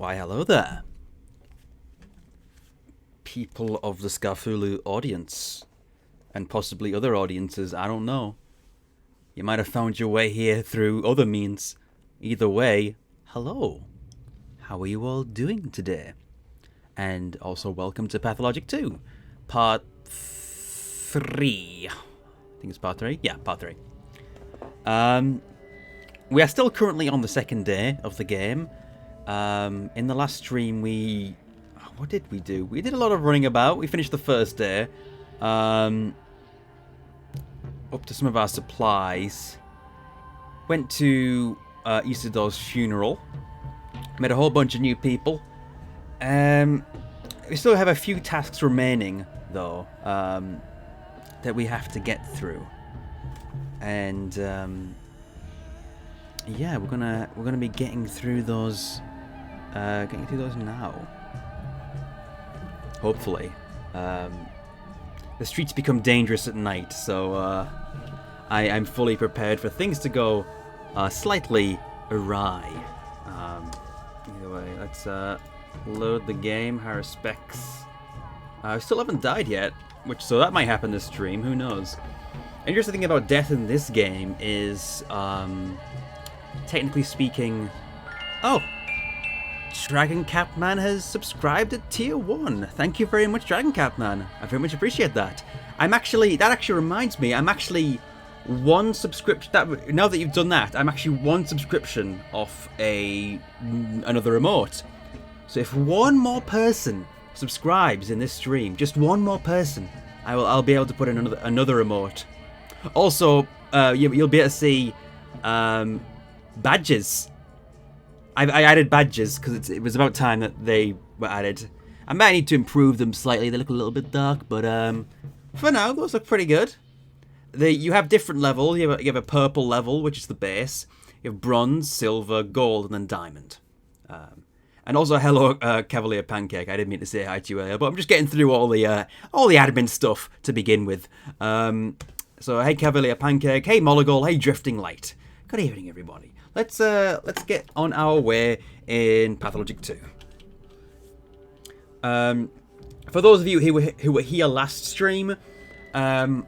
Why, hello there, people of the Scarfulu audience, and possibly other audiences, I don't know. You might have found your way here through other means. Either way, hello. How are you all doing today? And also welcome to Pathologic 2, Part 3. I think it's Part 3? Yeah, Part 3. We are still currently on the second day of the game. In the last stream, what did we do? We did a lot of running about. We finished the first day. Up to some of our supplies. Went to Isodor's funeral. Met a whole bunch of new people. We still have a few tasks remaining, though, that we have to get through. And yeah, we're gonna be getting through those. Getting through those now. Hopefully. The streets become dangerous at night, so I'm fully prepared for things to go slightly awry. Either way, let's load the game. Higher specs. I still haven't died yet, so that might happen this stream. Who knows? Interesting thing about death in this game is, technically speaking, oh. Dragon Capman has subscribed at tier 1. Thank you very much, Dragon Capman. I very much appreciate that. That actually reminds me, I'm actually one subscription, now that you've done that, I'm actually one subscription off another emote. So if one more person subscribes in this stream, just one more person, I'll be able to put in another emote. Also, you'll be able to see badges. I added badges because it was about time that they were added. I might need to improve them slightly. They look a little bit dark, but for now, those look pretty good. You have different levels. You have a purple level, which is the base. You have bronze, silver, gold, and then diamond. And also, hello, Cavalier Pancake. I didn't mean to say hi to you earlier, but I'm just getting through all the admin stuff to begin with. So, hey, Cavalier Pancake. Hey, Molligol. Hey, Drifting Light. Good evening, everybody. Let's get on our way in Pathologic 2. For those of you who were here last stream, I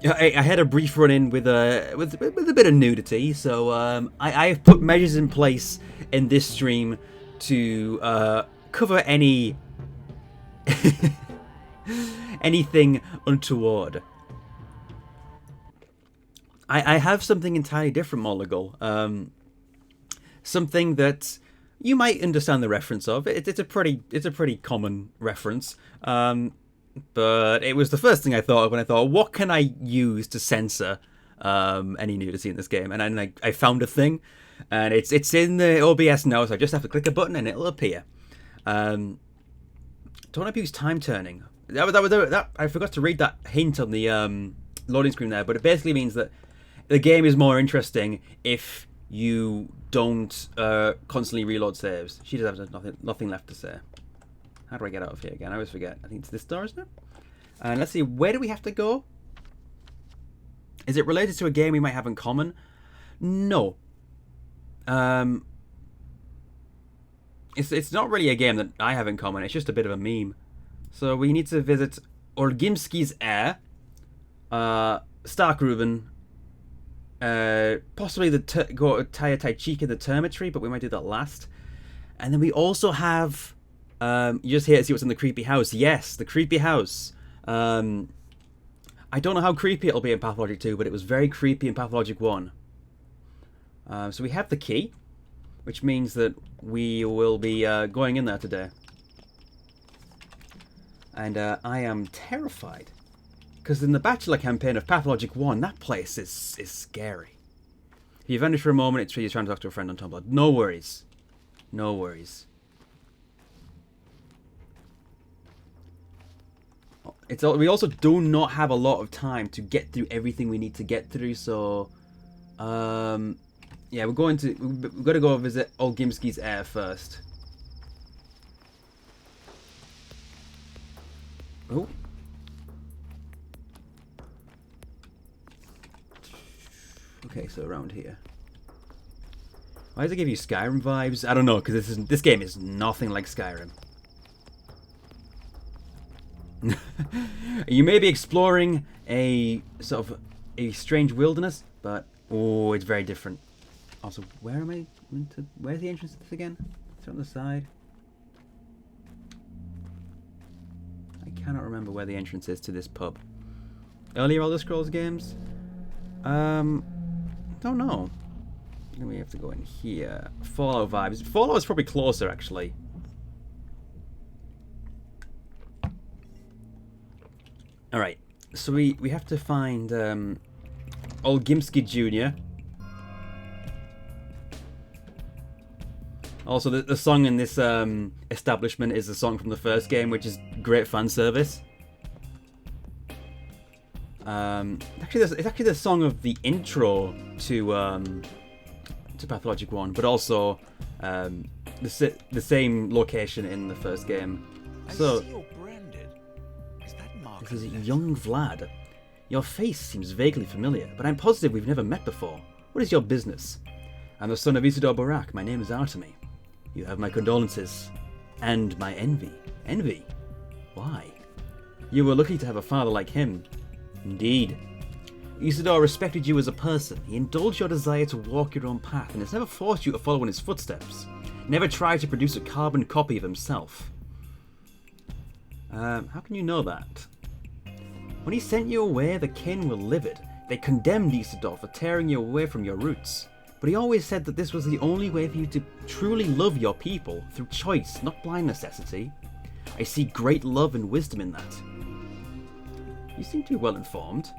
had a brief run-in with a bit of nudity, so I have put measures in place in this stream to cover anything untoward. I have something entirely different, Molligal. Something that you might understand the reference of. It's a pretty common reference. But it was the first thing I thought of when I thought, what can I use to censor any nudity in this game? And then I found a thing, and it's in the OBS now, so I just have to click a button and it'll appear. Don't abuse time turning. That I forgot to read that hint on the loading screen there, but it basically means that the game is more interesting if you don't constantly reload saves. She does have nothing left to say. How do I get out of here again? I always forget. I think it's this door, isn't it? And let's see, where do we have to go? Is it related to a game we might have in common? No. It's not really a game that I have in common. It's just a bit of a meme. So we need to visit Orgimski's Air, Starkruben, possibly go to Taya Taichika, the Termitory, but we might do that last. And then we also have... you just here to see what's in the creepy house. Yes, the creepy house. I don't know how creepy it'll be in Pathologic 2, but it was very creepy in Pathologic 1. So we have the key, which means that we will be going in there today. And I am terrified. Because in the Bachelor campaign of Pathologic 1, that place is scary. If you vanish for a moment, it's true you're trying to talk to a friend on Tumblr. No worries. No worries. We also do not have a lot of time to get through everything we need to get through, so yeah, we're going to go visit Olgimski's Air first. Oh. Okay, so around here. Why does it give you Skyrim vibes? I don't know, because this game is nothing like Skyrim. You may be exploring a sort of a strange wilderness, but oh, it's very different. Also, where am I? Where's the entrance to this again? It's on the side. I cannot remember where the entrance is to this pub. Earlier Elder Scrolls games? Don't know. Then we have to go in here. Fallout vibes. Fallout is probably closer, actually. Alright, so we have to find old Gimsky Jr. Also, the song in this establishment is a song from the first game, which is great fan service. It's actually the song of the intro to Pathologic 1, but also the same location in the first game. So, this is young Vlad. Your face seems vaguely familiar, but I'm positive we've never met before. What is your business? I'm the son of Isidore Barak. My name is Artemy. You have my condolences. And my envy. Envy? Why? You were lucky to have a father like him. Indeed. Isidore respected you as a person. He indulged your desire to walk your own path and has never forced you to follow in his footsteps. Never tried to produce a carbon copy of himself. How can you know that? When he sent you away, the kin were livid. They condemned Isidore for tearing you away from your roots. But he always said that this was the only way for you to truly love your people, through choice, not blind necessity. I see great love and wisdom in that. You seem to be well informed.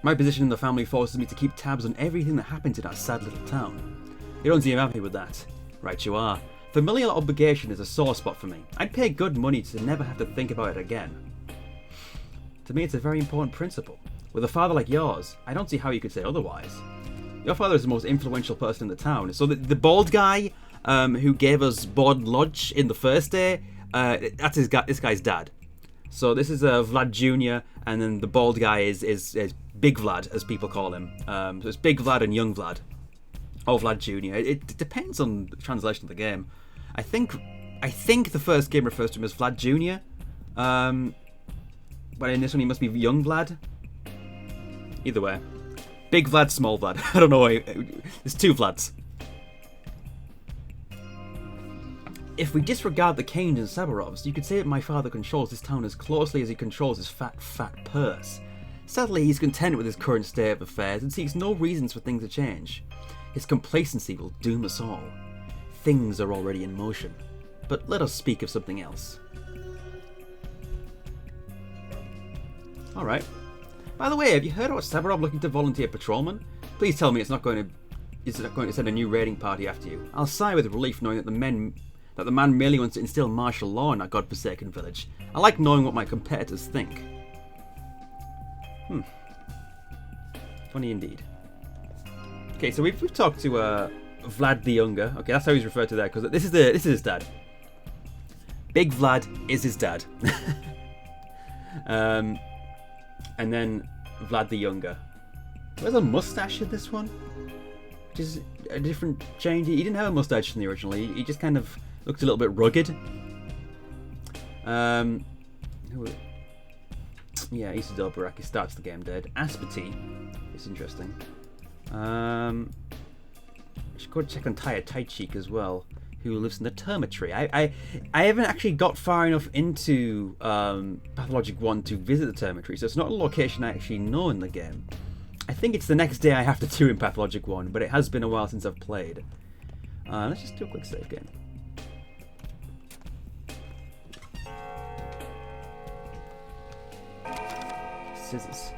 My position in the family forces me to keep tabs on everything that happens in our sad little town. You don't seem happy with that. Right you are. Familial obligation is a sore spot for me. I'd pay good money to never have to think about it again. To me, it's a very important principle. With a father like yours, I don't see how you could say otherwise. Your father is the most influential person in the town. So the bald guy who gave us board lodge in the first day, that's this guy's dad. So this is Vlad Jr. and then the bald guy is Big Vlad, as people call him. So it's Big Vlad and Young Vlad. Or Vlad Jr. It depends on the translation of the game. I think the first game refers to him as Vlad Jr. But in this one he must be Young Vlad. Either way. Big Vlad, Small Vlad. I don't know. There's two Vlads. If we disregard the Kanes and Sabarovs, you could say that my father controls this town as closely as he controls his fat purse. Sadly, he's content with his current state of affairs and seeks no reasons for things to change. His complacency will doom us all. Things are already in motion. But let us speak of something else. Alright. By the way, have you heard about Sabarov looking to volunteer patrolman? Please tell me it's not going to send a new raiding party after you. I'll sigh with relief knowing that the man merely wants to instill martial law in our godforsaken village. I like knowing what my competitors think. Funny indeed. Okay, so we've talked to Vlad the Younger. Okay, that's how he's referred to there, because this is his dad. Big Vlad is his dad. And then Vlad the Younger. Where's a mustache in this one? Which is a different change. He didn't have a mustache in the original. He just kind of looked a little bit rugged. Yeah, Isidore Baraki starts the game dead. Aspati. It's interesting. I should go check on Taya Taichik as well, who lives in the Termitory. I haven't actually got far enough into Pathologic 1 to visit the Termitory, so it's not a location I actually know in the game. I think it's the next day I have to do in Pathologic 1, but it has been a while since I've played. Let's just do a quick save game. Scissors.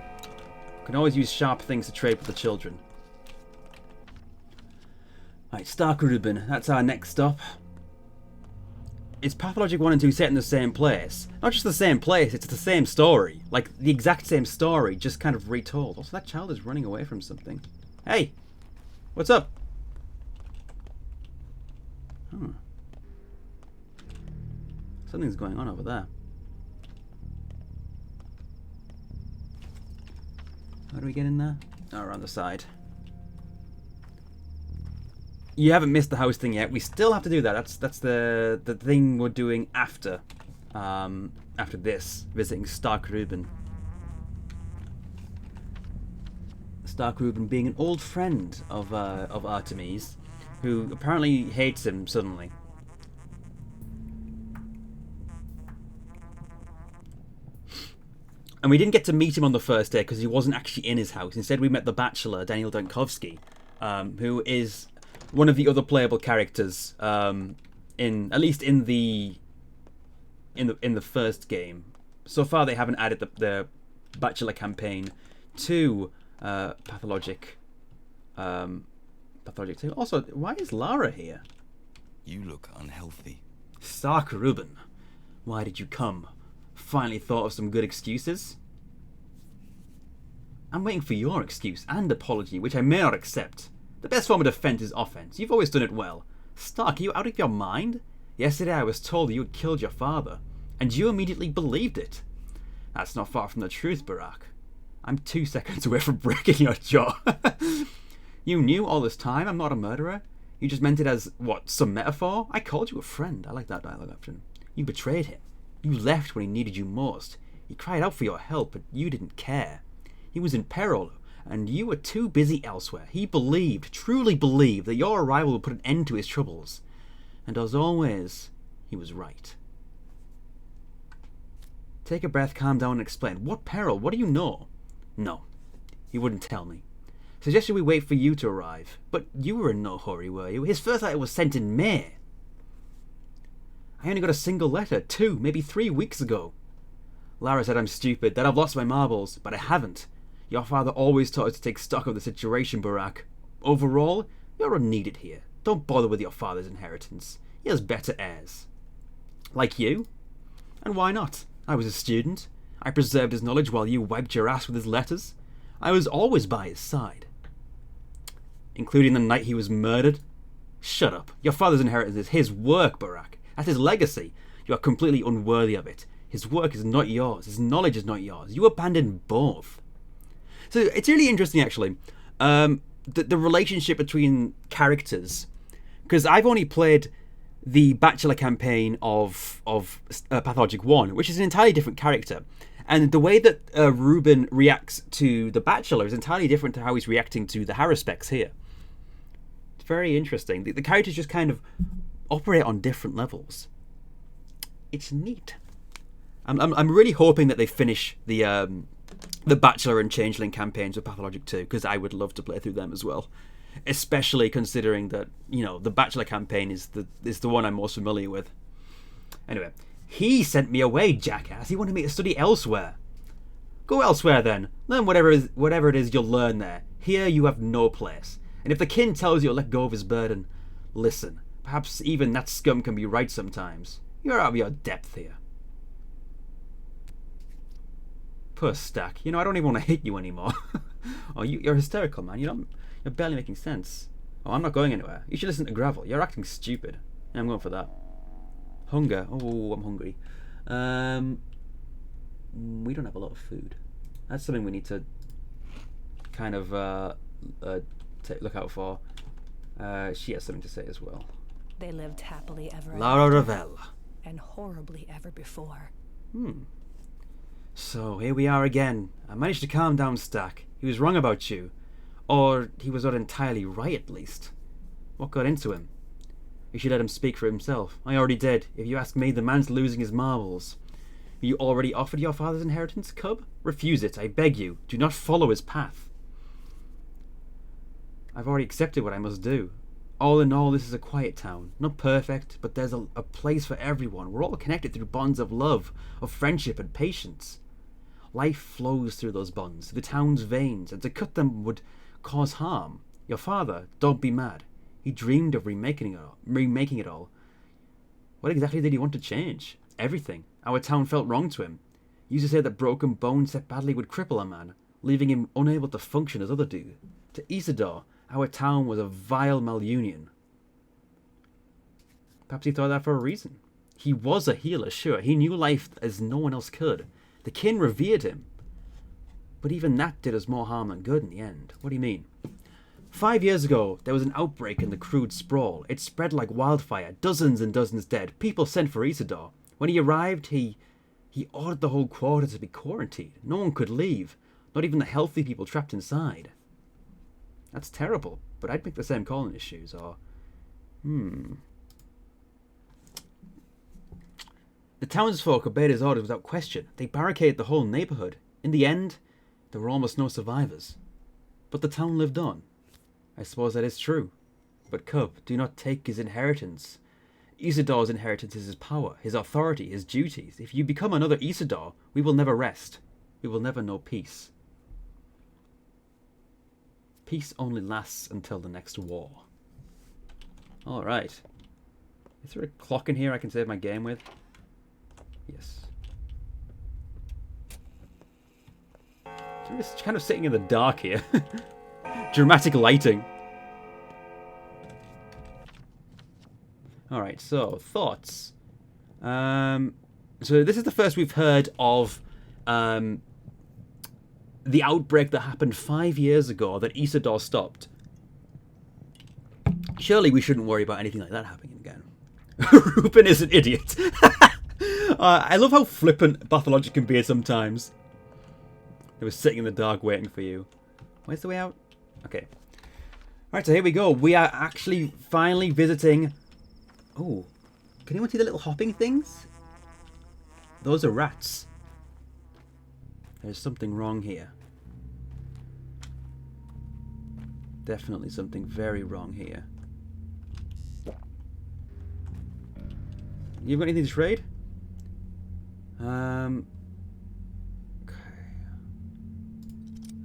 Can always use sharp things to trade with the children. Right, Stark Rubin, that's our next stop. It's Pathologic 1 and 2 set in the same place. Not just the same place, it's the same story. Like, the exact same story, just kind of retold. Also, that child is running away from something. Hey! What's up? Something's going on over there. How do we get in there? Oh, around the side. You haven't missed the house thing yet. We still have to do that. That's the thing we're doing after after this, visiting Stark Reuben. Stark Reuben being an old friend of Artemis, who apparently hates him suddenly. And we didn't get to meet him on the first day because he wasn't actually in his house. Instead, we met the bachelor, Daniel Dankovsky, who is one of the other playable characters in at least in the first game. So far, they haven't added the bachelor campaign to Pathologic. Pathologic 2. Also, why is Lara here? You look unhealthy. Stark Reuben, why did you come? Finally thought of some good excuses? I'm waiting for your excuse and apology, which I may not accept. The best form of defense is offense. You've always done it well. Stark, are you out of your mind? Yesterday I was told you had killed your father, and you immediately believed it. That's not far from the truth, Barak. I'm 2 seconds away from breaking your jaw. You knew all this time I'm not a murderer? You just meant it as, what, some metaphor? I called you a friend. I like that dialogue option. You betrayed him. You left when he needed you most. He cried out for your help, but you didn't care. He was in peril, and you were too busy elsewhere. He believed, truly believed, that your arrival would put an end to his troubles. And as always, he was right. Take a breath, calm down, and explain. What peril? What do you know? No, he wouldn't tell me. Suggested we wait for you to arrive. But you were in no hurry, were you? His first letter was sent in May. I only got a single letter 2, maybe 3 weeks ago. Lara said I'm stupid, that I've lost my marbles, but I haven't. Your father always taught us to take stock of the situation, Barak. Overall, you're unneeded here. Don't bother with your father's inheritance. He has better heirs. Like you? And why not? I was a student. I preserved his knowledge while you wiped your ass with his letters. I was always by his side. Including the night he was murdered? Shut up. Your father's inheritance is his work, Barak. That's his legacy. You are completely unworthy of it. His work is not yours. His knowledge is not yours. You abandoned both. So it's really interesting, actually, the relationship between characters. Because I've only played the Bachelor campaign of Pathologic 1, which is an entirely different character. And the way that Reuben reacts to the Bachelor is entirely different to how he's reacting to the Haruspecs here. It's very interesting. The characters just kind of operate on different levels. It's neat. I'm really hoping that they finish the Bachelor and Changeling campaigns with Pathologic 2, because I would love to play through them as well. Especially considering that, you know, the Bachelor campaign is the one I'm most familiar with. Anyway, he sent me away, jackass. He wanted me to study elsewhere. Go elsewhere then. Learn whatever it is you'll learn there. Here you have no place. And if the kin tells you to let go of his burden, listen. Perhaps even that scum can be right sometimes. You're out of your depth here. Poor Stack. You know, I don't even want to hit you anymore. Oh, you're hysterical, man. You're barely making sense. Oh, I'm not going anywhere. You should listen to Gravel. You're acting stupid. Yeah, I'm going for that. Hunger. Oh, I'm hungry. We don't have a lot of food. That's something we need to kind of look out for. She has something to say as well. They lived happily ever Lara after, Ravel. and horribly ever before. So, here we are again. I managed to calm down Stack. He was wrong about you. Or he was not entirely right, at least. What got into him? You should let him speak for himself. I already did. If you ask me, the man's losing his marbles. You already offered your father's inheritance, Cub? Refuse it, I beg you. Do not follow his path. I've already accepted what I must do. All in all, this is a quiet town. Not perfect, but there's a place for everyone. We're all connected through bonds of love, of friendship and patience. Life flows through those bonds, through the town's veins, and to cut them would cause harm. Your father, don't be mad. He dreamed of remaking it all. What exactly did he want to change? Everything. Our town felt wrong to him. He used to say that broken bones set badly would cripple a man, leaving him unable to function as others do. To Isidore, our town was a vile malunion. Perhaps he thought that for a reason. He was a healer, sure. He knew life as no one else could. The kin revered him. But even that did us more harm than good in the end. What do you mean? 5 years ago, there was an outbreak in the crude sprawl. It spread like wildfire. Dozens and dozens dead. People sent for Isidore. When he arrived, he ordered the whole quarter to be quarantined. No one could leave. Not even the healthy people trapped inside. That's terrible, but I'd make the same call in his shoes, or... The townsfolk obeyed his orders without question. They barricaded the whole neighborhood. In the end, there were almost no survivors. But the town lived on. I suppose that is true. But Cub, do not take his inheritance. Isidore's inheritance is his power, his authority, his duties. If you become another Isidore, we will never rest. We will never know peace. Peace only lasts until the next war. Alright. Is there a clock in here I can save my game with? Yes. So we're just kind of sitting in the dark here. Dramatic lighting. Alright, so, thoughts. So this is the first we've heard of the outbreak that happened 5 years ago that Isidore stopped. Surely we shouldn't worry about anything like that happening again. Reuben is an idiot. I love how flippant Pathologic can be sometimes. They were sitting in the dark waiting for you. Where's the way out? Okay. Alright, so here we go. We are actually finally visiting... Oh. Can anyone see the little hopping things? Those are rats. There's something wrong here. Definitely something very wrong here. You've got anything to trade? Okay. I'm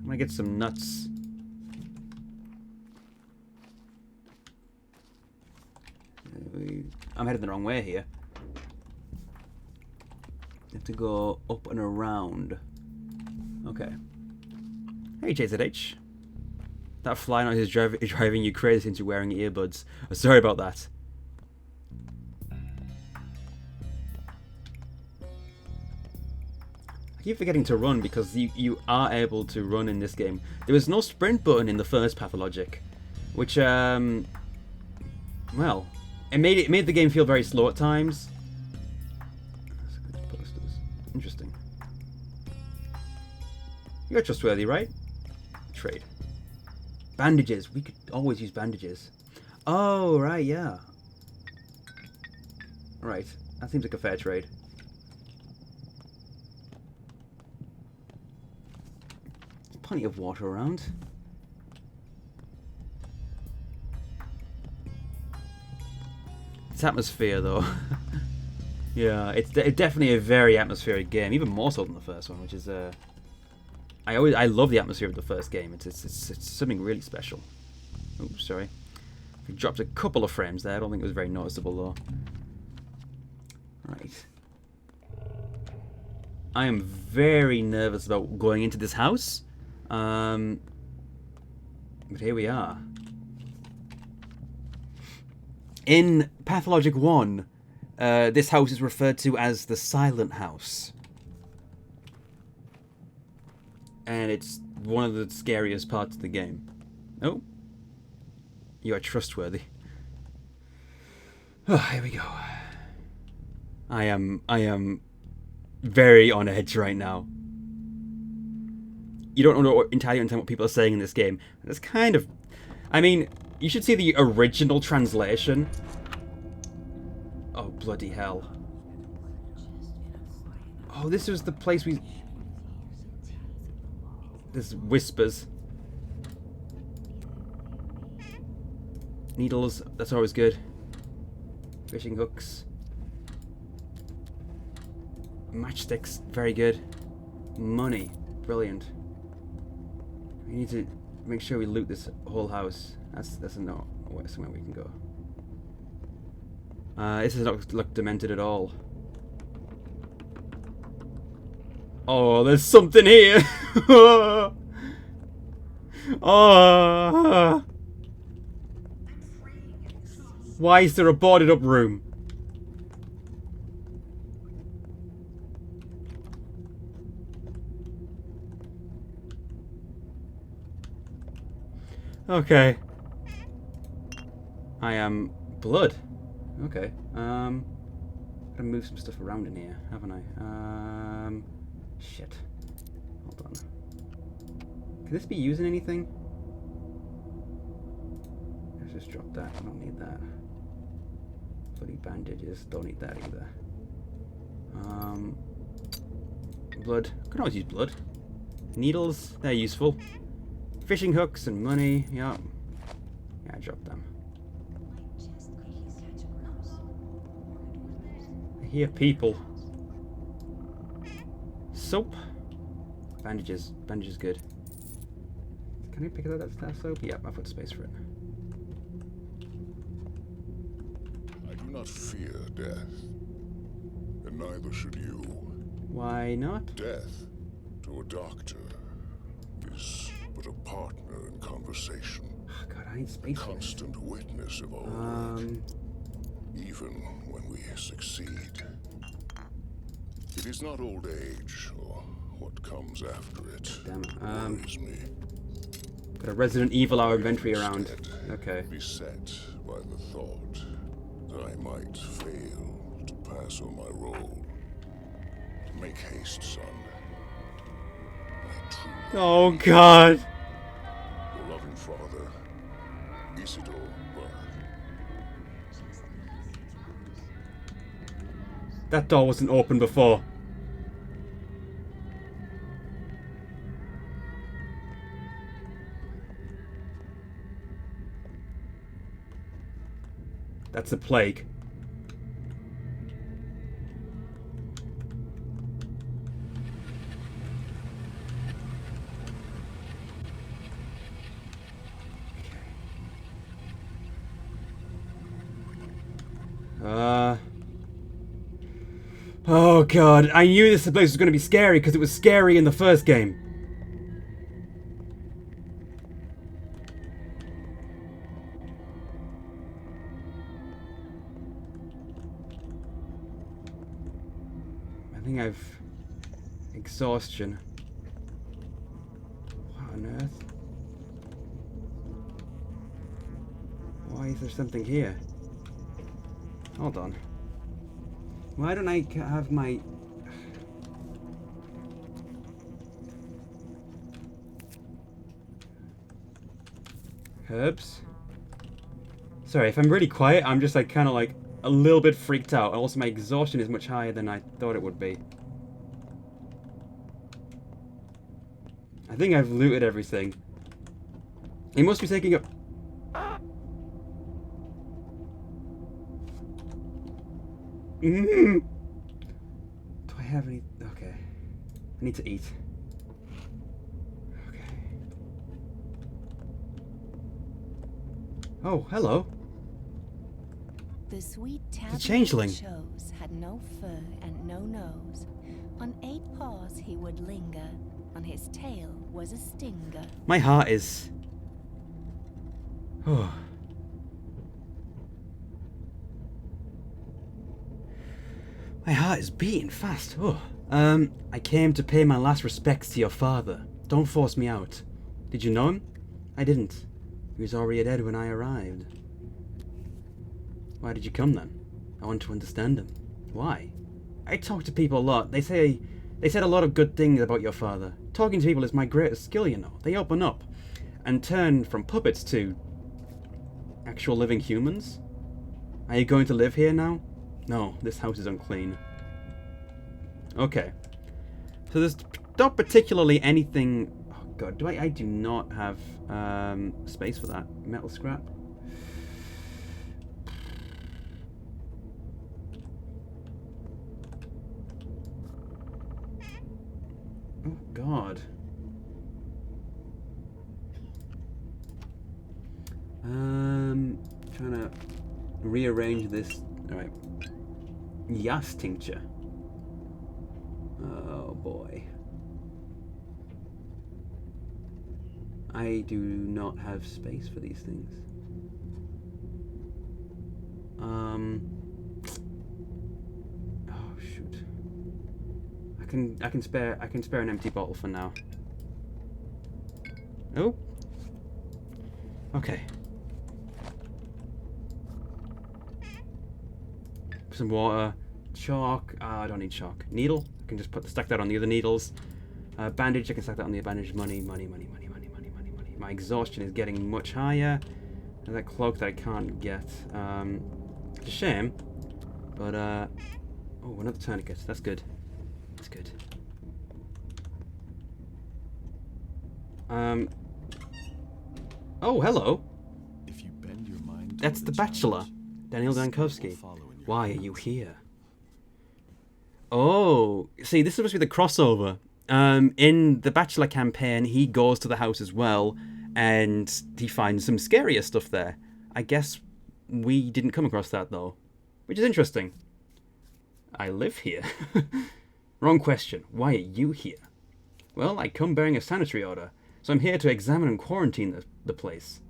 gonna get some nuts. I'm heading the wrong way here. Have to go up and around. Okay. Hey, JZH. That fly noise is driving you crazy since you're wearing earbuds. Oh, sorry about that. I keep forgetting to run because you are able to run in this game. There was no sprint button in the first Pathologic, which well, it made the game feel very slow at times. Posters. Interesting. You're trustworthy, right? Trade. Bandages. We could always use bandages. Oh, right, yeah. Right. That seems like a fair trade. Plenty of water around. It's atmosphere, though. Yeah, it's definitely a very atmospheric game, even more so than the first one, which is I love the atmosphere of the first game. It's something really special. Oh, sorry. We dropped a couple of frames there. I don't think it was very noticeable though. Right. I am very nervous about going into this house. But here we are. In Pathologic 1, this house is referred to as the Silent House. And it's one of the scariest parts of the game. Oh. You are trustworthy. Oh, here we go. I am very on edge right now. You don't know entirely understand what people are saying in this game. And it's kind of... I mean, you should see the original translation. Oh, bloody hell. Oh, this was the place we... There's whispers. Needles, that's always good. Fishing hooks. Matchsticks, very good. Money, brilliant. We need to make sure we loot this whole house. That's no somewhere we can go. This does not look demented at all. Oh, there's something here. Oh. Why is there a boarded up room? Okay. I am blood. Okay. Gotta move some stuff around in here, haven't I? Shit. Hold on. Can this be using anything? Let's just drop that. I don't need that. Bloody bandages. Don't need that either. Blood. I can always use blood. Needles. They're useful. Fishing hooks and money. Yeah. Yeah, I dropped them. I hear people. Soap. Bandages. Bandages good. Can I pick it up? That's soap? Yeah, I've got space for it. I do not fear death, and neither should you. Why not? Death, to a doctor, is but a partner in conversation. Oh, God, I need space for this. Constant witness of our work, even when we succeed. It is not old age or what comes after it Damn it. worries me. Got a Resident Evil our inventory around. Instead, Okay. beset by the thought that I might fail to pass on my role. Make haste, son. I truly Oh, God. your loving father, Isidore Burr. That door wasn't open before. That's a plague. Oh God, I knew this place was going to be scary because it was scary in the first game. I think I've exhaustion. What on earth? Why is there something here? Hold on. Why don't I have my... herbs? Sorry, if I'm really quiet, I'm just like kind of like a little bit freaked out. And also my exhaustion is much higher than I thought it would be. I think I've looted everything. He must be taking up... Do I have any... Okay. I need to eat. Okay. Oh, hello. The sweet The tabby changeling. chose had no fur and no nose. On 8 paws he would linger. On his tail was a stinger. My heart is... Oh. My heart is beating fast. Oh. I came to pay my last respects to your father. Don't force me out. Did you know him? I didn't. He was already dead when I arrived. Why did you come then? I want to understand him. Why? I talk to people a lot. They said a lot of good things about your father. Talking to people is my greatest skill, you know. They open up and turn from puppets to actual living humans. Are you going to live here now? No, this house is unclean. Okay. So there's not particularly anything... Oh God, I do not have space for that. Metal scrap. Oh God. Trying to rearrange this. Alright. Yas tincture. Oh boy. I do not have space for these things. Oh shoot. I can spare an empty bottle for now. Oh. Okay. Some water. Chalk. I don't need chalk. Needle. I can just stack that on the other needles. Bandage. I can stack that on the bandage. Money. My exhaustion is getting much higher. And that cloak that I can't get. It's a shame. But, oh, another tourniquet. That's good. That's good. Oh, hello. If you bend your mind That's the Bachelor. Daniel Dankowski. Why are you here? Oh, see, this is supposed to be the crossover. In the Bachelor campaign, he goes to the house as well, and he finds some scarier stuff there. I guess we didn't come across that, though, which is interesting. I live here. Wrong question. Why are you here? Well, I come bearing a sanitary order, so I'm here to examine and quarantine the place.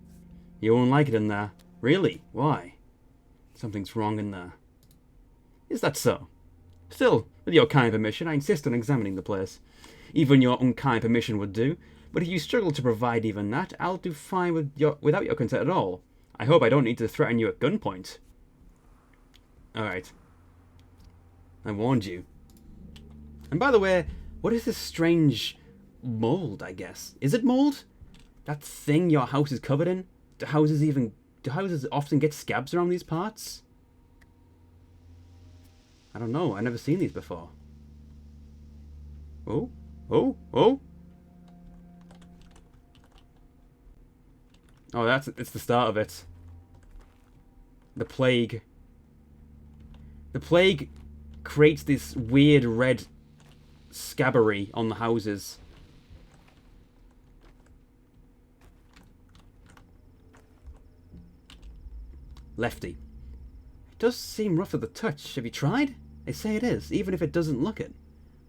You won't like it in there. Really? Why? Something's wrong in there. Is that so? Still, with your kind permission, I insist on examining the place. Even your unkind permission would do, but if you struggle to provide even that, I'll do fine without your consent at all. I hope I don't need to threaten you at gunpoint. Alright. I warned you. And by the way, what is this strange mold, I guess? Is it mold? That thing your house is covered in? Do houses often get scabs around these parts? I don't know. I've never seen these before. Oh. Oh. Oh. Oh, it's the start of it. The plague. The plague creates this weird red scabbery on the houses. Lefty. It does seem rough at the touch. Have you tried? They say it is, even if it doesn't look it.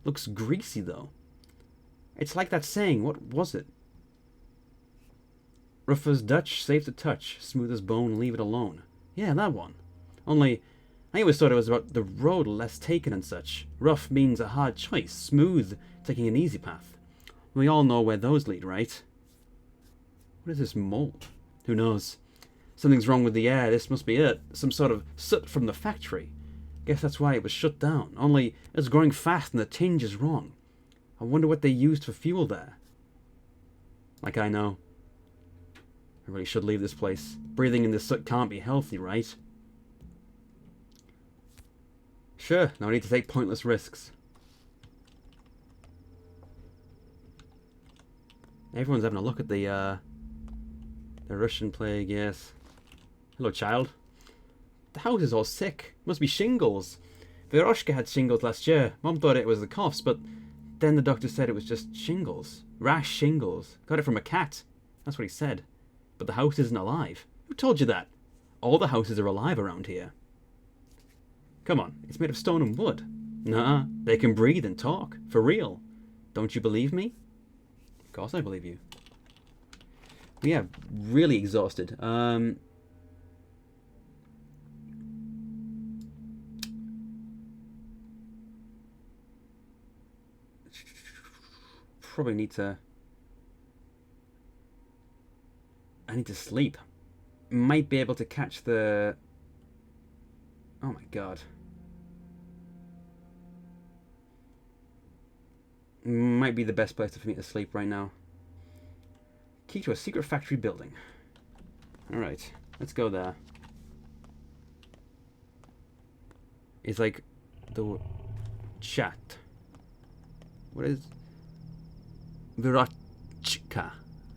Looks greasy, though. It's like that saying, what was it? Rough as Dutch, safe to touch. Smooth as bone, leave it alone. Yeah, that one. Only, I always thought it was about the road less taken and such. Rough means a hard choice. Smooth, taking an easy path. We all know where those lead, right? What is this mold? Who knows? Something's wrong with the air. This must be it. Some sort of soot from the factory. Guess that's why it was shut down. Only, it's growing fast and the tinge is wrong. I wonder what they used for fuel there. Like I know. I really should leave this place. Breathing in this soot can't be healthy, right? Sure, no need to take pointless risks. Everyone's having a look at the Russian plague, yes. Hello, child. The house is all sick. Must be shingles. Veroshka had shingles last year. Mom thought it was the coughs, but then the doctor said it was just shingles. Rash shingles. Got it from a cat. That's what he said. But the house isn't alive. Who told you that? All the houses are alive around here. Come on, it's made of stone and wood. Nah, they can breathe and talk. For real. Don't you believe me? Of course I believe you. We are really exhausted. Probably need to... I need to sleep. Might be able to catch the... Oh my god. Might be the best place for me to sleep right now. Key to a secret factory building. Alright, let's go there. It's like the chat. What is Virachka?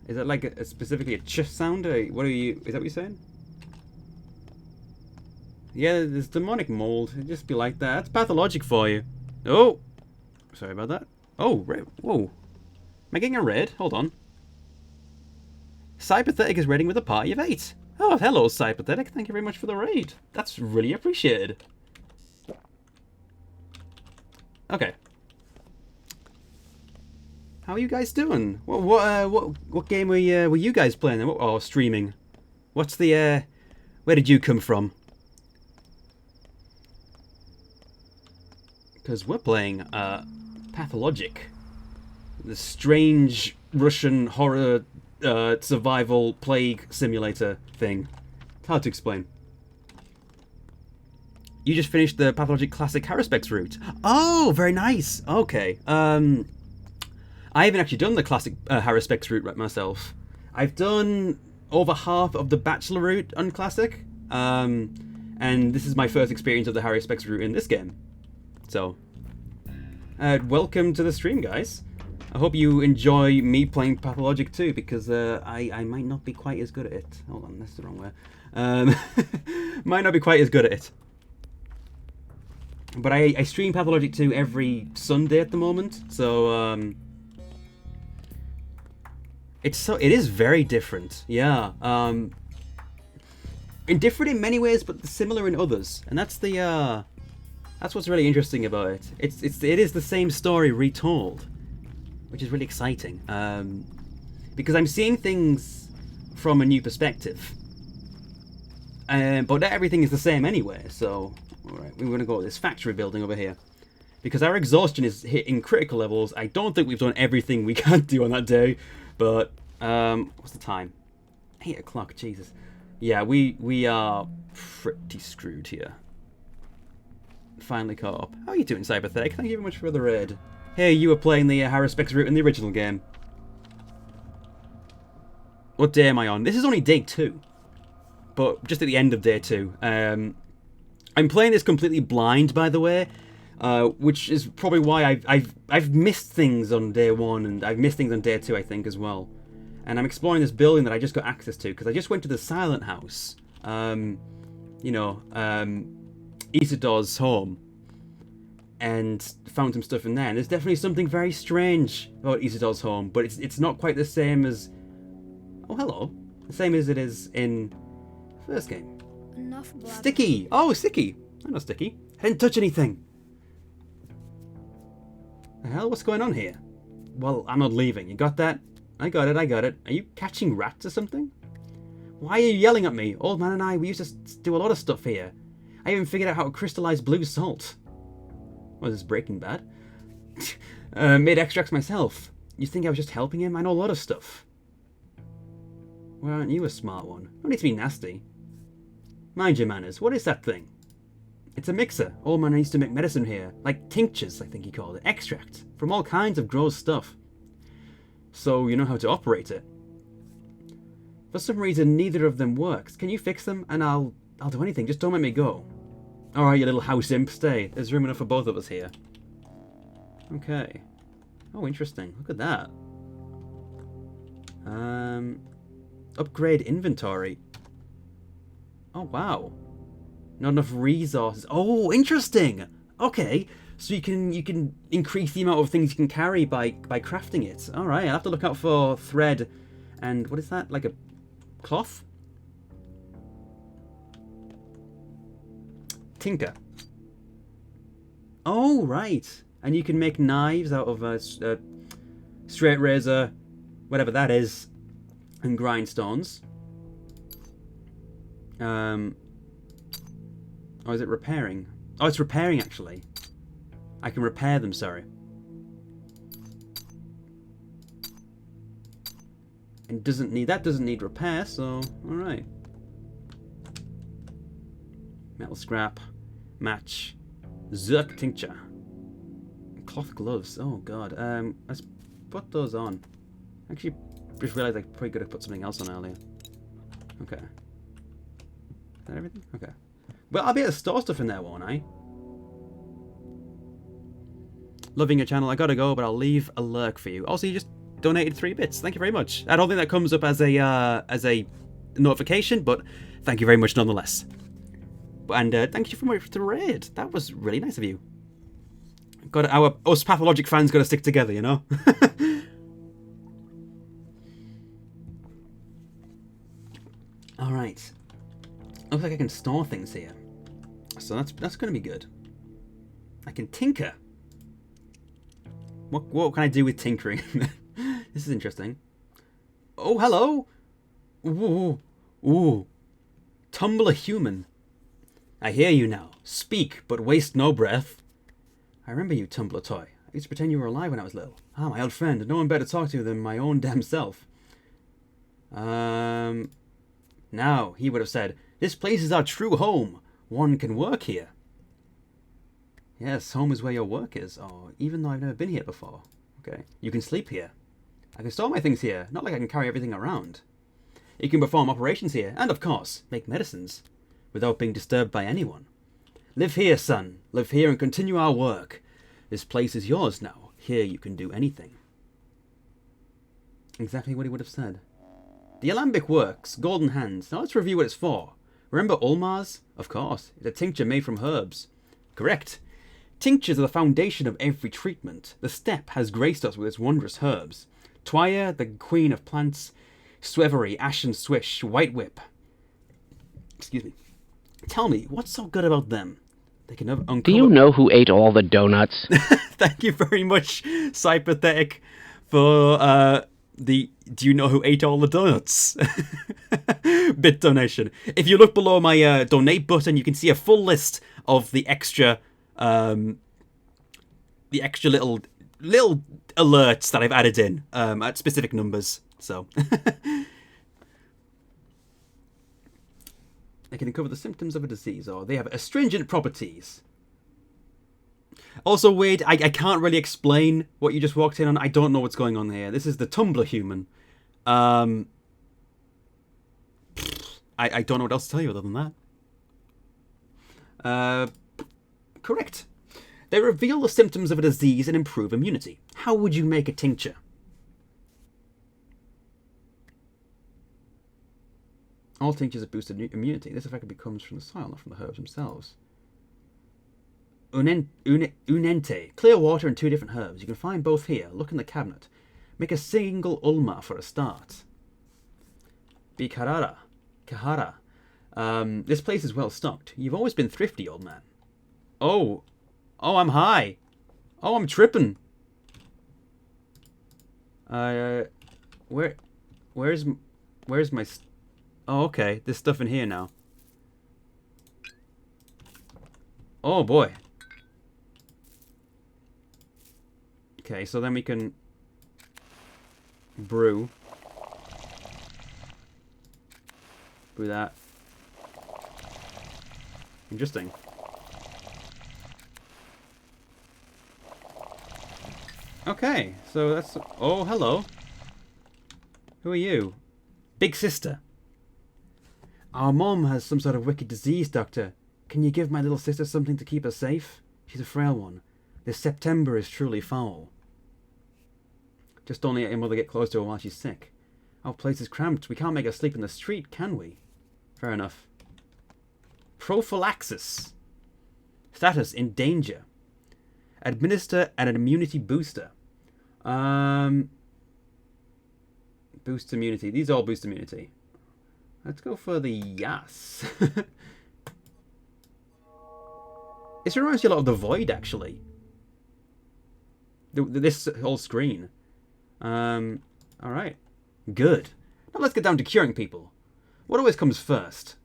Is that like specifically a ch sound? What are you? Is that what you're saying? Yeah, there's demonic mold. It'd just be like that. That's pathologic for you. Oh, sorry about that. Oh, red. Whoa. Am I getting a raid? Hold on. Cypathetic is raiding with a party of 8. Oh, hello, Cypathetic. Thank you very much for the raid. That's really appreciated. Okay. How are you guys doing? What game were you guys playing? Or streaming? What's the where did you come from? Because we're playing Pathologic, the strange Russian horror survival plague simulator thing. It's hard to explain. You just finished the Pathologic Classic Haruspex route. Oh, very nice. Okay. I haven't actually done the Classic Haruspex route myself. I've done over half of the Bachelor route on Classic. And this is my first experience of the Haruspex route in this game. So, welcome to the stream, guys. I hope you enjoy me playing Pathologic too, because I might not be quite as good at it. Hold on, that's the wrong way. Might not be quite as good at it. But I stream Pathologic 2 every Sunday at the moment, so it is very different, yeah. Different in many ways, but similar in others, and that's what's really interesting about it. It is the same story retold, which is really exciting, because I'm seeing things from a new perspective, but not everything is the same anyway. So. Alright, we're going to go to this factory building over here. Because our exhaustion is hitting critical levels. I don't think we've done everything we can do on that day. But, what's the time? 8 o'clock, Jesus. Yeah, we are pretty screwed here. Finally caught up. How are you doing, Cybertech? Thank you very much for the raid. Hey, you were playing the Haruspex route in the original game. What day am I on? This is only day 2. But just at the end of day 2. I'm playing this completely blind, by the way, which is probably why I've missed things on day 1 and I've missed things on day 2, I think, as well. And I'm exploring this building that I just got access to because I just went to the Silent House, Isidor's home, and found some stuff in there. And there's definitely something very strange about Isidor's home, but it's not quite the same as. Oh, hello. The same as it is in the first game. Sticky! Oh, Sticky! I'm not Sticky. I didn't touch anything. The hell? What's going on here? Well, I'm not leaving. You got that? I got it. Are you catching rats or something? Why are you yelling at me? Old man and I, we used to do a lot of stuff here. I even figured out how to crystallize blue salt. Was this Breaking Bad? Made extracts myself. You think I was just helping him? I know a lot of stuff. Well, aren't you a smart one? No need to be nasty. Mind your manners. What is that thing? It's a mixer. Old man used to make medicine here. Like tinctures, I think he called it. Extract. From all kinds of gross stuff. So you know how to operate it. For some reason, neither of them works. Can you fix them? And I'll do anything. Just don't let me go. Alright, you little house imp. Stay. There's room enough for both of us here. Okay. Oh, interesting. Look at that. Upgrade inventory. Oh, wow. Not enough resources. Oh, interesting. Okay. So you can increase the amount of things you can carry by crafting it. All right. I'll have to look out for thread and what is that? Like a cloth? Tinker. Oh, right. And you can make knives out of a straight razor, whatever that is, and grindstones. Oh, is it repairing? Oh, it's repairing, actually. I can repair them, sorry. And that doesn't need repair, so, alright. Metal scrap, match, Zerk tincture. Cloth gloves, oh god. Let's put those on. Actually, just realised I probably could have put something else on earlier. Okay. Is that everything? Okay. Well, I'll be able to store stuff in there, won't I? Loving your channel. I gotta go, but I'll leave a lurk for you. Also, you just donated 3 bits. Thank you very much. I don't think that comes up as a notification, but thank you very much nonetheless. And thank you very much for the raid. That was really nice of you. Us Pathologic fans got to stick together, you know. All right. Looks like I can store things here, so that's going to be good. I can tinker. What can I do with tinkering? This is interesting. Oh, hello. Ooh. Tumbler human. I hear you now. Speak, but waste no breath. I remember you, Tumbler toy. I used to pretend you were alive when I was little. Ah, my old friend. No one better to talk to than my own damn self. Now, he would have said, this place is our true home. One can work here. Yes, home is where your work is. Oh, even though I've never been here before. Okay. You can sleep here. I can store my things here. Not like I can carry everything around. You can perform operations here. And, of course, make medicines. Without being disturbed by anyone. Live here, son. Live here and continue our work. This place is yours now. Here you can do anything. Exactly what he would have said. The alembic works. Golden hands. Now let's review what it's for. Remember Ulmar's? Of course. It's a tincture made from herbs. Correct. Tinctures are the foundation of every treatment. The steppe has graced us with its wondrous herbs. Twire, the queen of plants. Swevery, ashen swish, white whip. Excuse me. Tell me, what's so good about them? They can uncover... Do you know who ate all the donuts? Thank you very much, Cypathetic, for the do you know who ate all the donuts? Bit donation. If you look below my donate button, you can see a full list of the extra little alerts that I've added in at specific numbers. So they can uncover the symptoms of a disease, or they have astringent properties. Also, Wade, I can't really explain what you just walked in on. I don't know what's going on here. This is the Tumblr human. I don't know what else to tell you other than that. Correct. They reveal the symptoms of a disease and improve immunity. How would you make a tincture? All tinctures have boosted immunity. This effect comes from the soil, not from the herbs themselves. Unente. Clear water and 2 different herbs. You can find both here. Look in the cabinet. Make a single ulma for a start. Kahara. This place is well stocked. You've always been thrifty, old man. Oh, I'm high. Oh, I'm tripping. Where's my... Oh, okay. There's stuff in here now. Oh, boy. Okay, so then we can brew that. Interesting. Okay, so that's... Oh, hello. Who are you? Big sister. Our mom has some sort of wicked disease, Doctor. Can you give my little sister something to keep her safe? She's a frail one. This September is truly foul. Just don't let your mother get close to her while she's sick. Our place is cramped. We can't make her sleep in the street, can we? Fair enough. Prophylaxis. Status in danger. Administer an immunity booster. Boost immunity. These all boost immunity. Let's go for the Yas. This reminds you a lot of the Void, actually. This whole screen. Alright. Good. Now let's get down to curing people. What always comes first?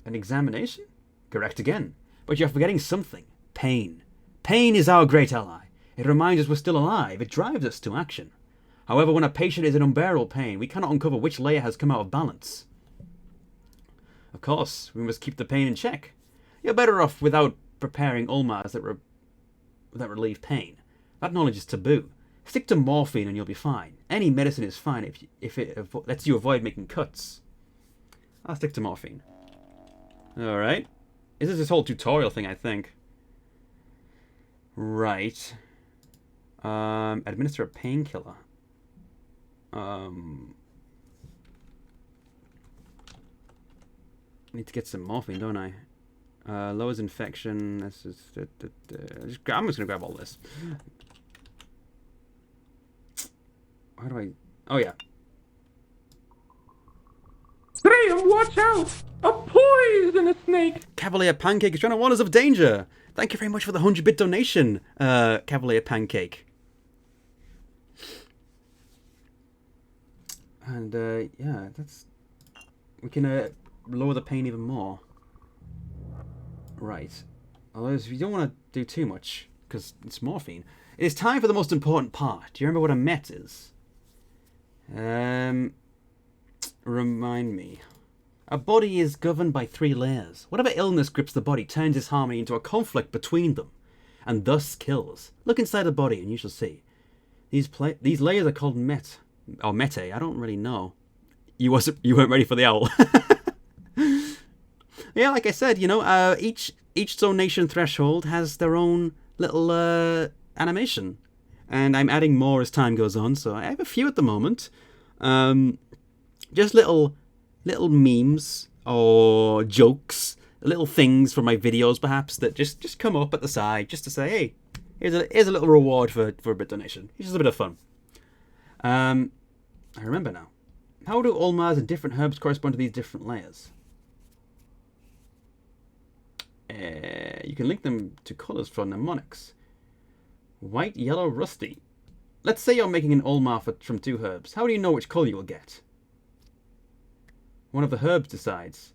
An examination? Correct again. But you're forgetting something. Pain. Pain is our great ally. It reminds us we're still alive. It drives us to action. However, when a patient is in unbearable pain, we cannot uncover which layer has come out of balance. Of course, we must keep the pain in check. You're better off without preparing ulmas that relieve pain. That knowledge is taboo. Stick to morphine and you'll be fine. Any medicine is fine if it lets you avoid making cuts. I'll stick to morphine. Alright. This is this whole tutorial thing, I think. Right. Administer a painkiller. I need to get some morphine, don't I? Lowers infection. This is. I'm just gonna grab all this. How do I? Oh yeah. Graham, watch out! A poisonous snake! Cavalier Pancake is trying to warn us of danger. Thank you very much for the 100-bit donation, Cavalier Pancake. And yeah, that's. We can lower the pain even more. Right. Although if you don't want to do too much, because it's morphine. It is time for the most important part. Do you remember what a met is? Remind me. A body is governed by 3 layers. Whatever illness grips the body turns its harmony into a conflict between them, and thus kills. Look inside the body and you shall see. These layers are called mete. I don't really know. You weren't ready for the owl. Yeah, like I said, you know, each donation threshold has their own little animation, and I'm adding more as time goes on. So I have a few at the moment. Just little memes or jokes, little things from my videos perhaps that just come up at the side just to say, hey, here's a little reward for a bit donation. It's just a bit of fun. I remember now. How do Olmars and different herbs correspond to these different layers? You can link them to colours from mnemonics. White, yellow, rusty. Let's say you're making an Olmar from 2 herbs. How do you know which colour you will get? One of the herbs decides.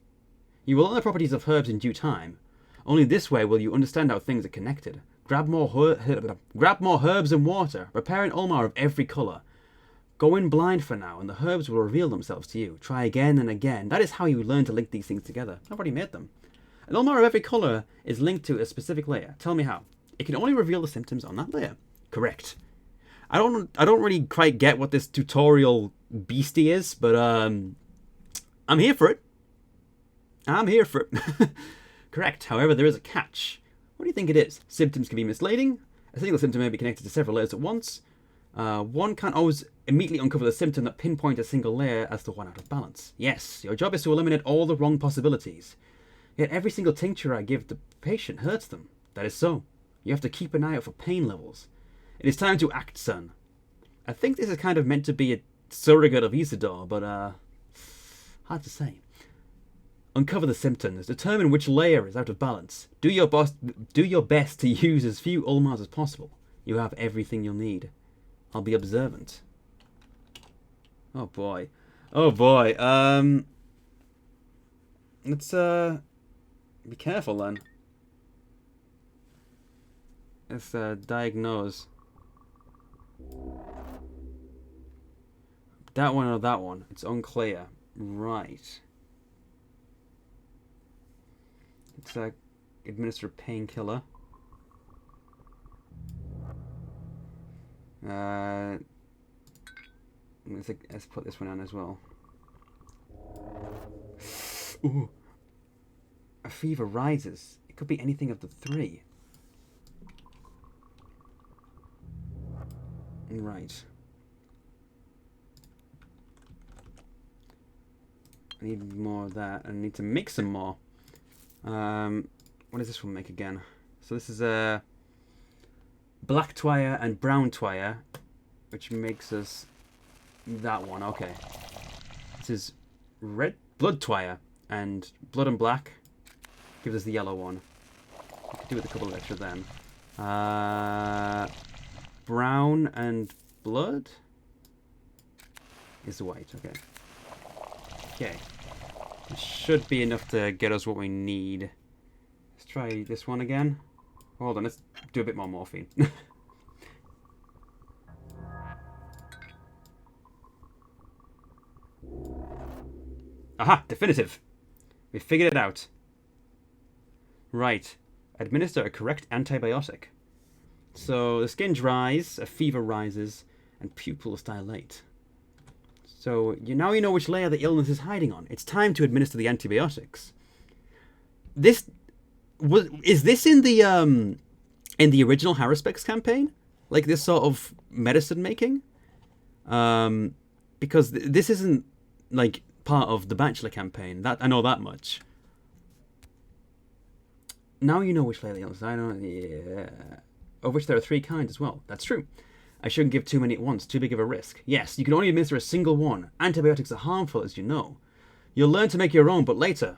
You will learn the properties of herbs in due time. Only this way will you understand how things are connected. Grab more herbs and water. Prepare an Olmar of every colour. Go in blind for now, and the herbs will reveal themselves to you. Try again and again. That is how you learn to link these things together. I've already made them. An Olmar of every colour is linked to a specific layer. Tell me how. It can only reveal the symptoms on that layer. Correct. I don't really quite get what this tutorial beastie is, but I'm here for it. I'm here for it. Correct. However, there is a catch. What do you think it is? Symptoms can be misleading. A single symptom may be connected to several layers at once. One can't always immediately uncover the symptom that pinpoint a single layer as the one out of balance. Yes, your job is to eliminate all the wrong possibilities. Yet every single tincture I give the patient hurts them. That is so. You have to keep an eye out for pain levels. It is time to act, son. I think this is kind of meant to be a surrogate of Isidore, but hard to say. Uncover the symptoms. Determine which layer is out of balance. Do your best to use as few Olmars as possible. You have everything you'll need. I'll be observant. Oh boy. Oh boy. Let's be careful then. Let's diagnose. That one or that one? It's unclear. Right. Let's administer a painkiller. Let's put this one on as well. Ooh. A fever rises. It could be anything of the 3. Right. I need more of that. I need to make some more. What does this one make again? So this is a black twire and brown twire, which makes us that one. Okay. This is red blood twire and blood and black gives us the yellow one. We could do with a couple of extra then. Brown and blood is the white. Okay. Okay. It should be enough to get us what we need. Let's try this one again. Hold on, let's do a bit more morphine. Aha! Definitive! We figured it out. Right. Administer a correct antibiotic. So the skin dries, a fever rises, and pupils dilate. So now you know which layer the illness is hiding on. It's time to administer the antibiotics. Is this in the original Haruspex campaign? Like this sort of medicine making? Because this isn't like part of the Bachelor campaign. That I know that much. Now you know which layer the illness is. I know, yeah. Of which there are 3 kinds as well. That's true. I shouldn't give too many at once, too big of a risk. Yes, you can only administer a single one. Antibiotics are harmful, as you know. You'll learn to make your own, but later.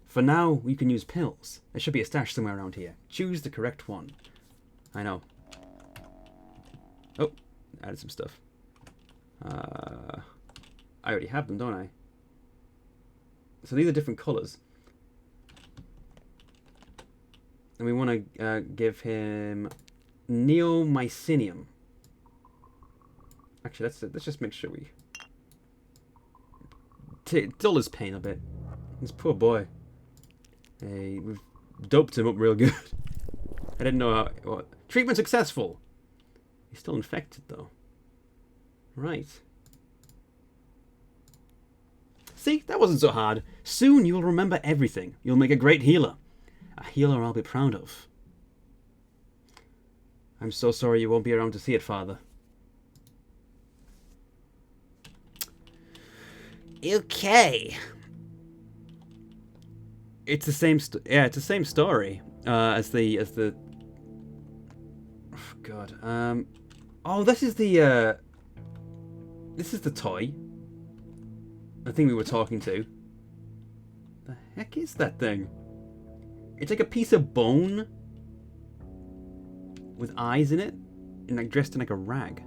For now, you can use pills. There should be a stash somewhere around here. Choose the correct one. I know. Oh, added some stuff. I already have them, don't I? So these are different colours. And we want to give him neomycinium. Actually, let's just make sure we dull his pain a bit. This poor boy. Hey, we've doped him up real good. I didn't know how... What, treatment successful! He's still infected, though. Right. See, that wasn't so hard. Soon you'll remember everything. You'll make a great healer. A healer I'll be proud of. I'm so sorry you won't be around to see it, Father. Okay. It's the same. It's the same story as the. Oh, God. Oh, this is the. This is the toy. I think we were talking to. The heck is that thing? It's like a piece of bone with eyes in it, and like dressed in like a rag.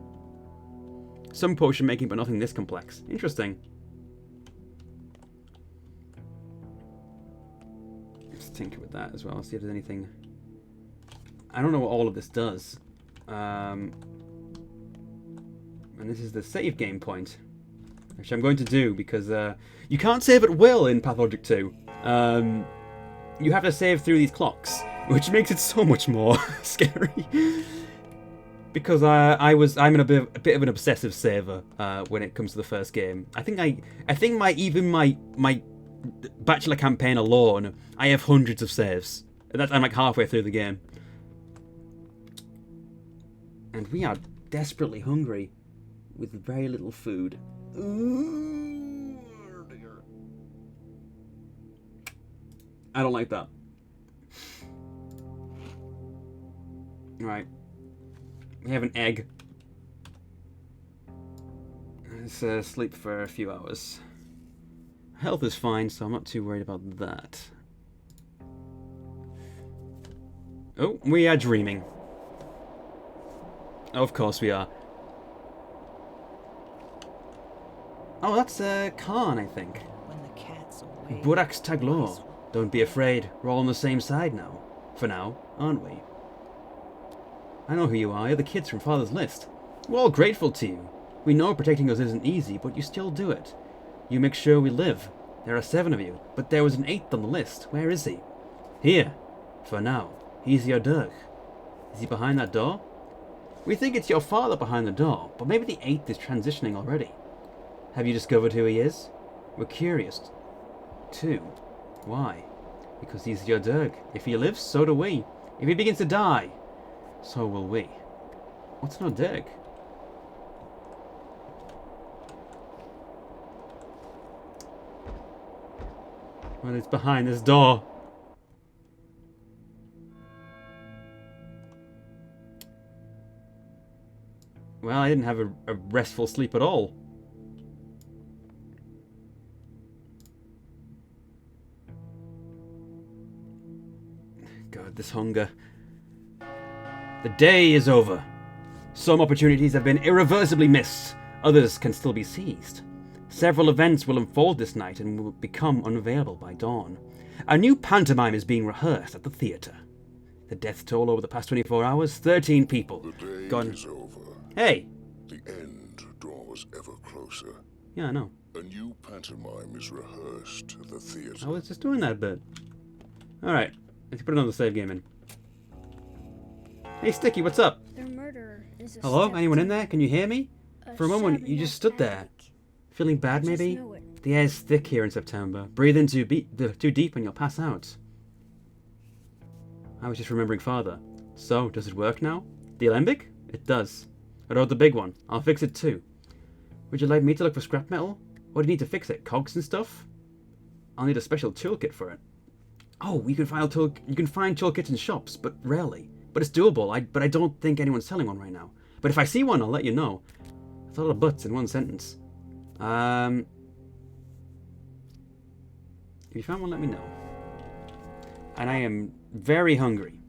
Some potion making, but nothing this complex. Interesting. Let's tinker with that as well. See if there's anything. I don't know what all of this does. And this is the save game point, which I'm going to do because you can't save at will in Pathologic 2. You have to save through these clocks, which makes it so much more scary. Because I'm a bit of an obsessive saver when it comes to the first game. I think my Bachelor campaign alone, I have hundreds of saves. I'm like halfway through the game. And we are desperately hungry with very little food. Ooh, dear. I don't like that. Right. We have an egg. Let's sleep for a few hours. Health is fine, so I'm not too worried about that. Oh, we are dreaming. Of course we are. Oh, that's Khan, I think. When the cat's away, Burax Taglor. Don't be afraid. We're all on the same side now. For now, aren't we? I know who you are. You're the kids from Father's List. We're all grateful to you. We know protecting us isn't easy, but you still do it. You make sure we live. There are 7 of you, but there was an 8th on the list. Where is he? Here. For now. He's your Dirk. Is he behind that door? We think it's your father behind the door, but maybe the 8th is transitioning already. Have you discovered who he is? We're curious. Too. Why? Because he's your Dirk. If he lives, so do we. If he begins to die, so will we. What's no Dirk? Well, it's behind this door. Well, I didn't have a restful sleep at all. God, this hunger. The day is over. Some opportunities have been irreversibly missed. Others can still be seized. Several events will unfold this night and will become unavailable by dawn. A new pantomime is being rehearsed at the theatre. The death toll over the past 24 hours, 13 people. The day Gone. is over. Hey! The end draws ever closer. Yeah, I know. A new pantomime is rehearsed at the theatre. I was just doing that bit. Alright, let's put another save game in. Hey, Sticky, what's up? Their murderer is a Hello? step Anyone in there? Can you hear me? For a moment, shabby you just stood there. mechanic. Feeling bad, I just maybe? know it. The air's thick here in September. Breathe in too deep and you'll pass out. I was just remembering Father. So, does it work now? The alembic? It does. I wrote the big one. I'll fix it too. Would you like me to look for scrap metal? What do you need to fix it? Cogs and stuff? I'll need a special toolkit for it. Oh, you can find toolkits in shops, but rarely. But it's doable. But I don't think anyone's selling one right now. But if I see one, I'll let you know. That's a lot of buts in one sentence. If you found one, let me know. And I am very hungry.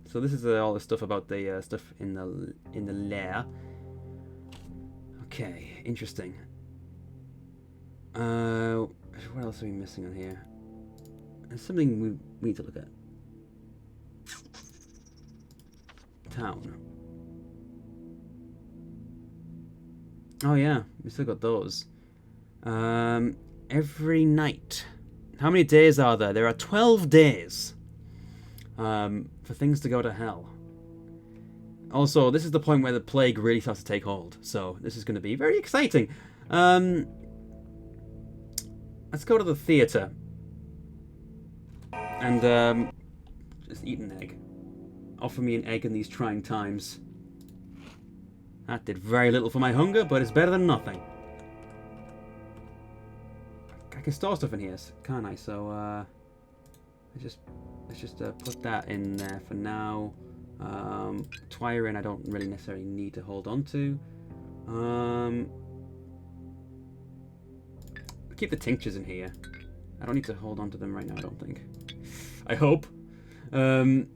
So this is all the stuff about the stuff in the lair. Okay, interesting. What else are we missing on here? There's something we need to look at. Town. Oh yeah, we still got those. Every night. How many days are there? There are 12 days for things to go to hell. Also, this is the point where the plague really starts to take hold. So this is going to be very exciting. Let's go to the theatre. And just eat an egg. Offer me an egg in these trying times. That did very little for my hunger, but it's better than nothing. I can store stuff in here, can't I? So let's just put that in there for now. Twirin I don't really necessarily need to hold on to. Keep the tinctures in here. I don't need to hold on to them right now, I don't think. I hope. Lockpick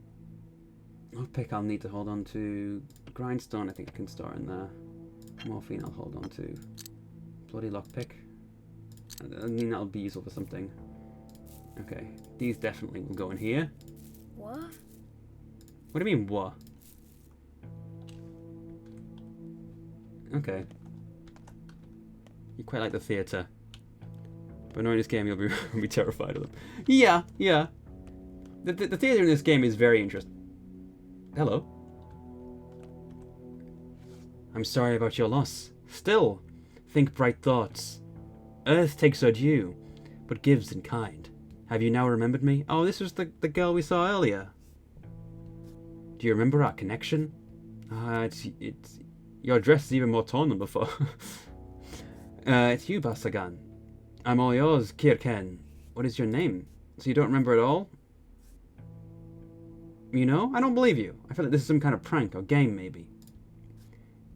I'll need to hold on to. Grindstone I think I can store in there. Morphine I'll hold on to. Bloody lockpick. I mean that'll be useful for something. Okay, these definitely will go in here. What? What do you mean, what? Okay. You quite like the theatre. But knowing this game, you'll be terrified of them. Yeah, yeah. The theatre in this game is very interesting. Hello. I'm sorry about your loss. Still, think bright thoughts. Earth takes adieu, but gives in kind. Have you now remembered me? Oh, this was the girl we saw earlier. Do you remember our connection? It's your dress is even more torn than before. It's you, Basagan. I'm all yours, Kirken. What is your name? So you don't remember at all? You know, I don't believe you. I feel like this is some kind of prank or game, maybe.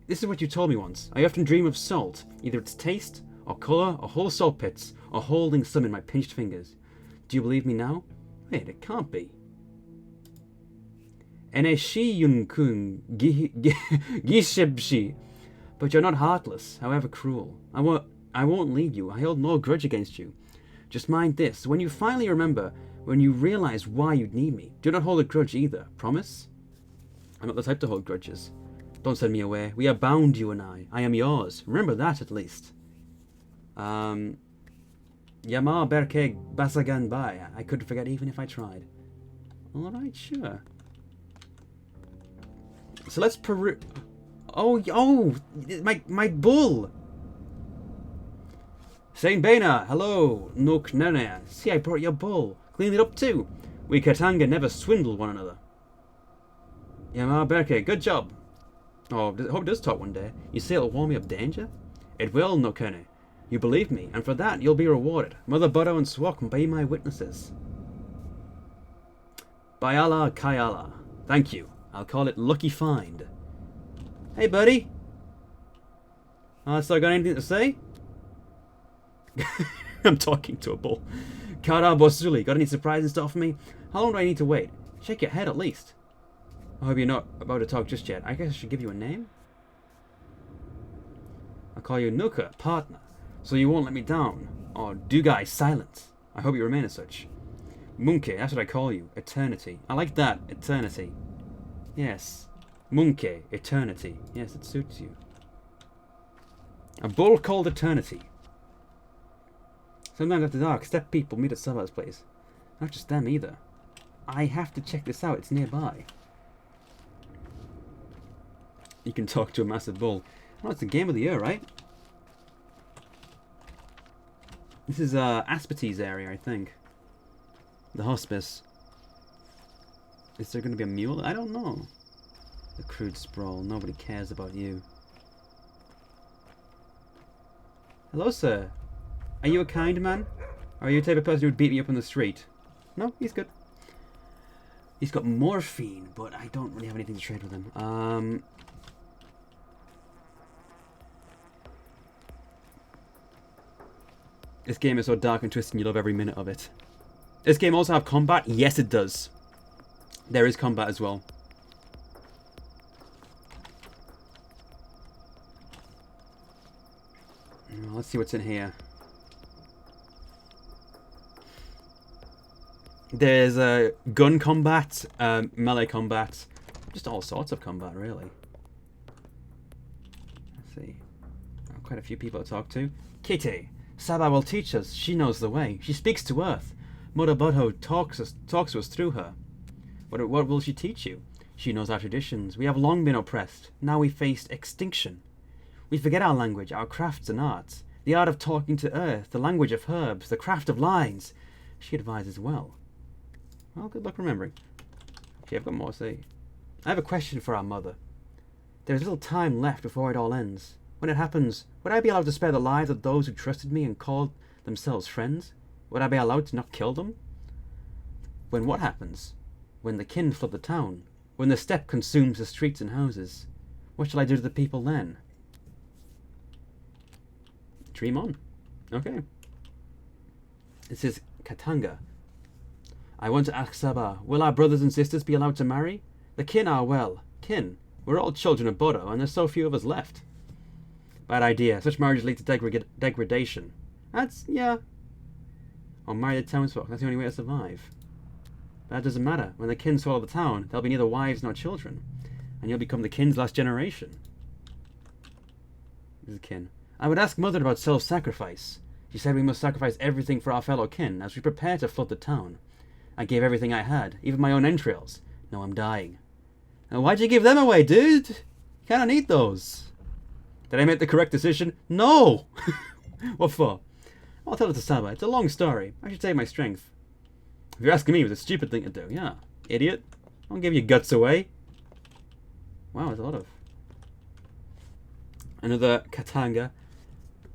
This is what you told me once. I often dream of salt, either its taste, or colour, or whole salt pits, or holding some in my pinched fingers. Do you believe me now? Wait, it can't be. Eneshi yunkun gishebshi. But you're not heartless, however cruel. I won't leave you. I hold no grudge against you. Just mind this. When you finally remember, when you realize why you'd need me, do not hold a grudge either. Promise? I'm not the type to hold grudges. Don't send me away. We are bound, you and I. I am yours. Remember that, at least. Yamar Berke Basagan Bai. I couldn't forget even if I tried. Alright, sure. So let's Oh, my bull! Saint Bena, hello, Nook Nana. See, I brought your bull. Clean it up too. We Katanga never swindle one another. Yamar Berke, good job. Oh, I hope it does talk one day. You say it'll warn me of danger? It will, Nokene. You believe me, and for that you'll be rewarded. Mother Burrow and Swok can be my witnesses. Bayala Kayala. Thank you. I'll call it Lucky Find. Hey, buddy. So I got anything to say? I'm talking to a bull. Kara Bosuli, got any surprise in store for me? How long do I need to wait? Shake your head at least. I hope you're not about to talk just yet. I guess I should give you a name? I'll call you Nuka, partner. So you won't let me down. Or Dugai, silence. I hope you remain as such. Munke, that's what I call you. Eternity. I like that. Eternity. Yes. Munke, eternity. Yes, it suits you. A bull called Eternity. Sometimes after dark, step people meet at Sava's place. Not just them either. I have to check this out. It's nearby. You can talk to a massive bull. Oh, it's the game of the year, right? This is Aspertese area, I think. The hospice. Is there going to be a mule? I don't know. The crude sprawl. Nobody cares about you. Hello, sir. Are you a kind man? Or are you the type of person who would beat me up on the street? No, he's good. He's got morphine, but I don't really have anything to trade with him. This game is so dark and twisted and you love every minute of it. This game also have combat? Yes, it does. There is combat as well. Let's see what's in here. There's gun combat, melee combat, just all sorts of combat, really. Let's see. Quite a few people to talk to. Kitty, Saba will teach us. She knows the way. She speaks to Earth. Mother Budho talks to us through her. What will she teach you? She knows our traditions. We have long been oppressed. Now we face extinction. We forget our language, our crafts and arts. The art of talking to Earth, the language of herbs, the craft of lines. She advises well. Well, good luck remembering. Okay, I've got more to say. I have a question for our mother. There is little time left before it all ends. When it happens, would I be allowed to spare the lives of those who trusted me and called themselves friends? Would I be allowed to not kill them? When what happens? When the kin flood the town? When the steppe consumes the streets and houses? What shall I do to the people then? Dream on. Okay. This is Katanga. I want to ask Saba, will our brothers and sisters be allowed to marry? The kin are well. Kin. We're all children of Bodo, and there's so few of us left. Bad idea. Such marriages lead to degradation. Yeah. Or marry the townsfolk. That's the only way to survive. But that doesn't matter. When the kin swallow the town, there'll be neither wives nor children. And you'll become the kin's last generation. This is kin. I would ask Mother about self-sacrifice. She said we must sacrifice everything for our fellow kin as we prepare to flood the town. I gave everything I had, even my own entrails. Now I'm dying. Now why'd you give them away, dude? You kinda need those. Did I make the correct decision? No! What for? I'll tell it to Saba. It's a long story. I should save my strength. If you're asking me, it was a stupid thing to do. Yeah. Idiot. Don't give your guts away. Wow, there's a lot of... Another Katanga.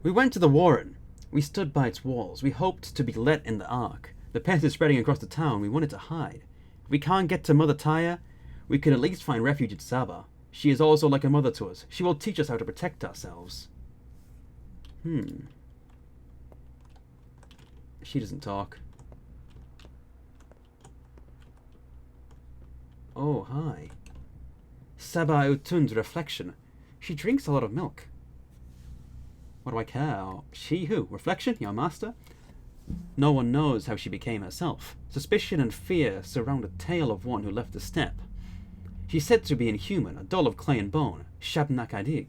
We went to the Warren. We stood by its walls. We hoped to be let in the Ark. The pest is spreading across the town. We wanted to hide. If we can't get to Mother Taya, we could at least find refuge at Saba. She is also like a mother to us. She will teach us how to protect ourselves. She doesn't talk. Oh, hi. Saba Utun's reflection. She drinks a lot of milk. What do I care? She who? Reflection? Your master? No one knows how she became herself. Suspicion and fear surround the tale of one who left the steppe. She's said to be inhuman, a doll of clay and bone. Shabnakadig.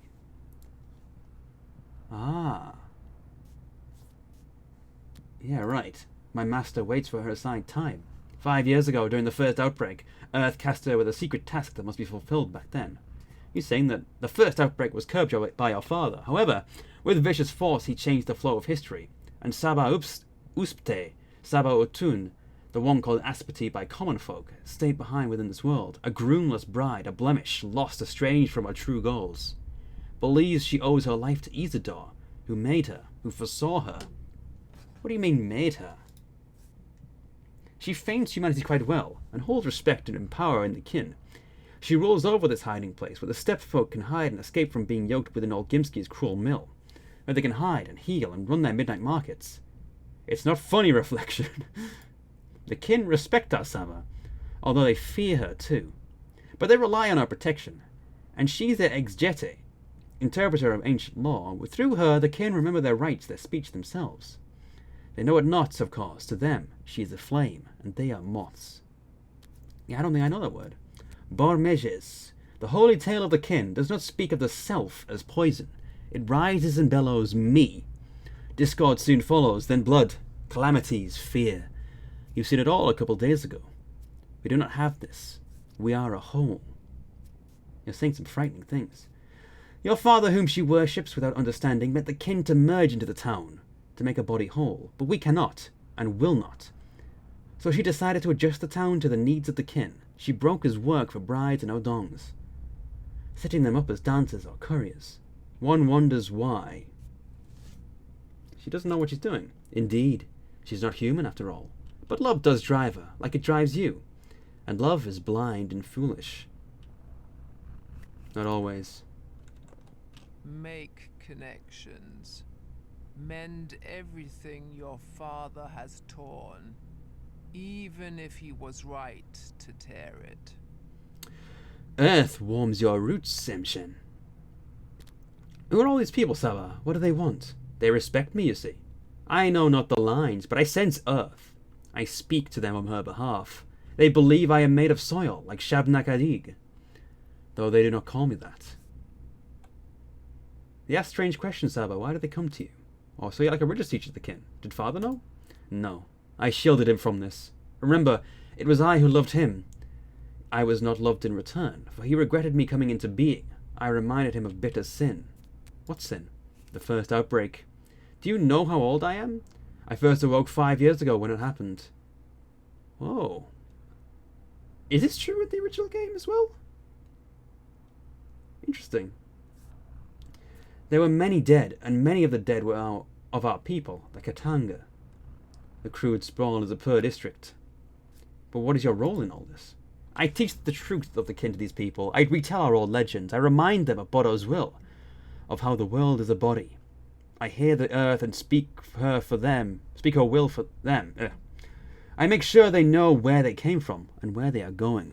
Ah. Yeah, right. My master waits for her assigned time. 5 years ago, during the first outbreak, Earth cast her with a secret task that must be fulfilled back then. You're saying that the first outbreak was curbed by your father. However, with vicious force he changed the flow of history, and Saba Uspte, Saba Utun, the one called Aspati by common folk, stayed behind within this world, a groomless bride, a blemish, lost, estranged from her true goals. Believes she owes her life to Isidore, who made her, who foresaw her. What do you mean, made her? She feigns humanity quite well, and holds respect and power in the kin. She rules over this hiding place, where the steppe folk can hide and escape from being yoked within Olgimski's cruel mill, where they can hide and heal and run their midnight markets. It's not funny, reflection. The kin respect our Saba, although they fear her too. But they rely on her protection, and she's their exegete, interpreter of ancient law. Through her, the kin remember their rights, their speech themselves. They know it not, of course. To them, she is a flame, and they are moths. Yeah, I don't think I know that word. Bormeges. The holy tale of the kin does not speak of the self as poison. It rises and bellows me. Discord soon follows, then blood, calamities, fear. You've seen it all a couple days ago. We do not have this. We are a whole. You're saying some frightening things. Your father, whom she worships without understanding, meant the kin to merge into the town, to make a body whole. But we cannot, and will not. So she decided to adjust the town to the needs of the kin. She broke his work for brides and odongs, setting them up as dancers or couriers. One wonders why. She doesn't know what she's doing. Indeed, she's not human after all. But love does drive her, like it drives you. And love is blind and foolish. Not always. Make connections. Mend everything your father has torn, even if he was right to tear it. Earth warms your roots, Semshen. Who are all these people, Saba? What do they want? They respect me, you see. I know not the lines, but I sense Earth. I speak to them on her behalf. They believe I am made of soil, like Shabnakadig, though they do not call me that. They ask strange questions, Saba. Why do they come to you? Oh, so you're like a religious teacher to the kin. Did father know? No. I shielded him from this. Remember, it was I who loved him. I was not loved in return, for he regretted me coming into being. I reminded him of bitter sin. What sin? The first outbreak. Do you know how old I am? I first awoke 5 years ago when it happened. Whoa. Is this true with the original game as well? Interesting. There were many dead, and many of the dead were of our people, the Katanga. The crude sprawl is a poor district. But what is your role in all this? I teach the truth of the kin to these people. I retell our old legends. I remind them of Bodo's will, of how the world is a body. I hear the earth and speak her will for them. I make sure they know where they came from and where they are going.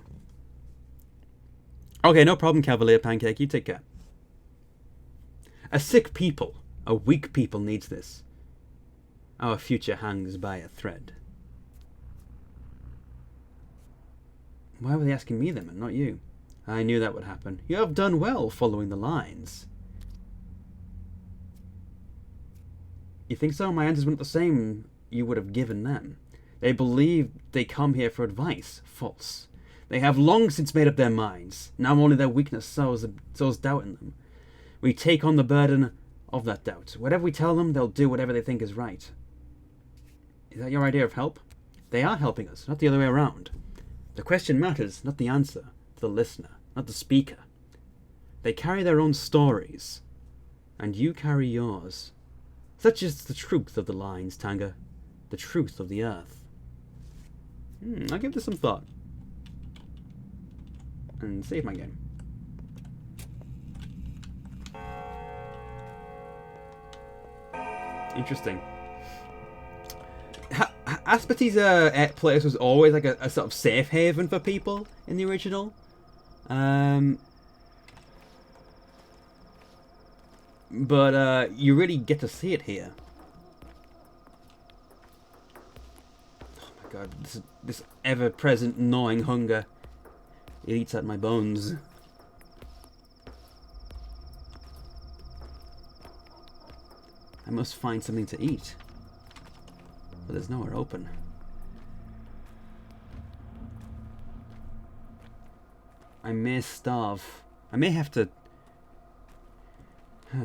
Okay, no problem, Cavalier Pancake. You take care. A sick people, a weak people needs this. Our future hangs by a thread. Why were they asking me then and not you? I knew that would happen. You have done well following the lines. You think so? My answers weren't the same you would have given them. They believe they come here for advice. False. They have long since made up their minds. Now only their weakness sows doubt in them. We take on the burden of that doubt. Whatever we tell them, they'll do whatever they think is right. Is that your idea of help? They are helping us, not the other way around. The question matters, not the answer, to the listener, not the speaker. They carry their own stories, and you carry yours. Such is the truth of the lines, Tanga. The truth of the earth. I'll give this some thought. And save my game. Interesting. Asperty's place was always like a sort of safe haven for people in the original. But you really get to see it here. Oh my god, this ever-present gnawing hunger. It eats at my bones. I must find something to eat. But there's nowhere open. I may starve. I may have to...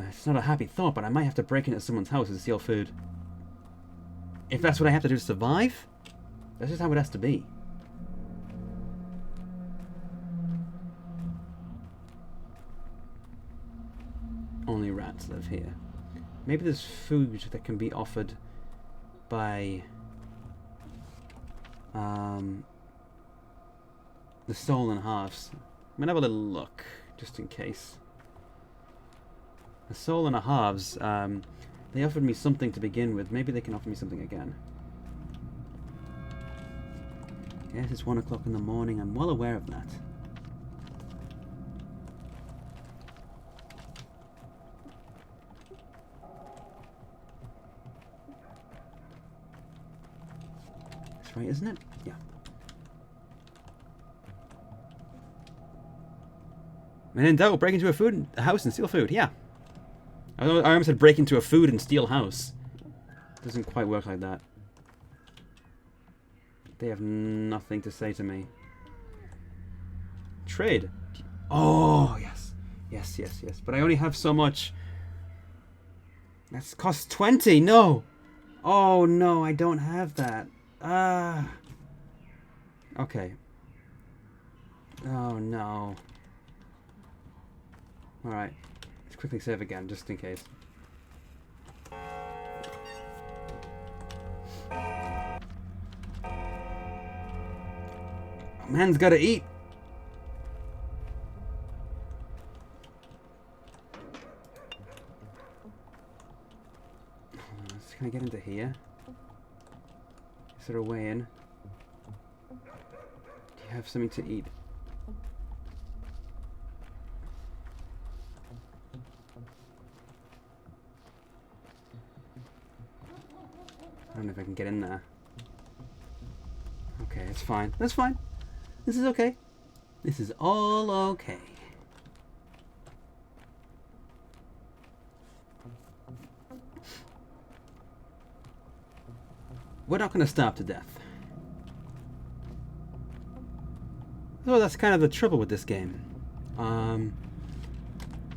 It's not a happy thought, but I might have to break into someone's house and steal food. If that's what I have to do to survive, that's just how it has to be. Only rats live here. Maybe there's food that can be offered by the stolen halves. I'm gonna have a little look, just in case. The stolen halves, they offered me something to begin with. Maybe they can offer me something again. Yes, it's 1 o'clock in the morning. I'm well aware of that. That's right, isn't it? Yeah. When in doubt, break into a house and steal food. Yeah. I almost said break into a food and steal house. Doesn't quite work like that. They have nothing to say to me. Trade. Oh, yes. Yes, yes, yes. But I only have so much. That's cost 20. No. Oh, no, I don't have that. Okay. Oh, no. Alright. Let's quickly save again, just in case. Man's gotta eat. Can I get into here? Is there a way in? Do you have something to eat? I don't know if I can get in there. Okay, it's fine. That's fine. This is okay. This is all okay. we're not going to starve to death. So that's kind of the trouble with this game.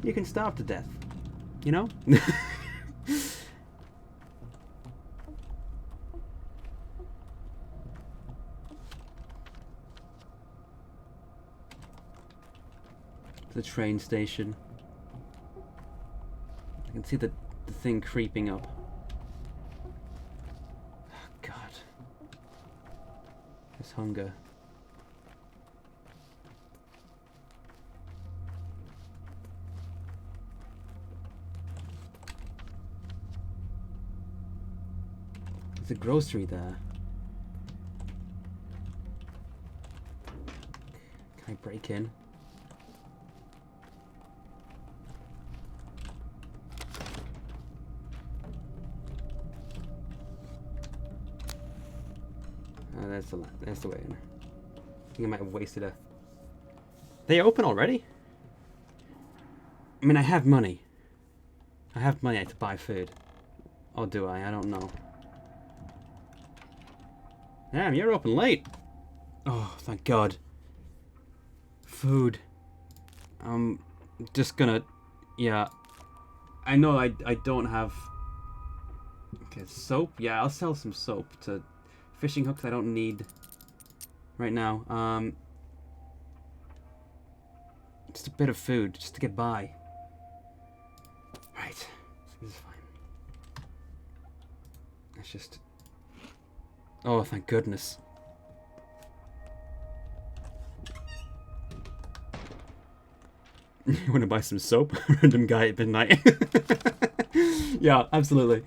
You can starve to death. You know? The train station. I can see the thing creeping up. Oh, God. This hunger. There's a grocery there. Can I break in? Oh, that's the way in. I think I might have wasted a... They open already? I mean, I have money. I have money to buy food. Or do I? I don't know. Damn, you're open late. Oh, thank God. Food. I'm just gonna... Yeah. I know I don't have... Okay, soap? Yeah, I'll sell some soap to... Fishing hooks I don't need right now. Just a bit of food, just to get by. Right. This is fine. Let's just... Oh, thank goodness. You want to buy some soap? Random guy at midnight. Yeah, absolutely.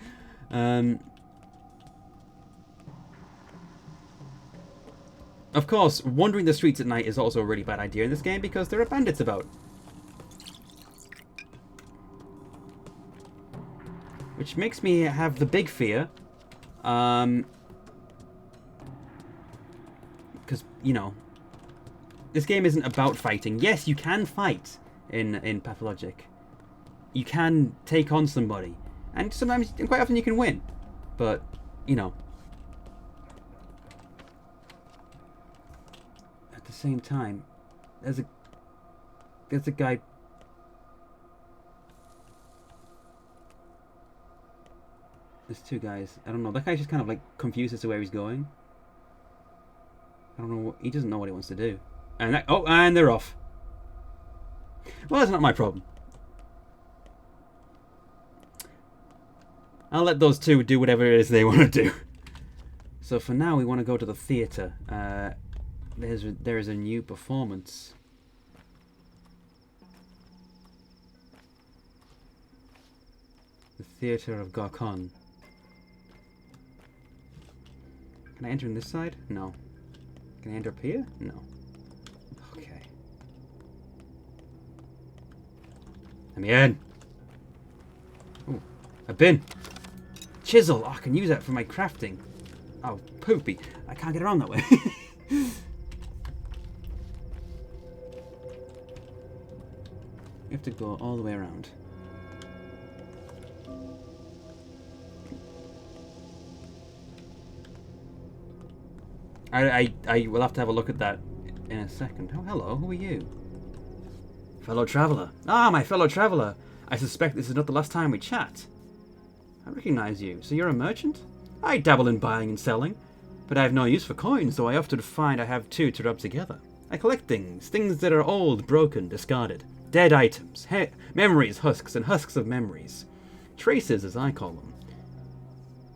Of course, wandering the streets at night is also a really bad idea in this game because there are bandits about. Which makes me have the big fear. Because, you know, this game isn't about fighting. Yes, you can fight in Pathologic. You can take on somebody. And sometimes, and quite often you can win. But, you know. At the same time, there's a guy... There's two guys. I don't know. That guy's just kind of like confused as to where he's going. I don't know. He doesn't know what he wants to do. And that, oh, and they're off. Well, that's not my problem. I'll let those two do whatever it is they want to do. So for now, we want to go to the theatre. There is a new performance. The Theatre of Garkon. Can I enter on this side? No. Can I enter up here? No. Okay. Let me in. Oh, a bin. Chisel. Oh, I can use that for my crafting. Oh, poopy. I can't get around that way. You have to go all the way around. I will have to have a look at that in a second. Oh, hello. Who are you? Fellow traveller. Ah, my fellow traveller. I suspect this is not the last time we chat. I recognize you. So you're a merchant? I dabble in buying and selling, but I have no use for coins, so I often find I have two to rub together. I collect things that are old, broken, discarded. Dead items, memories, husks, and husks of memories. Traces, as I call them.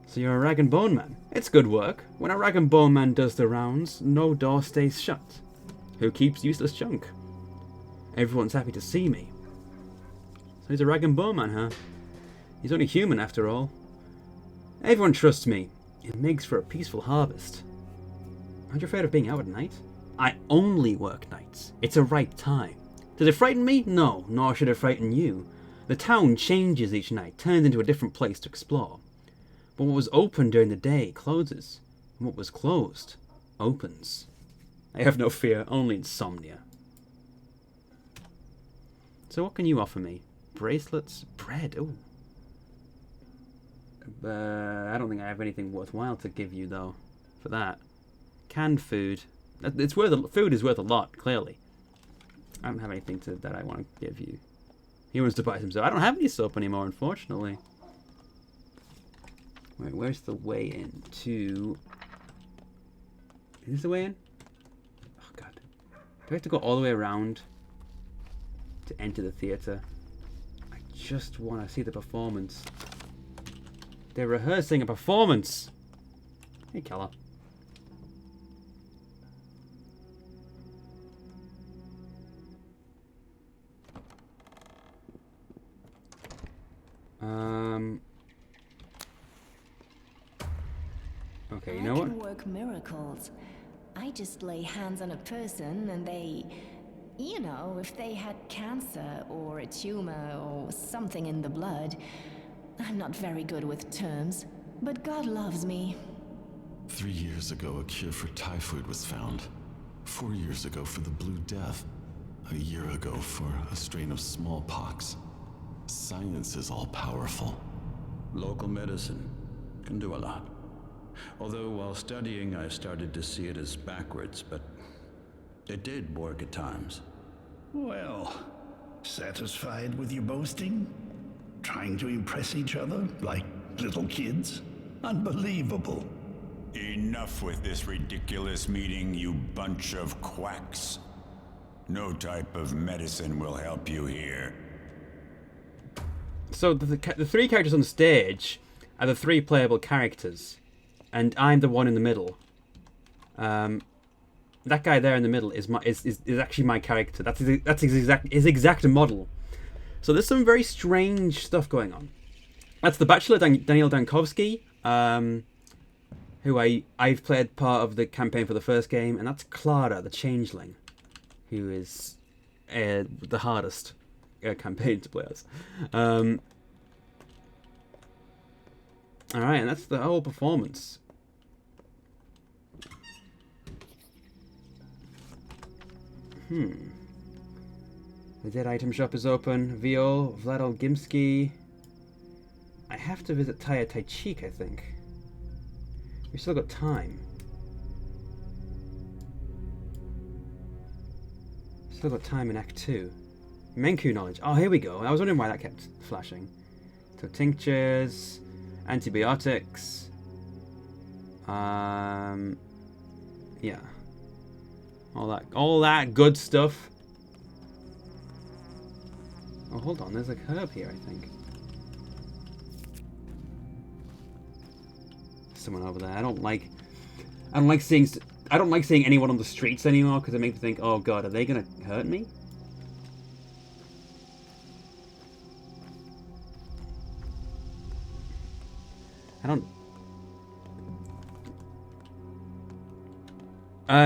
So you're a rag and bone man. It's good work. When a rag and bone man does the rounds, no door stays shut. Who keeps useless junk? Everyone's happy to see me. So he's a rag and bone man, huh? He's only human after all. Everyone trusts me. It makes for a peaceful harvest. Aren't you afraid of being out at night? I only work nights. It's a right time. Does it frighten me? No, nor should it frighten you. The town changes each night, turns into a different place to explore. But what was open during the day closes, and what was closed opens. I have no fear, only insomnia. So what can you offer me? Bracelets? Bread? Ooh. I don't think I have anything worthwhile to give you though, for that. Canned food. Food is worth a lot, clearly. I don't have anything that I want to give you. He wants to buy some soap. I don't have any soap anymore, unfortunately. Wait, where's the way in to... Is this the way in? Oh, God. Do I have to go all the way around to enter the theater? I just want to see the performance. They're rehearsing a performance! Hey, Keller. Okay, you know what? I can work miracles. I just lay hands on a person and they... You know, if they had cancer or a tumor or something in the blood. I'm not very good with terms, but God loves me. 3 years ago, a cure for typhoid was found. 4 years ago for the Blue Death. A year ago for a strain of smallpox. Science is all-powerful. Local medicine can do a lot. Although while studying, I started to see it as backwards, but it did work at times. Well, satisfied with your boasting? Trying to impress each other like little kids? Unbelievable. Enough with this ridiculous meeting, you bunch of quacks. No type of medicine will help you here. So the three characters on stage are the three playable characters, and I'm the one in the middle. That guy there in the middle is actually my character. That's his exact model. So there's some very strange stuff going on. That's the Bachelor, Daniel Dankovsky, who I've played part of the campaign for the first game, and that's Clara, the Changeling, who is the hardest campaign to play as. Alright, and that's the whole performance. The dead item shop is open. Viol, Vladol Gimsky. I have to visit Taya Taichik, I think. We still got time. Still got time in Act 2. Menku knowledge. Oh, here we go. I was wondering why that kept flashing. So tinctures, antibiotics. Yeah. All that good stuff. Oh, hold on. There's a herb here, I think. Someone over there. I don't like seeing anyone on the streets anymore because it makes me think, oh God, are they gonna hurt me?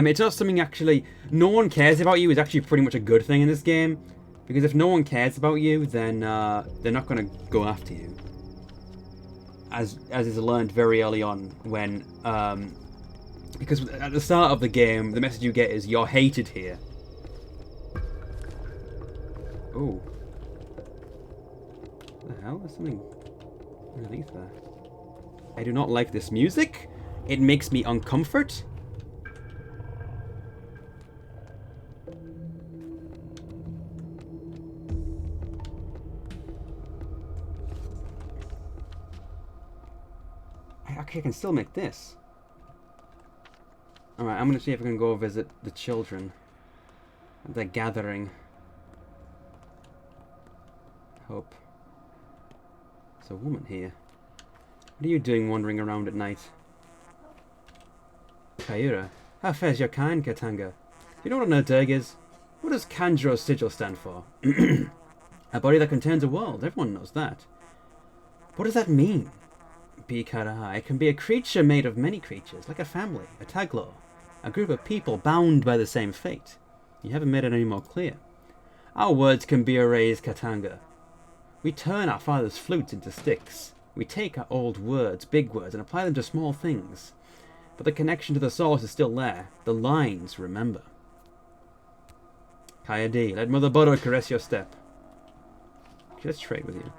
It's not something actually. No one cares about you is actually pretty much a good thing in this game, because if no one cares about you, then they're not gonna go after you. As is learned very early on when because at the start of the game, the message you get is you're hated here. Oh. What the hell? There's something underneath there. I do not like this music. It makes me uncomfort. I can still make this. Alright, I'm gonna see if I can go visit the children. They're gathering. Hope. There's a woman here. What are you doing wandering around at night? Kaira. How fares your kind, Katanga? Do you know what an Erderg is? What does Kanjiro's sigil stand for? A body that contains a world. Everyone knows that. What does that mean? Bikara. It can be a creature made of many creatures, like a family, a taglo, a group of people bound by the same fate. You haven't made it any more clear. Our words can be erased, Katanga. We turn our father's flutes into sticks. We take our old words, big words, and apply them to small things. But the connection to the source is still there. The lines remember. Kaya D, let Mother Bodo caress your step. Let's trade with you.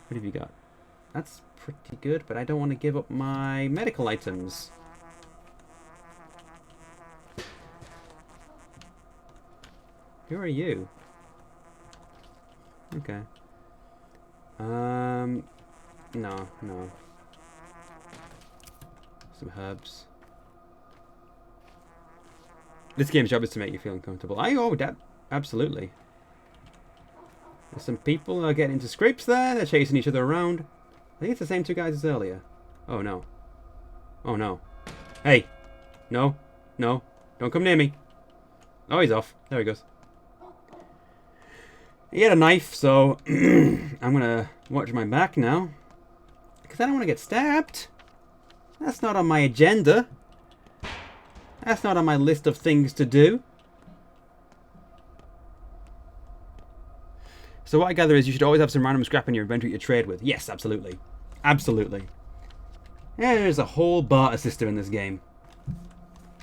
What have you got? That's pretty good, but I don't want to give up my medical items. Who are you? Okay. No. Some herbs. This game's job is to make you feel uncomfortable. Absolutely. There's some people are getting into scrapes there. They're chasing each other around. I think it's the same two guys as earlier. Oh no. Oh no. Hey. No. No. Don't come near me. Oh, he's off. There he goes. He had a knife, so I'm gonna watch my back now. Because I don't want to get stabbed. That's not on my agenda. That's not on my list of things to do. So what I gather is you should always have some random scrap in your inventory to trade with. Yes, absolutely. Absolutely. Yeah, there's a whole barter system in this game.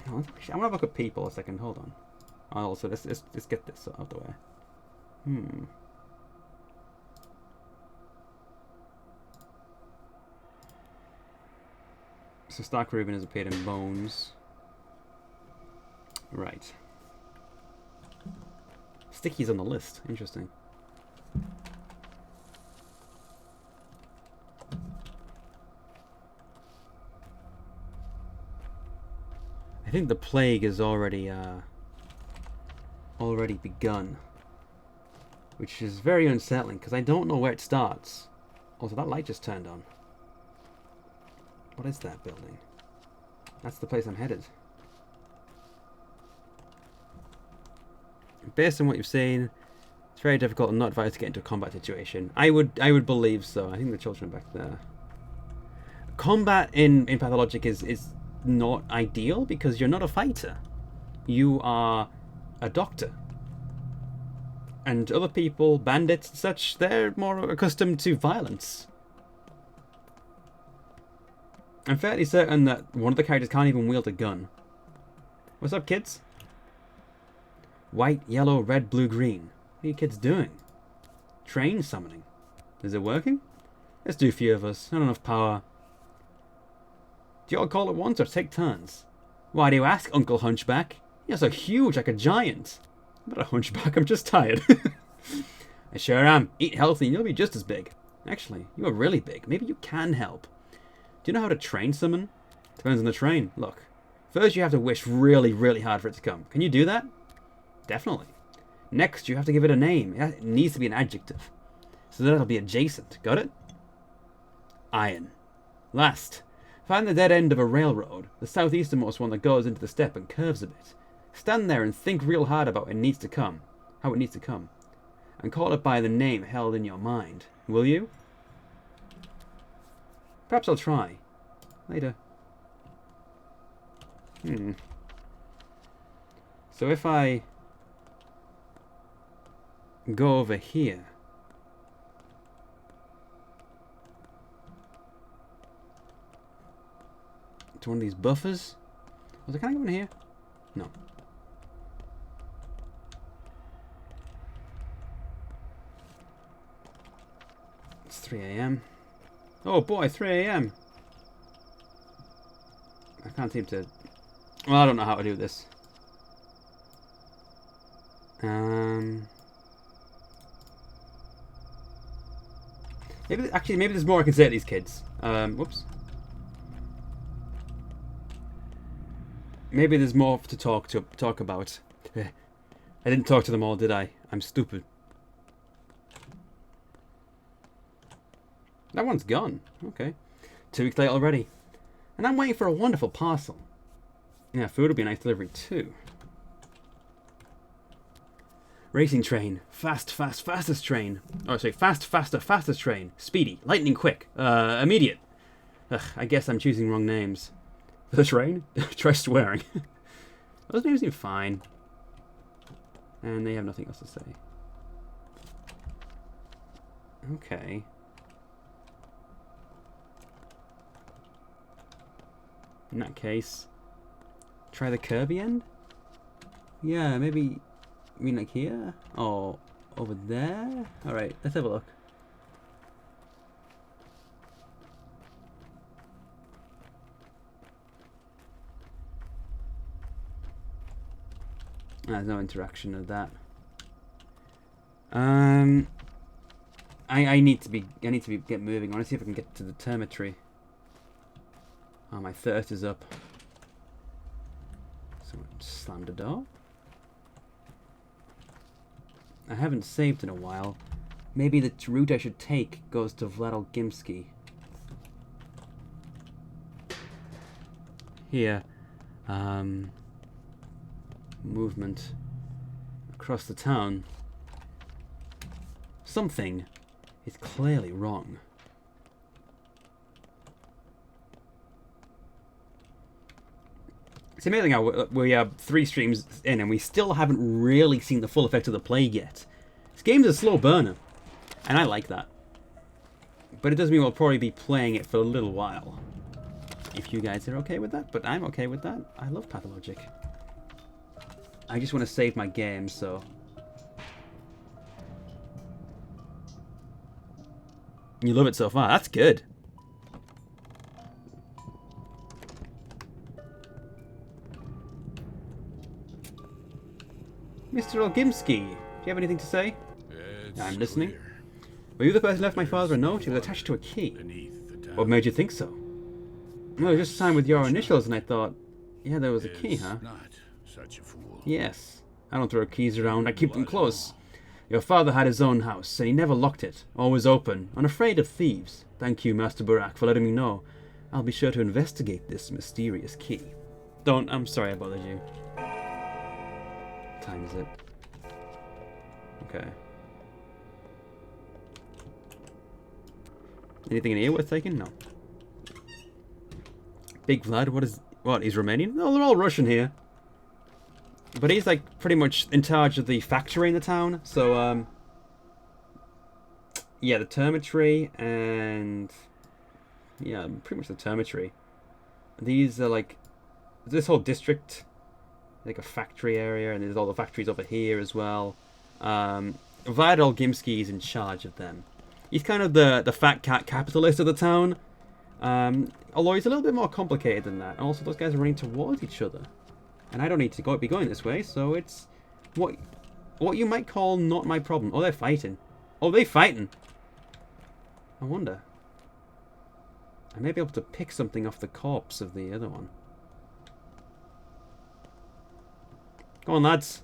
I want to look at people a second. Hold on. Also, let's get this out of the way. So Stark Reuben has appeared in Bones. Right. Sticky's on the list. Interesting. I think the plague is already begun, which is very unsettling because I don't know where it starts. Also, that light just turned on. What is that building? That's the place I'm headed. Based on what you've seen, it's very difficult and not advised to get into a combat situation. I would believe so. I think the children are back there. Combat in Pathologic is not ideal because you're not a fighter. You are a doctor. And other people, bandits and such, they're more accustomed to violence. I'm fairly certain that one of the characters can't even wield a gun. What's up, kids? White, yellow, red, blue, green. What are you kids doing? Train summoning. Is it working? Let's do a few of us. Not enough power. Do you all call at once or take turns? Why do you ask, Uncle Hunchback? You're so huge, like a giant. I'm not a hunchback, I'm just tired. I sure am. Eat healthy and you'll be just as big. Actually, you are really big. Maybe you can help. Do you know how to train summon? Depends on the train. Look, first you have to wish really, really hard for it to come. Can you do that? Definitely. Next, you have to give it a name. It needs to be an adjective. So that'll be adjacent. Got it? Iron. Last, find the dead end of a railroad, the southeasternmost one that goes into the steppe and curves a bit. Stand there and think real hard about how it needs to come, and call it by the name held in your mind. Will you? Perhaps I'll try. Later. So if I go over here, to one of these buffers. Can I go in here? No. It's 3 a.m. Oh boy, 3 a.m. I can't seem to... Well, I don't know how to do this. Maybe there's more I can say to these kids. Whoops. Maybe there's more to talk about. I didn't talk to them all, did I? I'm stupid. That one's gone. Okay. 2 weeks late already. And I'm waiting for a wonderful parcel. Yeah, food would be a nice delivery too. Racing train. Fastest train. Oh, sorry. Fastest train. Speedy. Lightning quick. Immediate. Ugh, I guess I'm choosing wrong names. For the train? Try swearing. Those names seem fine. And they have nothing else to say. Okay. In that case, try the curvy end? Yeah, maybe... I mean like here? Oh, over there? Alright, let's have a look. There's no interaction of that. I need to get moving. I want to see if I can get to the termitory. Oh, my thirst is up. Someone slammed a door. I haven't saved in a while. Maybe the route I should take goes to Vladolgimsky. Here. Movement across the town. Something is clearly wrong. It's amazing how we are 3 streams in and we still haven't really seen the full effect of the plague yet. This game's a slow burner, and I like that. But it does mean we'll probably be playing it for a little while. If you guys are okay with that, but I'm okay with that. I love Pathologic. I just want to save my game, so... You love it so far, that's good. Mr. Olgimsky, do you have anything to say? I'm listening. Were you the person who left my father a note? It was attached to a key. What made you think so? Well, it was just signed with your initials, and I thought, yeah, there was a key, huh? Such a fool. Yes. I don't throw keys around, I keep them close. Your father had his own house, and he never locked it. Always open, unafraid of thieves. Thank you, Master Barak, for letting me know. I'll be sure to investigate this mysterious key. I'm sorry I bothered you. What time is it? Okay. Anything in here worth taking? No. Big Vlad, what, he's Romanian? No, they're all Russian here. But he's like pretty much in charge of the factory in the town, so yeah, the termitory and yeah, pretty much the termitory. These are like this whole district, like a factory area, and there's all the factories over here as well. Vlad Olgimsky is in charge of them. He's kind of the fat cat capitalist of the town, although he's a little bit more complicated than that. Also, those guys are running towards each other. And I don't need to be going this way, so it's what you might call not my problem. Oh, they're fighting. Oh, they're fighting. I wonder. I may be able to pick something off the corpse of the other one. Go on, lads.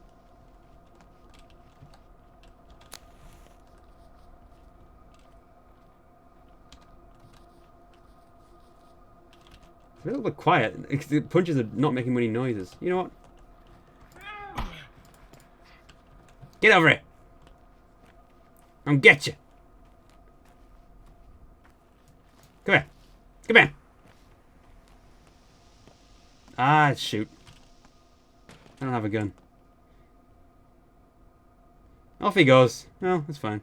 It's a little bit quiet. The punches are not making many noises. You know what? Get over here! I'll get you! Come here! Come here! Ah, shoot. I don't have a gun. Off he goes. Oh, that's fine.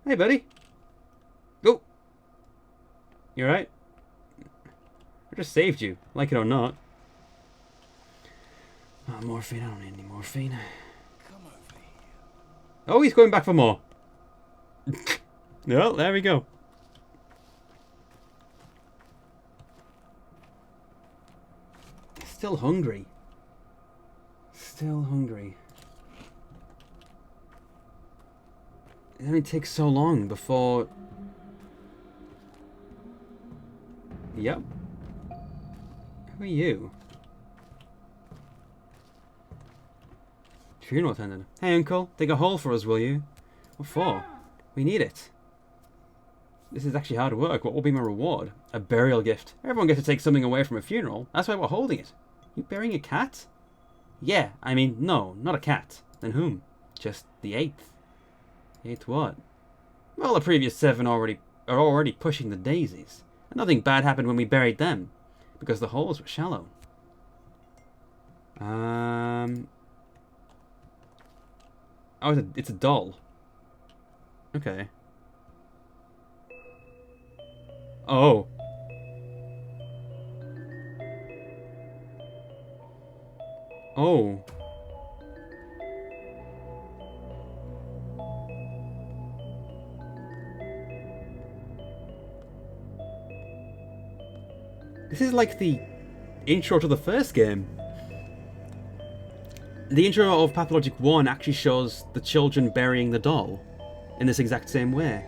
Hey, buddy. Go! You alright? I just saved you, like it or not. Oh, morphine. I don't need any morphine. Come over here. Oh, he's going back for more. Well, there we go. Still hungry. Still hungry. It only takes so long before... Yep. Who are you? Funeral attendant. Hey, uncle. Dig a hole for us, will you? What for? We need it. This is actually hard work. What will be my reward? A burial gift. Everyone gets to take something away from a funeral. That's why we're holding it. You burying a cat? Yeah, I mean, no, not a cat. Then whom? Just the 8th. 8th what? Well, the previous 7 are already pushing the daisies. And nothing bad happened when we buried them. Because the holes were shallow. Oh, it's a doll. Okay. Oh. Oh. This is like the intro to the first game. The intro of Pathologic 1 actually shows the children burying the doll in this exact same way.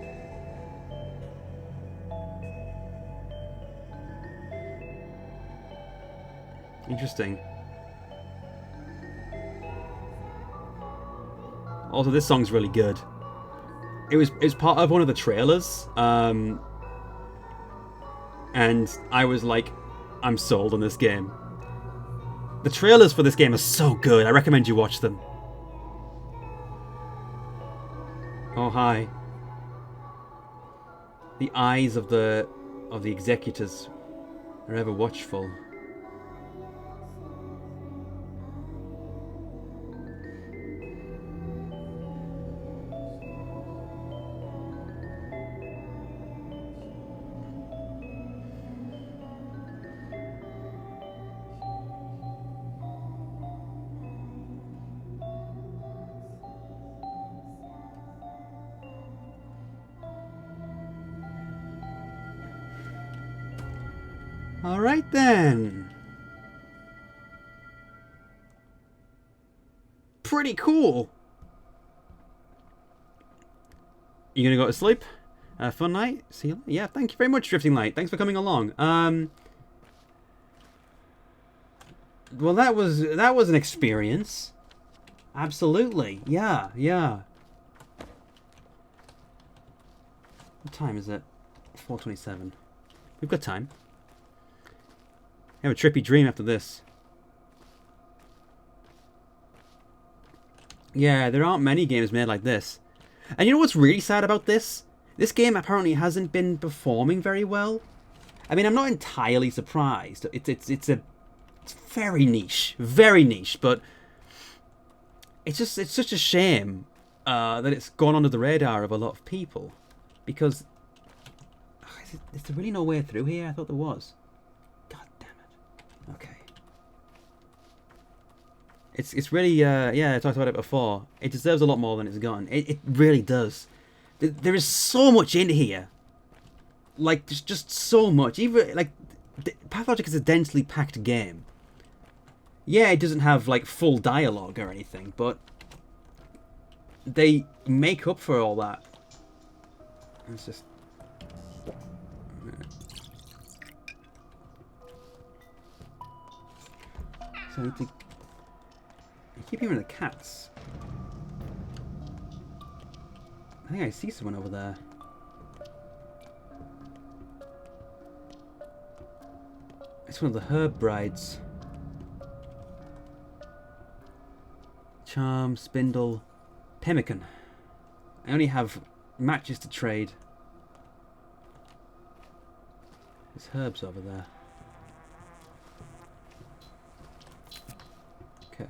Interesting. Also, this song's really good. It was part of one of the trailers, and I was like, I'm sold on this game. The trailers for this game are so good. I recommend you watch them. Oh hi. The eyes of the executors are ever watchful. Alright then. Pretty cool. You gonna go to sleep? Fun night? See you later. Yeah, thank you very much, Drifting Light. Thanks for coming along. Well, that was an experience. Absolutely. Yeah, yeah. What time is it? 4:27. We've got time. I have a trippy dream after this. Yeah, there aren't many games made like this. And you know what's really sad about this? This game apparently hasn't been performing very well. I mean, I'm not entirely surprised. It's very niche, but it's such a shame that it's gone under the radar of a lot of people, because is there really no way through here? I thought there was. God damn it. Okay. It's really yeah, I talked about it before. It deserves a lot more than it's gotten. It really does. There is so much in here. Like just so much. Even like Pathologic is a densely packed game. Yeah, it doesn't have like full dialogue or anything, but they make up for all that. It's just so I need to. I keep hearing the cats. I think I see someone over there. It's one of the herb brides. Charm, spindle, pemmican. I only have matches to trade. There's herbs over there. Okay.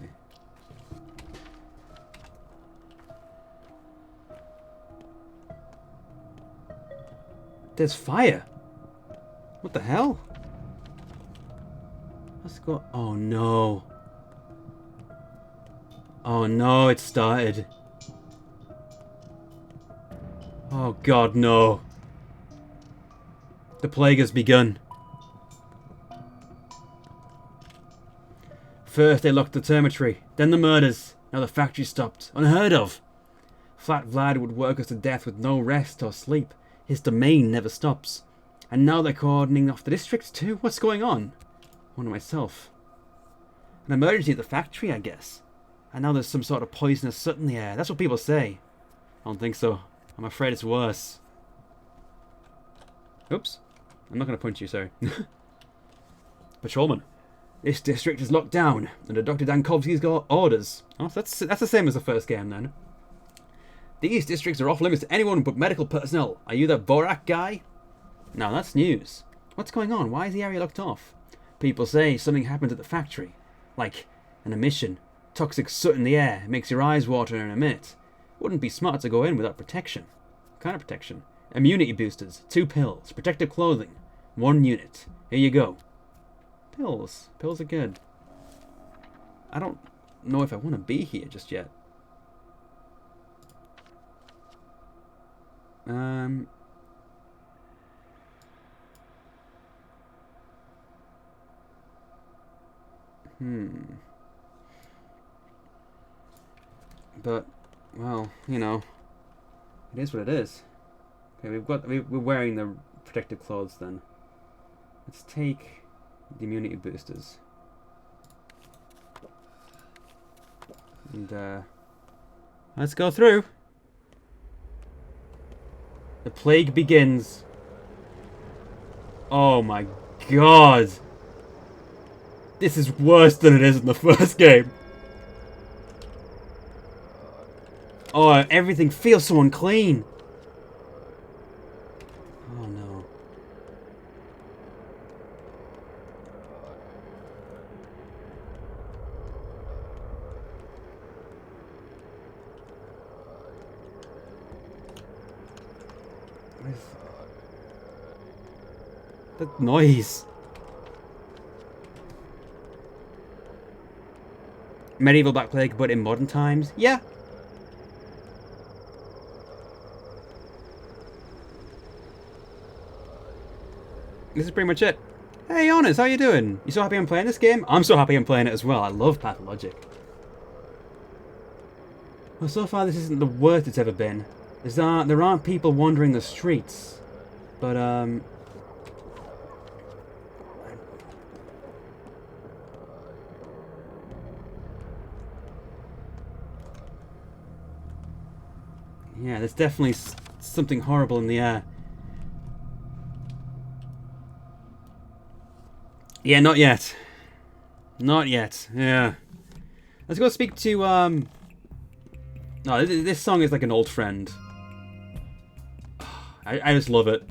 There's fire. What the hell? Let's go. Oh no. Oh no, it started. Oh god, no. The plague has begun. First they locked the termitory, then the murders. Now the factory stopped. Unheard of. Flat Vlad would work us to death with no rest or sleep. His domain never stops. And now they're cordoning off the district too? What's going on? I wonder myself. An emergency at the factory, I guess. And now there's some sort of poisonous soot in the air. That's what people say. I don't think so. I'm afraid it's worse. Oops. I'm not going to punch you, sorry. Patrolman. This district is locked down, under Dr. Dankovsky's orders. Oh, that's the same as the first game, then. These districts are off limits to anyone but medical personnel. Are you the Borak guy? Now that's news. What's going on? Why is the area locked off? People say something happened at the factory. Like an emission. Toxic soot in the air. Makes your eyes water in a minute. Wouldn't be smart to go in without protection. What kind of protection? Immunity boosters. 2 pills. Protective clothing. 1 unit. Here you go. Pills. Pills are good. I don't know if I want to be here just yet. But, well, you know, it is what it is. Okay, we're wearing the protective clothes then. Let's take the immunity boosters. And, let's go through. The plague begins. Oh my god. This is worse than it is in the first game. Oh, everything feels so unclean. Oh no. What is that noise? Medieval Black Plague, but in modern times? Yeah. This is pretty much it. Hey, Honest, how you doing? You so happy I'm playing this game? I'm so happy I'm playing it as well. I love Pathologic. Well, so far this isn't the worst it's ever been. There aren't people wandering the streets. But, yeah, there's definitely something horrible in the air. Yeah, not yet. Not yet. Yeah. Let's go speak to, No, this song is like an old friend. I just love it.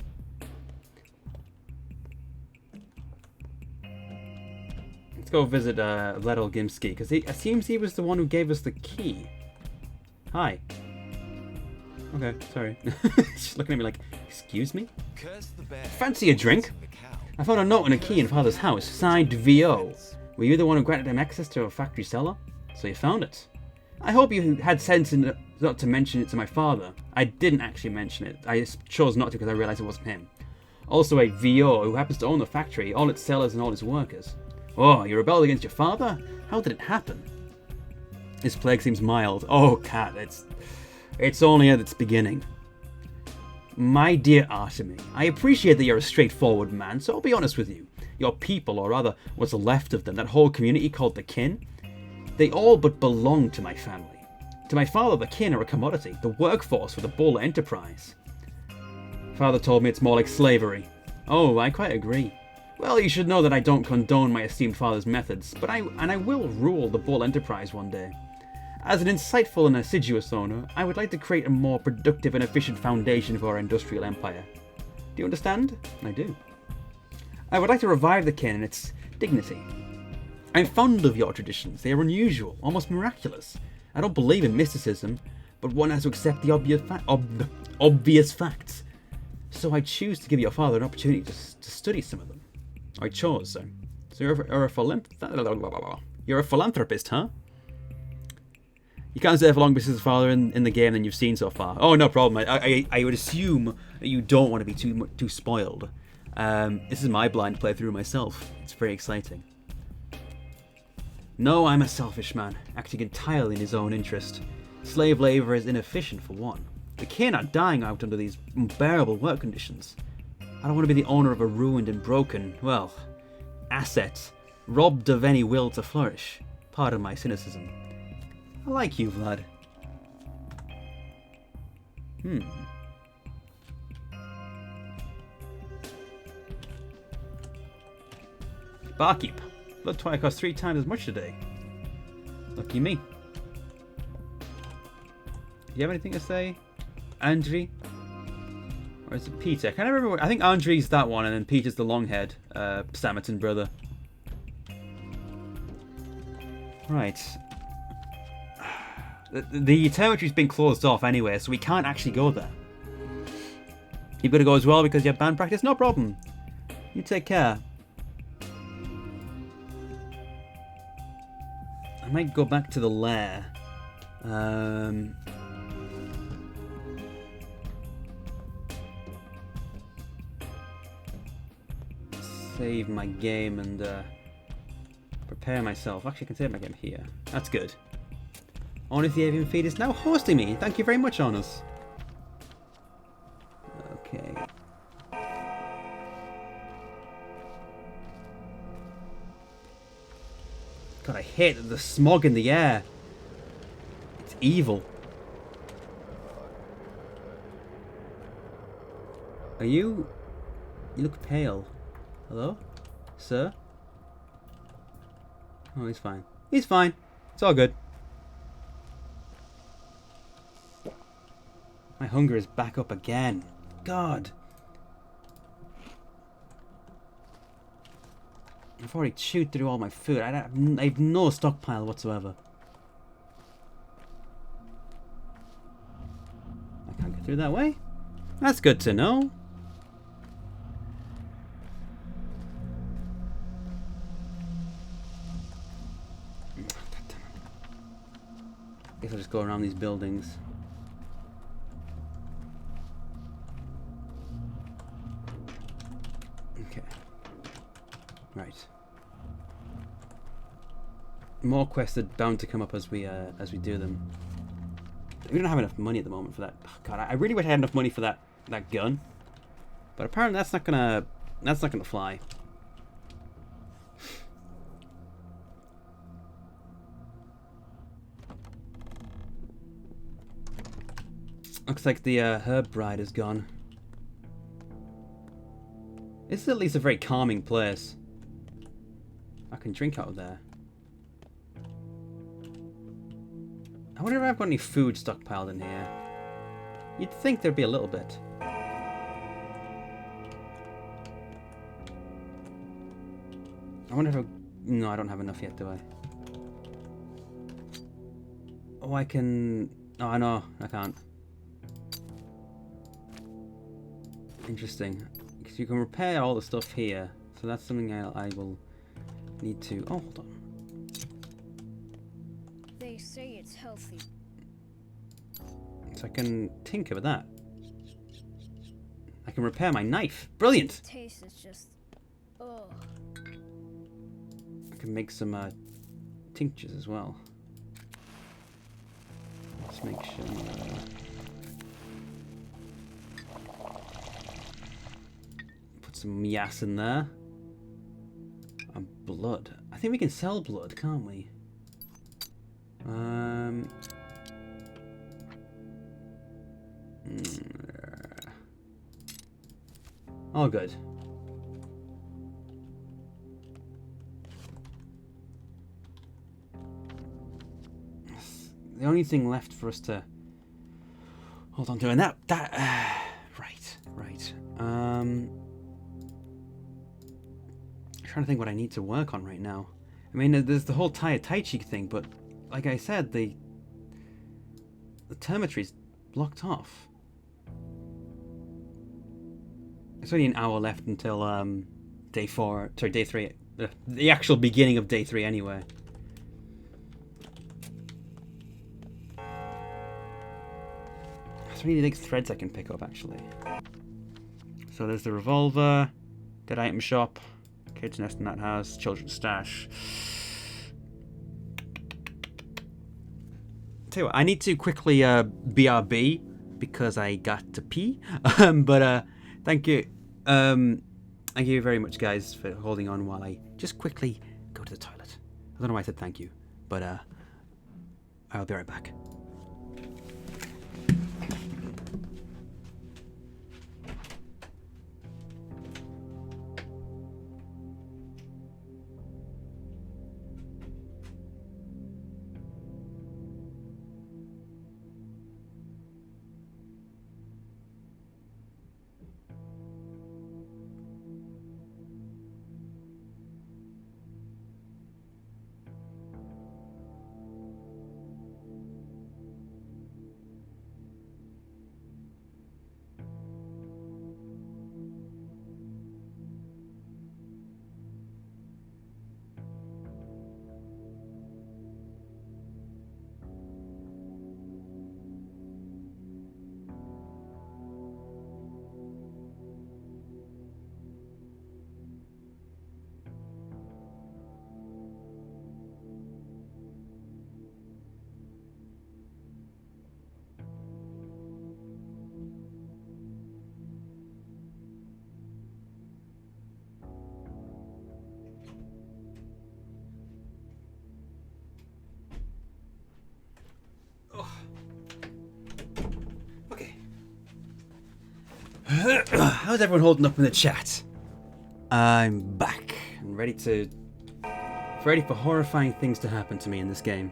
Let's go visit Vlad Olgimsky, because it seems he was the one who gave us the key. Hi. Okay, sorry. She's looking at me like, excuse me? Fancy a drink? I found a note and a key in Father's house, signed VO. Were you the one who granted him access to a factory cellar? So you found it. I hope you had sense not to mention it to my father. I didn't actually mention it. I chose not to because I realized it wasn't him. Also a VO who happens to own the factory, all its sellers and all its workers. Oh, you rebelled against your father? How did it happen? This plague seems mild. Oh, Cat, it's only at its beginning. My dear Artemy, I appreciate that you're a straightforward man, so I'll be honest with you. Your people, or rather what's left of them, that whole community called the kin, they all but belong to my family. To my father, the kin are a commodity, the workforce for the Bull enterprise. Father told me it's more like slavery. Oh, I quite agree. Well, you should know that I don't condone my esteemed father's methods, but I will rule the Bull enterprise one day. As an insightful and assiduous owner, I would like to create a more productive and efficient foundation for our industrial empire. Do you understand? I do. I would like to revive the kin and its dignity. I'm fond of your traditions. They are unusual, almost miraculous. I don't believe in mysticism, but one has to accept the obvious facts. So I choose to give your father an opportunity to study some of them. I chose, so. So you're a philanthropist, huh? You can't say for long because father in the game than you've seen so far. Oh, no problem. I would assume that you don't want to be too spoiled. This is my blind playthrough myself. It's very exciting. No, I'm a selfish man, acting entirely in his own interest. Slave labor is inefficient for one. The kin are dying out under these unbearable work conditions. I don't want to be the owner of a ruined and broken, well, asset, robbed of any will to flourish. Pardon my cynicism. I like you, Vlad. Barkeep. Blood twine costs 3 times as much today. Lucky me. Do you have anything to say? Andri? Or is it Peter? I can't remember. I think Andri's that one, and then Peter's the long-haired Samaritan brother. Right. The territory's been closed off anyway, so we can't actually go there. You've got to go as well because you have band practice? No problem. You take care. I might go back to the lair. Save my game and prepare myself. Actually, I can save my game here. That's good. Honest the avian feed is now hosting me. Thank you very much, Honest. Okay. God, I hate the smog in the air. It's evil. Are you... You look pale. Hello? Sir? Oh, he's fine. He's fine. It's all good. My hunger is back up again. God. I've already chewed through all my food. I have no stockpile whatsoever. I can't get through that way. That's good to know. Guess I'll just go around these buildings. Okay. Right. More quests are bound to come up as we do them. We don't have enough money at the moment for that. Oh, God, I really wish I had enough money for that gun. But apparently that's not gonna fly. Looks like the herb bride is gone. This is at least a very calming place. I can drink out of there. I wonder if I've got any food stockpiled in here. You'd think there'd be a little bit. I wonder if I... No, I don't have enough yet, do I? Oh, I can... Oh, no, I can't. Interesting. Because you can repair all the stuff here. So that's something I will need to... Oh, hold on. They say it's healthy. So I can tinker with that. I can repair my knife. Brilliant! The taste is just... Ugh. I can make some tinctures as well. Let's make sure... Put some yas in there. And blood. I think we can sell blood, can't we? All good. The only thing left for us to hold on to, and that right. I'm trying to think what I need to work on right now. I mean, there's the whole Tai Chi thing, but like I said, the termitory's blocked off. It's only an hour left until day 3. The actual beginning of day 3 anyway. There's really big threads I can pick up actually. So there's the revolver, dead item shop, kids nest in that house, children's stash. Tell you what, I need to quickly BRB because I got to pee. But thank you. Thank you very much, guys, for holding on while I just quickly go to the toilet. I don't know why I said thank you, but I'll be right back. How's everyone holding up in the chat? I'm back and ready for horrifying things to happen to me in this game.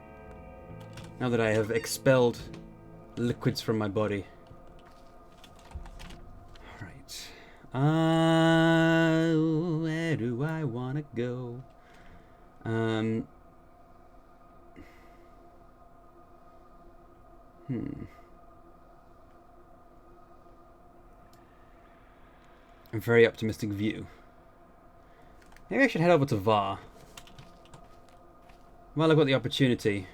Now that I have expelled liquids from my body. Alright. Where do I wanna go? A very optimistic view. Maybe I should head over to VAR. Well, I've got the opportunity.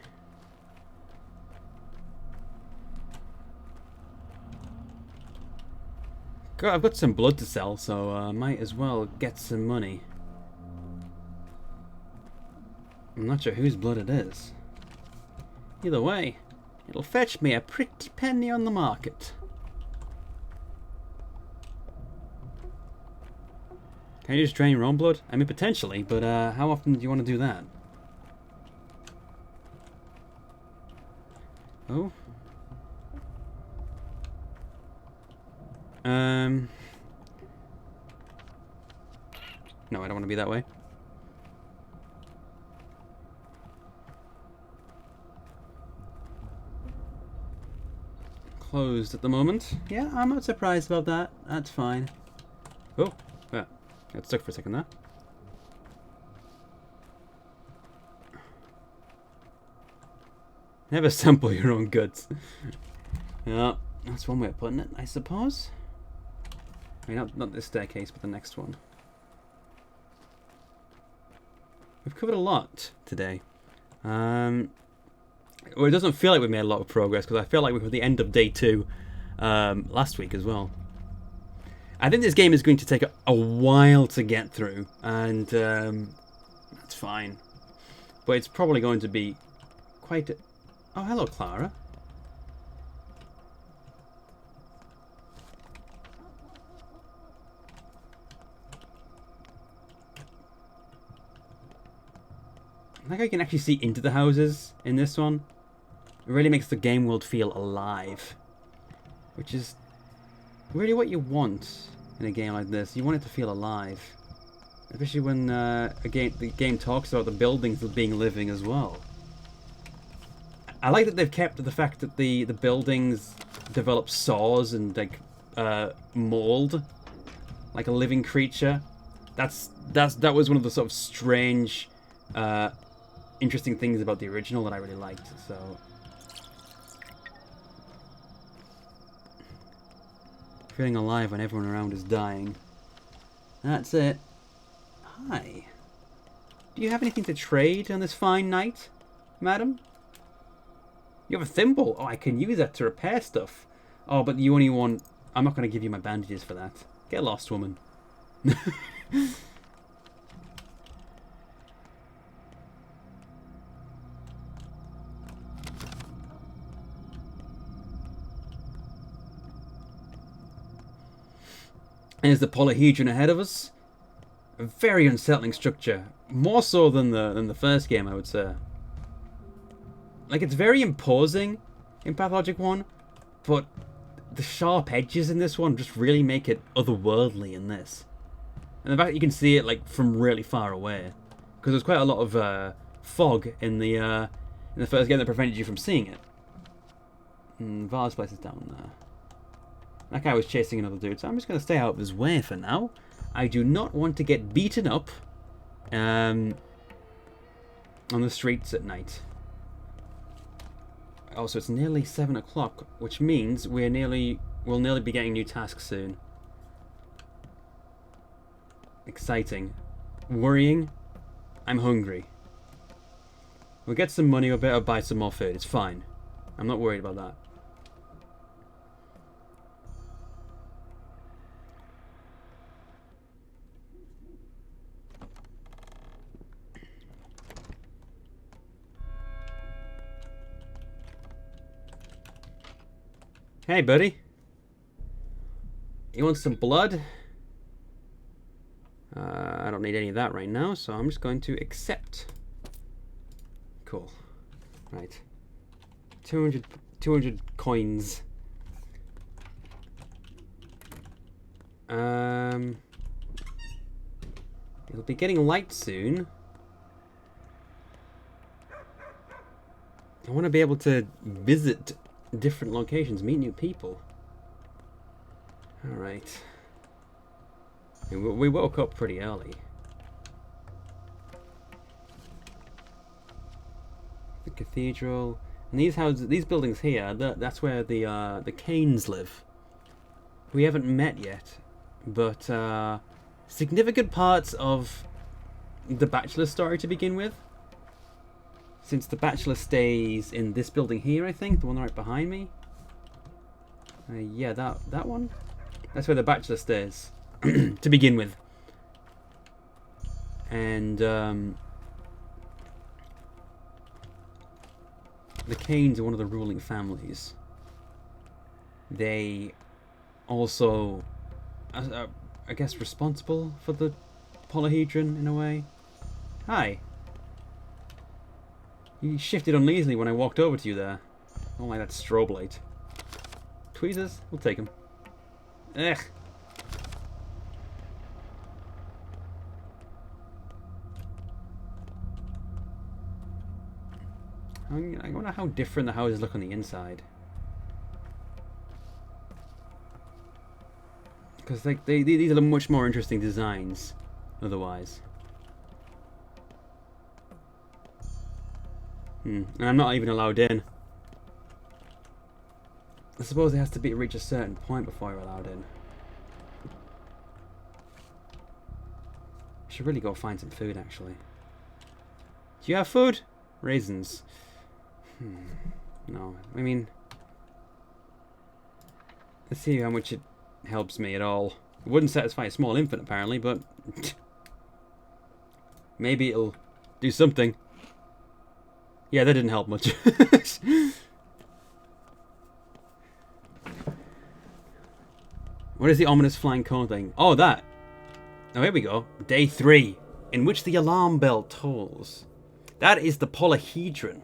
God, I've got some blood to sell, so I might as well get some money. I'm not sure whose blood it is. Either way, it'll fetch me a pretty penny on the market. Can you just drain your own blood? I mean, potentially, but how often do you want to do that? Oh. No, I don't want to be that way. Closed at the moment. Yeah, I'm not surprised about that. That's fine. Oh, yeah. Got stuck for a second there. Never sample your own goods. Yeah, that's one way of putting it, I suppose. I mean, not this staircase, but the next one. We've covered a lot today. Well, it doesn't feel like we made a lot of progress, because I feel like we were at the end of day 2 last week as well. I think this game is going to take a while to get through, and that's fine. But it's probably going to be quite... Oh, hello, Clara. I like how you can actually see into the houses in this one. It really makes the game world feel alive. Which is really what you want in a game like this. You want it to feel alive. Especially when the game talks about the buildings being living as well. I like that they've kept the fact that the buildings develop sores and like mold. Like a living creature. That was one of the sort of strange interesting things about the original that I really liked, so... Feeling alive when everyone around is dying. That's it. Hi. Do you have anything to trade on this fine night, madam? You have a thimble? Oh, I can use that to repair stuff. Oh, but you only want... I'm not going to give you my bandages for that. Get lost, woman. There's the polyhedron ahead of us. A very unsettling structure. More so than the first game, I would say. Like, it's very imposing in Pathologic 1, but the sharp edges in this one just really make it otherworldly in this. And the fact that you can see it like from really far away. Because there's quite a lot of fog in the first game that prevented you from seeing it. Var's place is down there. That guy was chasing another dude, so I'm just going to stay out of his way for now. I do not want to get beaten up on the streets at night. Also, it's nearly 7 o'clock, which means we'll nearly be getting new tasks soon. Exciting. Worrying. I'm hungry. We'll get some money, we'll better buy some more food. It's fine. I'm not worried about that. Hey, buddy. You want some blood? I don't need any of that right now, so I'm just going to accept. Cool. Right. 200 coins. It'll be getting light soon. I want to be able to visit different locations, meet new people. Alright. We woke up pretty early. The cathedral. And these houses, these buildings here, that's where the Canes live. We haven't met yet, but significant parts of the Bachelor story to begin with. Since the Bachelor stays in this building here, I think, the one right behind me. Yeah, that one. That's where the Bachelor stays to begin with. And the Canes are one of the ruling families. They also, I guess, responsible for the polyhedron in a way. Hi. You shifted uneasily when I walked over to you there. I don't like that strobe light. Tweezers? We'll take them. Ugh. I wonder how different the houses look on the inside. Because like these are much more interesting designs otherwise. And I'm not even allowed in. I suppose it has to reach a certain point before you're allowed in. I should really go find some food actually. Do you have food? Raisins. No, I mean, let's see how much it helps me at all. It wouldn't satisfy a small infant apparently, but maybe it'll do something. Yeah, that didn't help much. What is the ominous flying cone thing? Oh, that. Oh, here we go. Day 3, in which the alarm bell tolls. That is the polyhedron.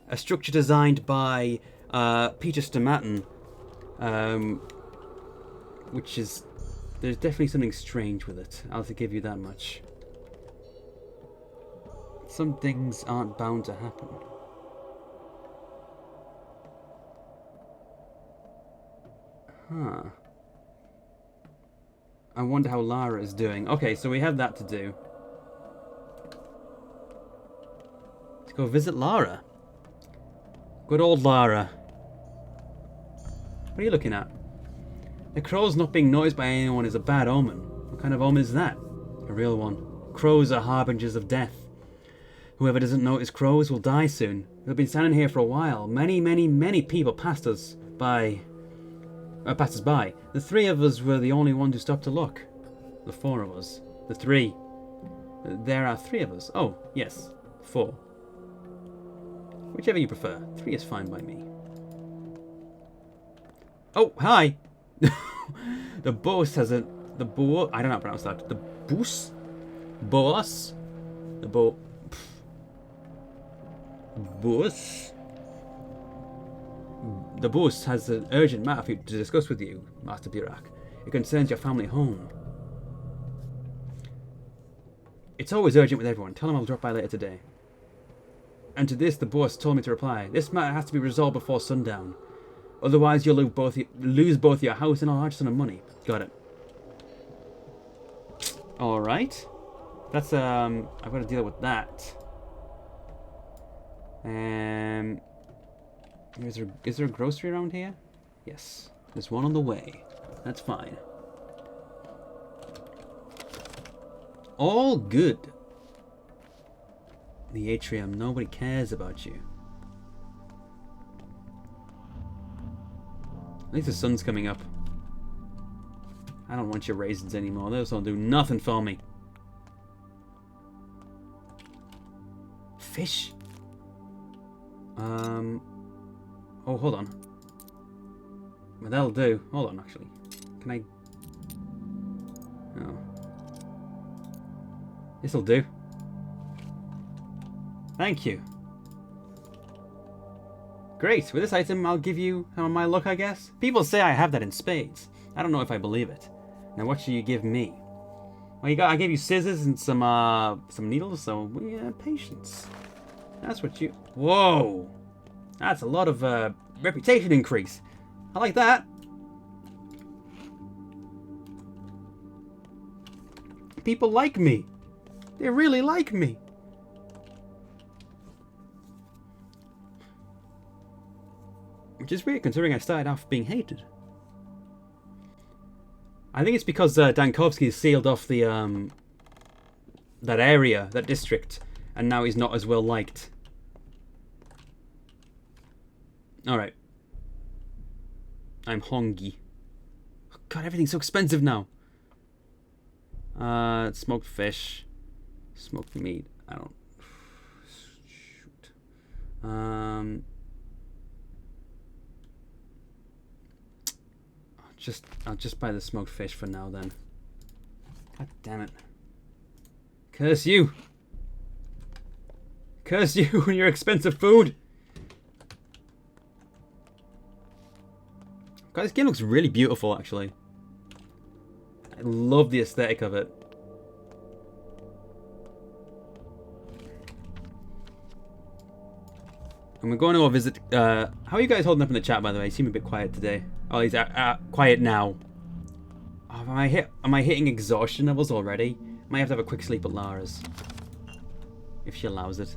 A structure designed by Peter Stomatin, which is... There's definitely something strange with it. I'll have to give you that much. Some things aren't bound to happen. Huh. I wonder how Lara is doing. Okay, so we have that to do. Let's go visit Lara. Good old Lara. What are you looking at? The crows not being noticed by anyone is a bad omen. What kind of omen is that? A real one. Crows are harbingers of death. Whoever doesn't notice crows will die soon. We've been standing here for a while. Many people passed us by. Passed us by. The 3 of us were the only ones who stopped to look. The 4 of us. The 3. There are 3 of us. Oh, yes. 4. Whichever you prefer. 3 is fine by me. Oh, hi! The boss has a... The bo... I don't know how to pronounce that. The boss? Boss? The bo... Boss? The boss has an urgent matter to discuss with you, Master Burak. It concerns your family home. It's always urgent with everyone. Tell him I'll drop by later today. And to this, the boss told me to reply. This matter has to be resolved before sundown. Otherwise, you'll lose both your house and a large sum of money. Got it. Alright. That's, I've got to deal with that. Is there a grocery around here? Yes. There's one on the way. That's fine. All good. The atrium. Nobody cares about you. At least the sun's coming up. I don't want your raisins anymore. Those don't do nothing for me. Fish? Oh, hold on. Well, that'll do. Hold on, actually. Can I... Oh. This'll do. Thank you. Great. With this item, I'll give you my luck, I guess. People say I have that in spades. I don't know if I believe it. Now what should you give me? Well, I gave you scissors and some needles, so yeah, patience. That's what you... Whoa! That's a lot of reputation increase. I like that. People like me. They really like me. Which is weird considering I started off being hated. I think it's because Dankovsky sealed off the that area, that district, and now he's not as well liked. Alright. I'm hungry. Oh God, everything's so expensive now. Smoked fish. Smoked meat. I don't... Shoot. I'll just buy the smoked fish for now then. God damn it. Curse you! Curse you and your expensive food! God, this game looks really beautiful actually. I love the aesthetic of it. And we're going to go visit... how are you guys holding up in the chat, by the way? You seem a bit quiet today. Oh, he's quiet now. Oh, am I hitting exhaustion levels already? Might have to have a quick sleep at Lara's. If she allows it.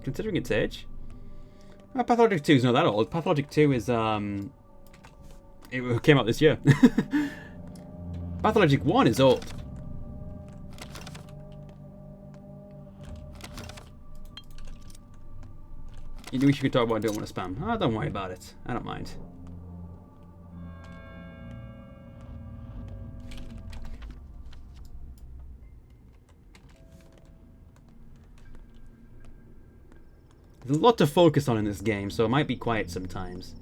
Considering its age. Well, Pathologic 2 is not that old. Pathologic 2 is, it came out this year. Pathologic 1 is old. You wish you could talk about I don't want to spam. Oh, don't worry about it. I don't mind. There's a lot to focus on in this game, so it might be quiet sometimes.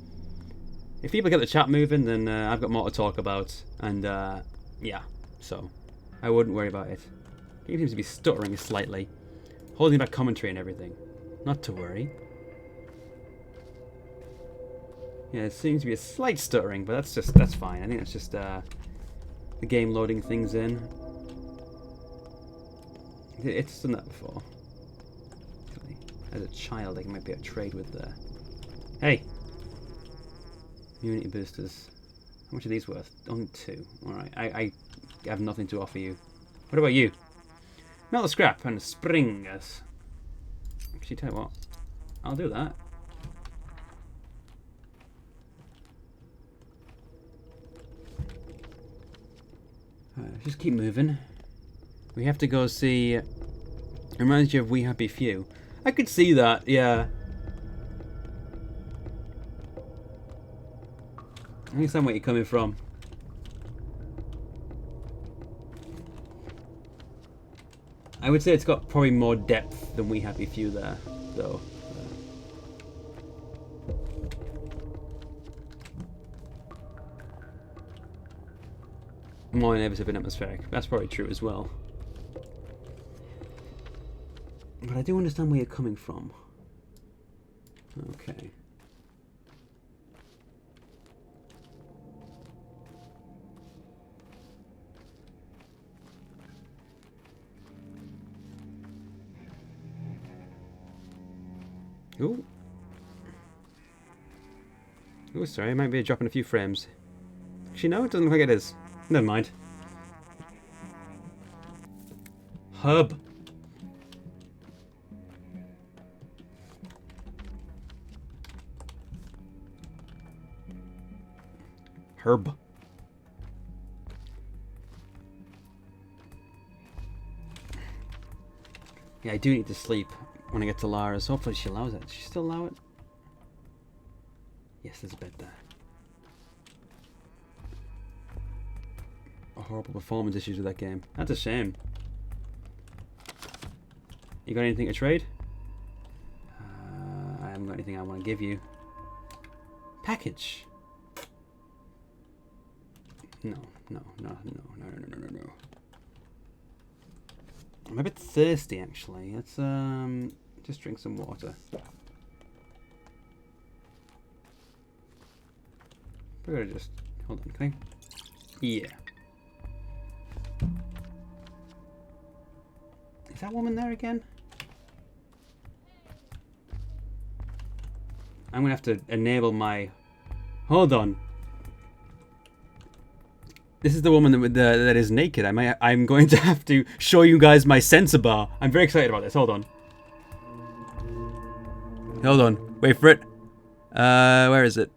If people get the chat moving, then I've got more to talk about. And, yeah. So, I wouldn't worry about it. He seems to be stuttering slightly. Holding back commentary and everything. Not to worry. Yeah, it seems to be a slight stuttering, but that's fine. I think that's just the game loading things in. It's done that before. As a child, I might be at trade with the... Hey! Unity boosters. How much are these worth? Only 2. Alright, I have nothing to offer you. What about you? Metal scrap and springers. Actually, tell you what. I'll do that. Just keep moving. We have to go see... Reminds you of We Happy Few. I could see that, yeah. I understand where you're coming from. I would say it's got probably more depth than We Happy Few there, though. More innovative and atmospheric. That's probably true as well. But I do understand where you're coming from. Okay. Ooh. Ooh, sorry, I might be dropping a few frames. Actually, no, it doesn't look like it is. Never mind. Hub. Herb. Yeah, I do need to sleep when I get to Lara's. Hopefully she allows it. Does she still allow it? Yes, there's a bed there. Horrible performance issues with that game. That's a shame. You got anything to trade? I haven't got anything I want to give you. Package. No. I'm a bit thirsty actually. Let's just drink some water. We're gonna just Hold on, can I? Yeah. Is that woman there again? I'm gonna have to enable my... Hold on. This is the woman that is naked. I'm going to have to show you guys my sensor bar. I'm very excited about this. Hold on. Hold on. Wait for it. Where is it?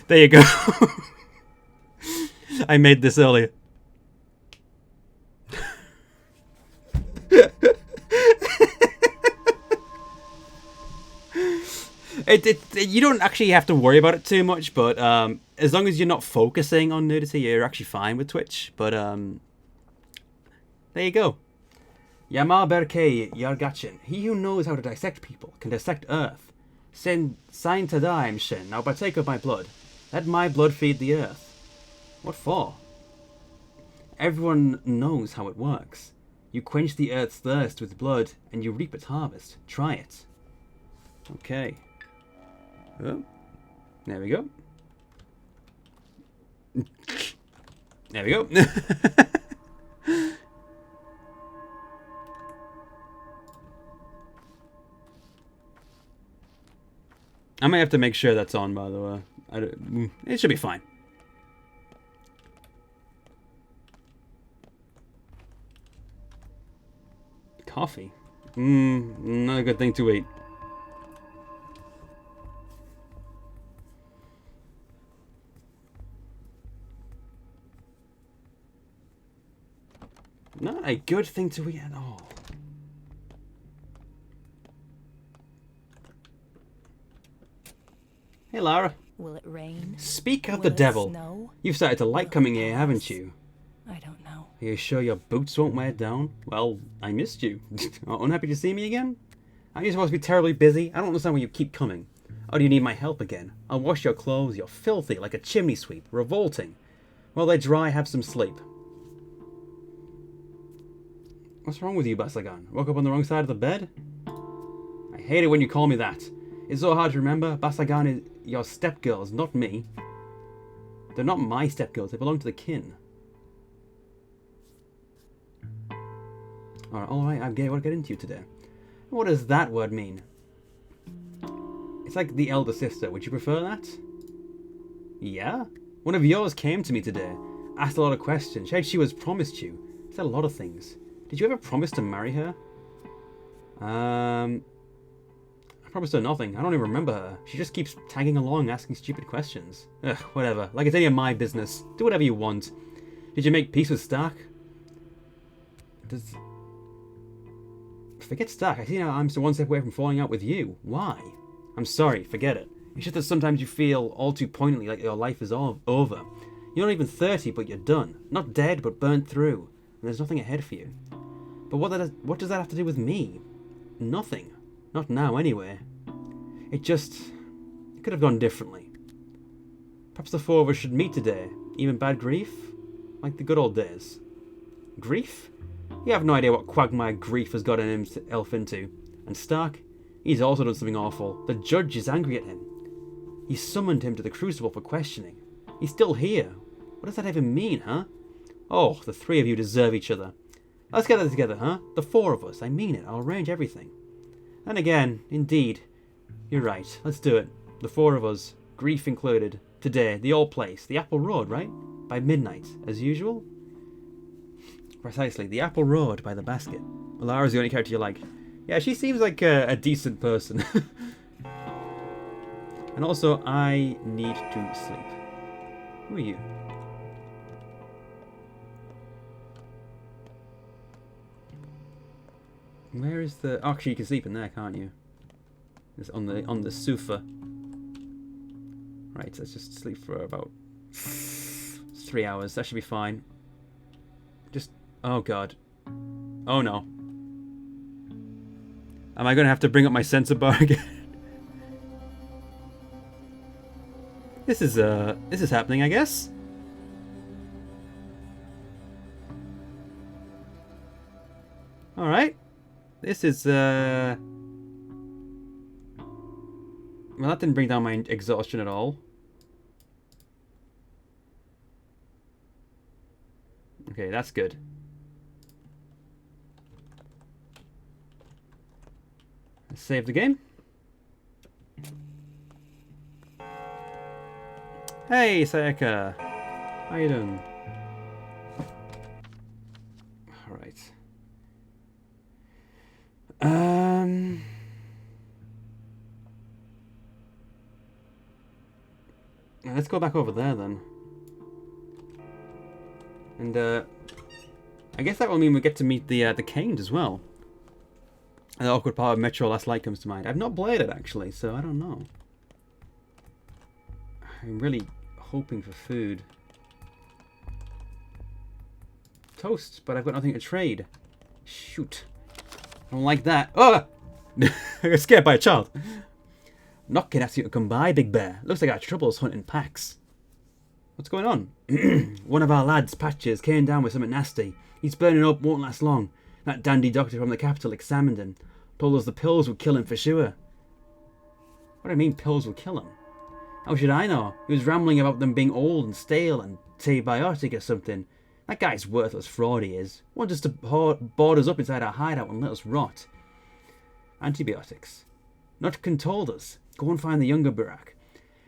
There you go. I made this earlier. You don't actually have to worry about it too much, but as long as you're not focusing on nudity, you're actually fine with Twitch. But there you go. Yamar Berkei Yargachin. He who knows how to dissect people can dissect earth. Sign Tadaim Shin. Now partake of my blood. Let my blood feed the earth. What for? Everyone knows how it works. You quench the earth's thirst with blood, and you reap its harvest. Try it. Okay. Oh, there we go. There we go. I might have to make sure that's on, by the way. It should be fine. Coffee? Not a good thing to eat. Not a good thing to eat at all. Hey, Lara. Will it rain? Speak of the devil. Snow? You've started to like coming here, haven't you? I don't know. Are you sure your boots won't wear down? Well, I missed you. Unhappy to see me again? Aren't you supposed to be terribly busy? I don't understand why you keep coming. Or do you need my help again? I'll wash your clothes. You're filthy, like a chimney sweep. Revolting. While they dry, have some sleep. What's wrong with you, Basagan? Woke up on the wrong side of the bed? I hate it when you call me that. It's so hard to remember. Basagan is your stepgirls, not me. They're not my stepgirls. They belong to the kin. Alright, I'm gay. What get into you today? What does that word mean? It's like the elder sister. Would you prefer that? Yeah? One of yours came to me today. Asked a lot of questions. Said she was promised you. Said a lot of things. Did you ever promise to marry her? I promised her nothing. I don't even remember her. She just keeps tagging along, asking stupid questions. Ugh, whatever. Like it's any of my business. Do whatever you want. Did you make peace with Stark? Forget Stark. I see now I'm still one step away from falling out with you. Why? I'm sorry. Forget it. It's just that sometimes you feel all too poignantly like your life is all over. You're not even 30, but you're done. Not dead, but burnt through. And there's nothing ahead for you. But what does that have to do with me? Nothing. Not now, anyway. It could have gone differently. Perhaps the four of us should meet today. Even bad grief? Like the good old days. Grief? You have no idea what quagmire grief has gotten himself into. And Stark? He's also done something awful. The judge is angry at him. He summoned him to the Crucible for questioning. He's still here. What does that even mean, huh? Oh, the three of you deserve each other. Let's get it together, huh? The four of us. I mean it. I'll arrange everything. And again, indeed. You're right. Let's do it. The four of us. Grief included. Today. The old place. The Apple Road, right? By midnight. As usual? Precisely. The Apple Road by the basket. Lara's the only character you like. Yeah, she seems like a decent person. And also, I need to sleep. Who are you? Where is the... Oh, actually, you can sleep in there, can't you? It's on the sofa. Right, let's just sleep for about 3 hours. That should be fine. Just... Oh, God. Oh, no. Am I going to have to bring up my sensor bar again? This is happening, I guess. All right. This is well, Well, that didn't bring down my exhaustion at all. Okay, that's good. Let's save the game. Hey, Sayaka. How you doing? Alright. Let's go back over there then. And I guess that will mean we get to meet the Canes as well. The awkward part of Metro Last Light comes to mind. I've not played it actually, so I don't know. I'm really hoping for food. Toast, but I've got nothing to trade. Shoot. I don't like that. Oh! I got scared by a child. Not gonna ask you to come by, Big Bear. Looks like our trouble's hunting packs. What's going on? One of our lads, Patches, came down with something nasty. He's burning up, won't last long. That dandy doctor from the capital examined him. Told us the pills would kill him for sure. What do I mean pills will kill him? How should I know? He was rambling about them being old and stale and antibiotic or something. That guy's worthless fraud, he is. Wants us to board us up inside our hideout and let us rot. Antibiotics. Notkin told us. Go and find the younger Burak.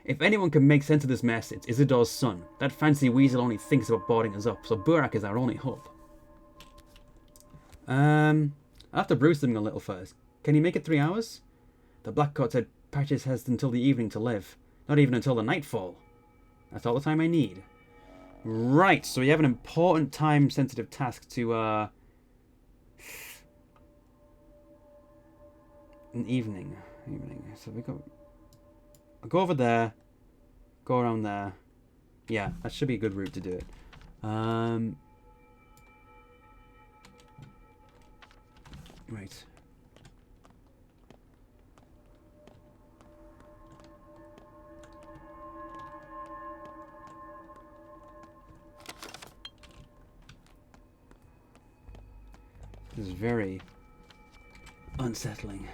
If anyone can make sense of this mess, it's Isidore's son. That fancy weasel only thinks about boarding us up, so Burak is our only hope. I'll have to bruise them a little first. Can you make it 3 hours? The Blackcoat said Patches has until the evening to live. Not even until the nightfall. That's all the time I need. Right, so we have an important time-sensitive task to, an evening. So we go... I'll go over there. Go around there. Yeah, that should be a good route to do it. Right. This is very unsettling.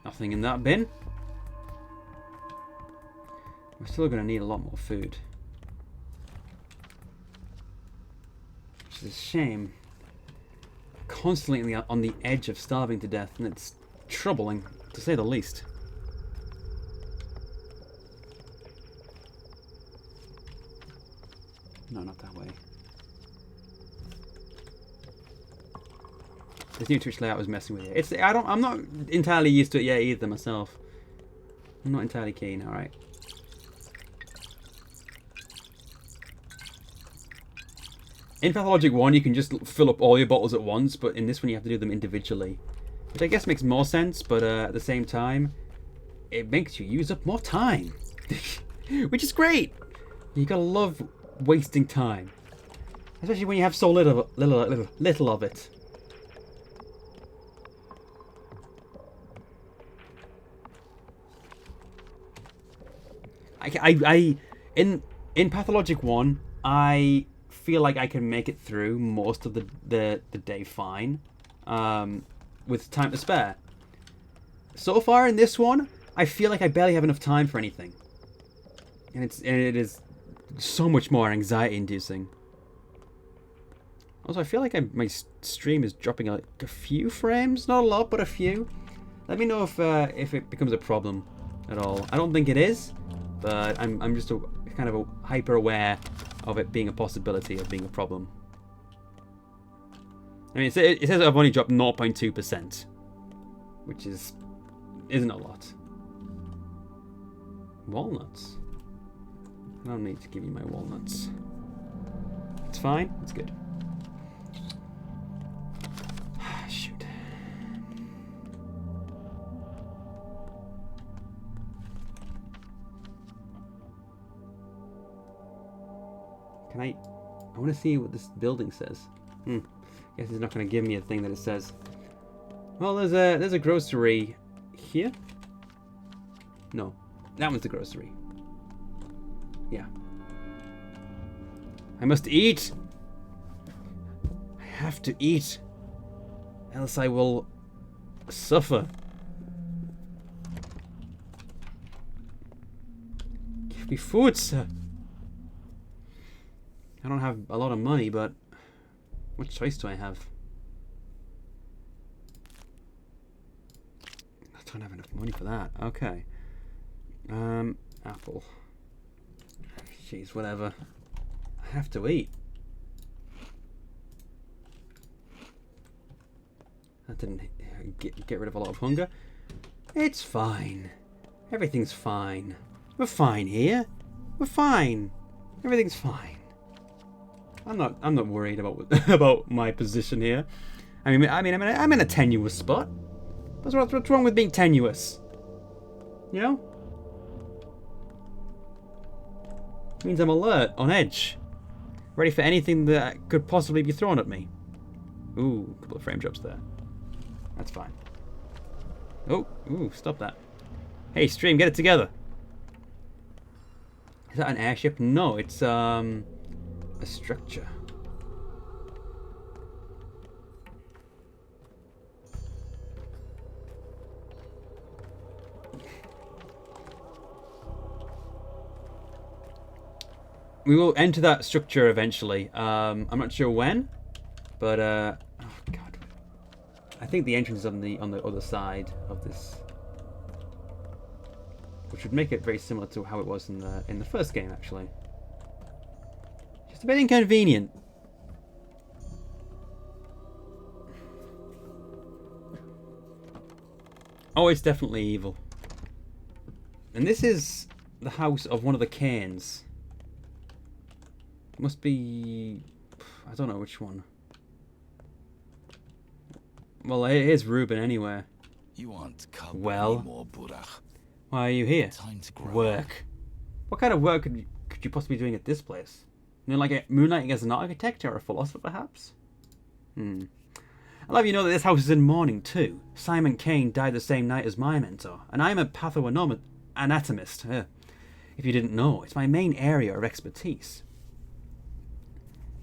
Nothing in that bin. We're still going to need a lot more food. Which is a shame. Constantly on the edge of starving to death, and it's troubling, to say the least. No, not that way. This new Twitch layout was messing with it. I'm not entirely used to it yet either myself. I'm not entirely keen, alright. In Pathologic 1 you can just fill up all your bottles at once, but in this one you have to do them individually. Which I guess makes more sense, but at the same time, it makes you use up more time. Which is great! You gotta love wasting time. Especially when you have so little of it. In Pathologic 1, I feel like I can make it through most of the day fine, with time to spare. So far in this one, I feel like I barely have enough time for anything, and it is so much more anxiety-inducing. Also, I feel like my stream is dropping like a few frames, not a lot, but a few. Let me know if it becomes a problem at all. I don't think it is. But I'm just kind of hyper aware of it being a possibility of being a problem. I mean, it says I've only dropped 0.2%, which isn't a lot. Walnuts. I don't need to give you my walnuts. It's fine. It's good. Shoot. I want to see what this building says. Guess it's not going to give me a thing that it says. Well, there's a grocery here. No, that one's the grocery. Yeah. I must eat. I have to eat. else I will suffer. Give me food, sir. I don't have a lot of money, but what choice do I have? I don't have enough money for that. Okay. Apple. Jeez, whatever. I have to eat. That didn't get rid of a lot of hunger. It's fine. Everything's fine. We're fine here. We're fine. Everything's fine. I'm not worried about about my position here. I'm in a tenuous spot. What's wrong with being tenuous? You know? It means I'm alert, on edge, ready for anything that could possibly be thrown at me. Ooh, a couple of frame drops there. That's fine. Oh, ooh, stop that. Hey, stream, get it together. Is that an airship? No, it's a structure. We will enter that structure eventually. I'm not sure when, but oh god, I think the entrance is on the other side of this, which would make it very similar to how it was in the first game, actually. Just a bit inconvenient. Oh, it's definitely evil. And this is the house of one of the Canes. Must be... I don't know which one. Well, here's Ruben anyway. You want well, more, Burach. Why are you here? Time to grow. Work. What kind of work could you possibly be doing at this place? You know, like moonlighting as an architect or a philosopher, perhaps? I'll have you know that this house is in mourning too. Simon Kane died the same night as my mentor, and I'm a pathoanatomist. If you didn't know, it's my main area of expertise.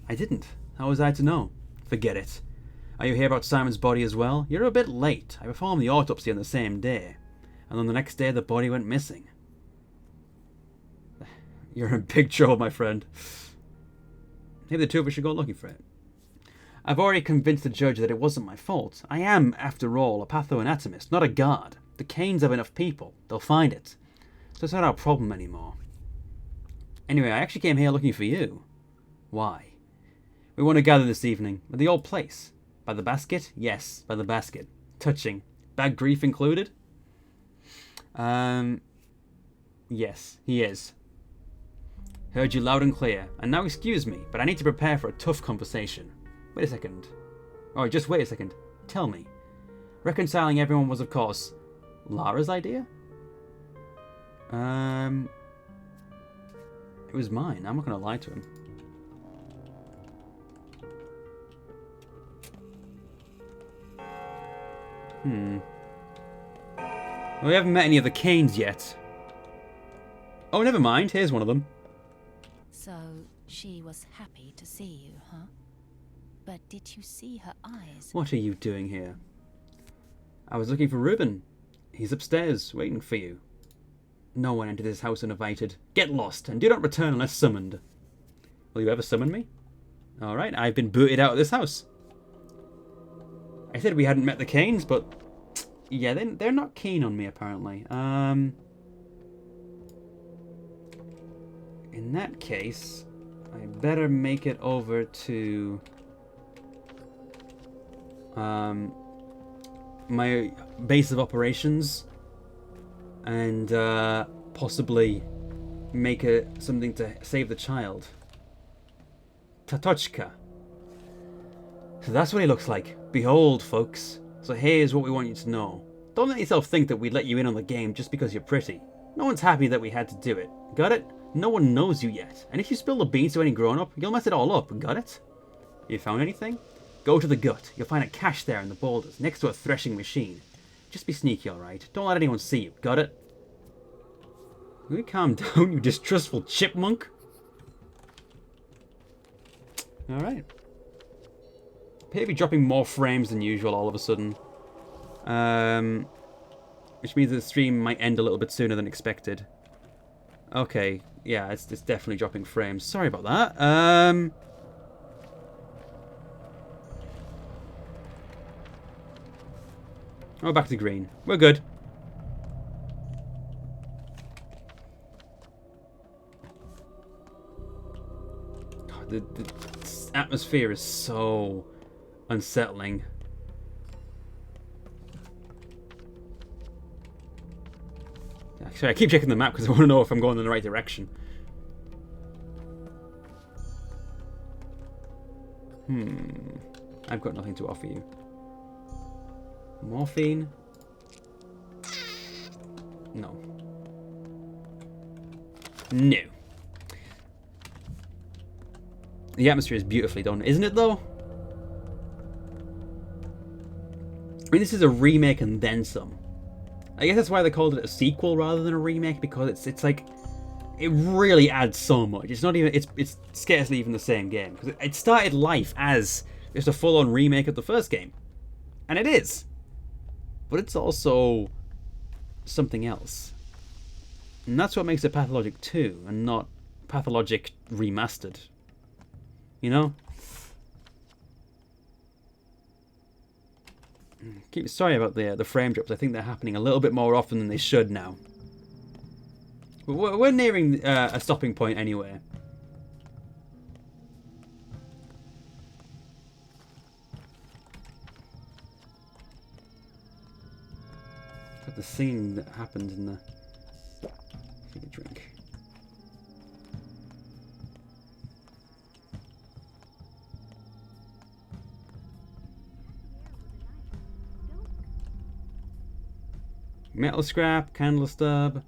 I didn't. How was I to know? Forget it. Are you here about Simon's body as well? You're a bit late. I performed the autopsy on the same day. And on the next day, the body went missing. You're in big trouble, my friend. Maybe the two of us should go looking for it. I've already convinced the judge that it wasn't my fault. I am, after all, a pathoanatomist, not a guard. The Canes have enough people. They'll find it. So it's not our problem anymore. Anyway, I actually came here looking for you. Why? We want to gather this evening at the old place. By the basket? Yes, by the basket. Touching. Bad grief included? Yes, he is. Heard you loud and clear. And now excuse me, but I need to prepare for a tough conversation. Wait a second. Oh, just wait a second. Tell me. Reconciling everyone was, of course, Lara's idea? It was mine. I'm not going to lie to him. Well, we haven't met any of the Canes yet. Oh, never mind. Here's one of them. So, she was happy to see you, huh? But did you see her eyes? What are you doing here? I was looking for Ruben. He's upstairs, waiting for you. No one entered this house uninvited. Get lost, and do not return unless summoned. Will you ever summon me? Alright, I've been booted out of this house. I said we hadn't met the Canes, but... yeah, they're not keen on me, apparently. In that case, I better make it over to... my base of operations. And, possibly make something to save the child. Tatochka. So that's what he looks like. Behold, folks. So here's what we want you to know. Don't let yourself think that we'd let you in on the game just because you're pretty. No one's happy that we had to do it. Got it? No one knows you yet. And if you spill the beans to any grown-up, you'll mess it all up. Got it? You found anything? Go to the gut. You'll find a cache there in the boulders, next to a threshing machine. Just be sneaky, alright? Don't let anyone see you. Got it? Will you calm down, you distrustful chipmunk? Alright. appear to be dropping more frames than usual all of a sudden. Which means that the stream might end a little bit sooner than expected. Okay, yeah, it's definitely dropping frames. Sorry about that. Oh, back to green. We're good. God, the atmosphere is so unsettling. Actually, I keep checking the map because I want to know if I'm going in the right direction. I've got nothing to offer you. Morphine? No. No. The atmosphere is beautifully done, isn't it though? I mean, this is a remake and then some. I guess that's why they called it a sequel rather than a remake, because it's like, it really adds so much. It's not even, it's scarcely even the same game, because it started life as just a full-on remake of the first game. And it is. But it's also something else. And that's what makes it Pathologic 2 and not Pathologic Remastered. You know? Sorry about the frame drops. I think they're happening a little bit more often than they should now. We're nearing a stopping point anyway. Got the scene that happened in the... Take a drink. Metal scrap, candle stub.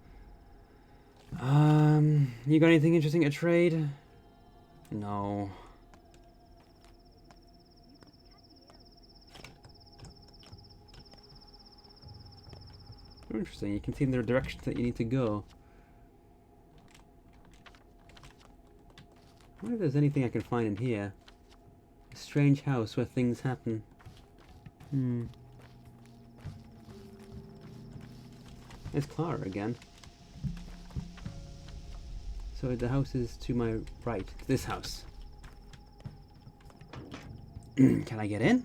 You got anything interesting to trade? No. Interesting, you can see in the direction that you need to go. I wonder if there's anything I can find in here. A strange house where things happen. There's Clara again. So the house is to my right. This house. Can I get in?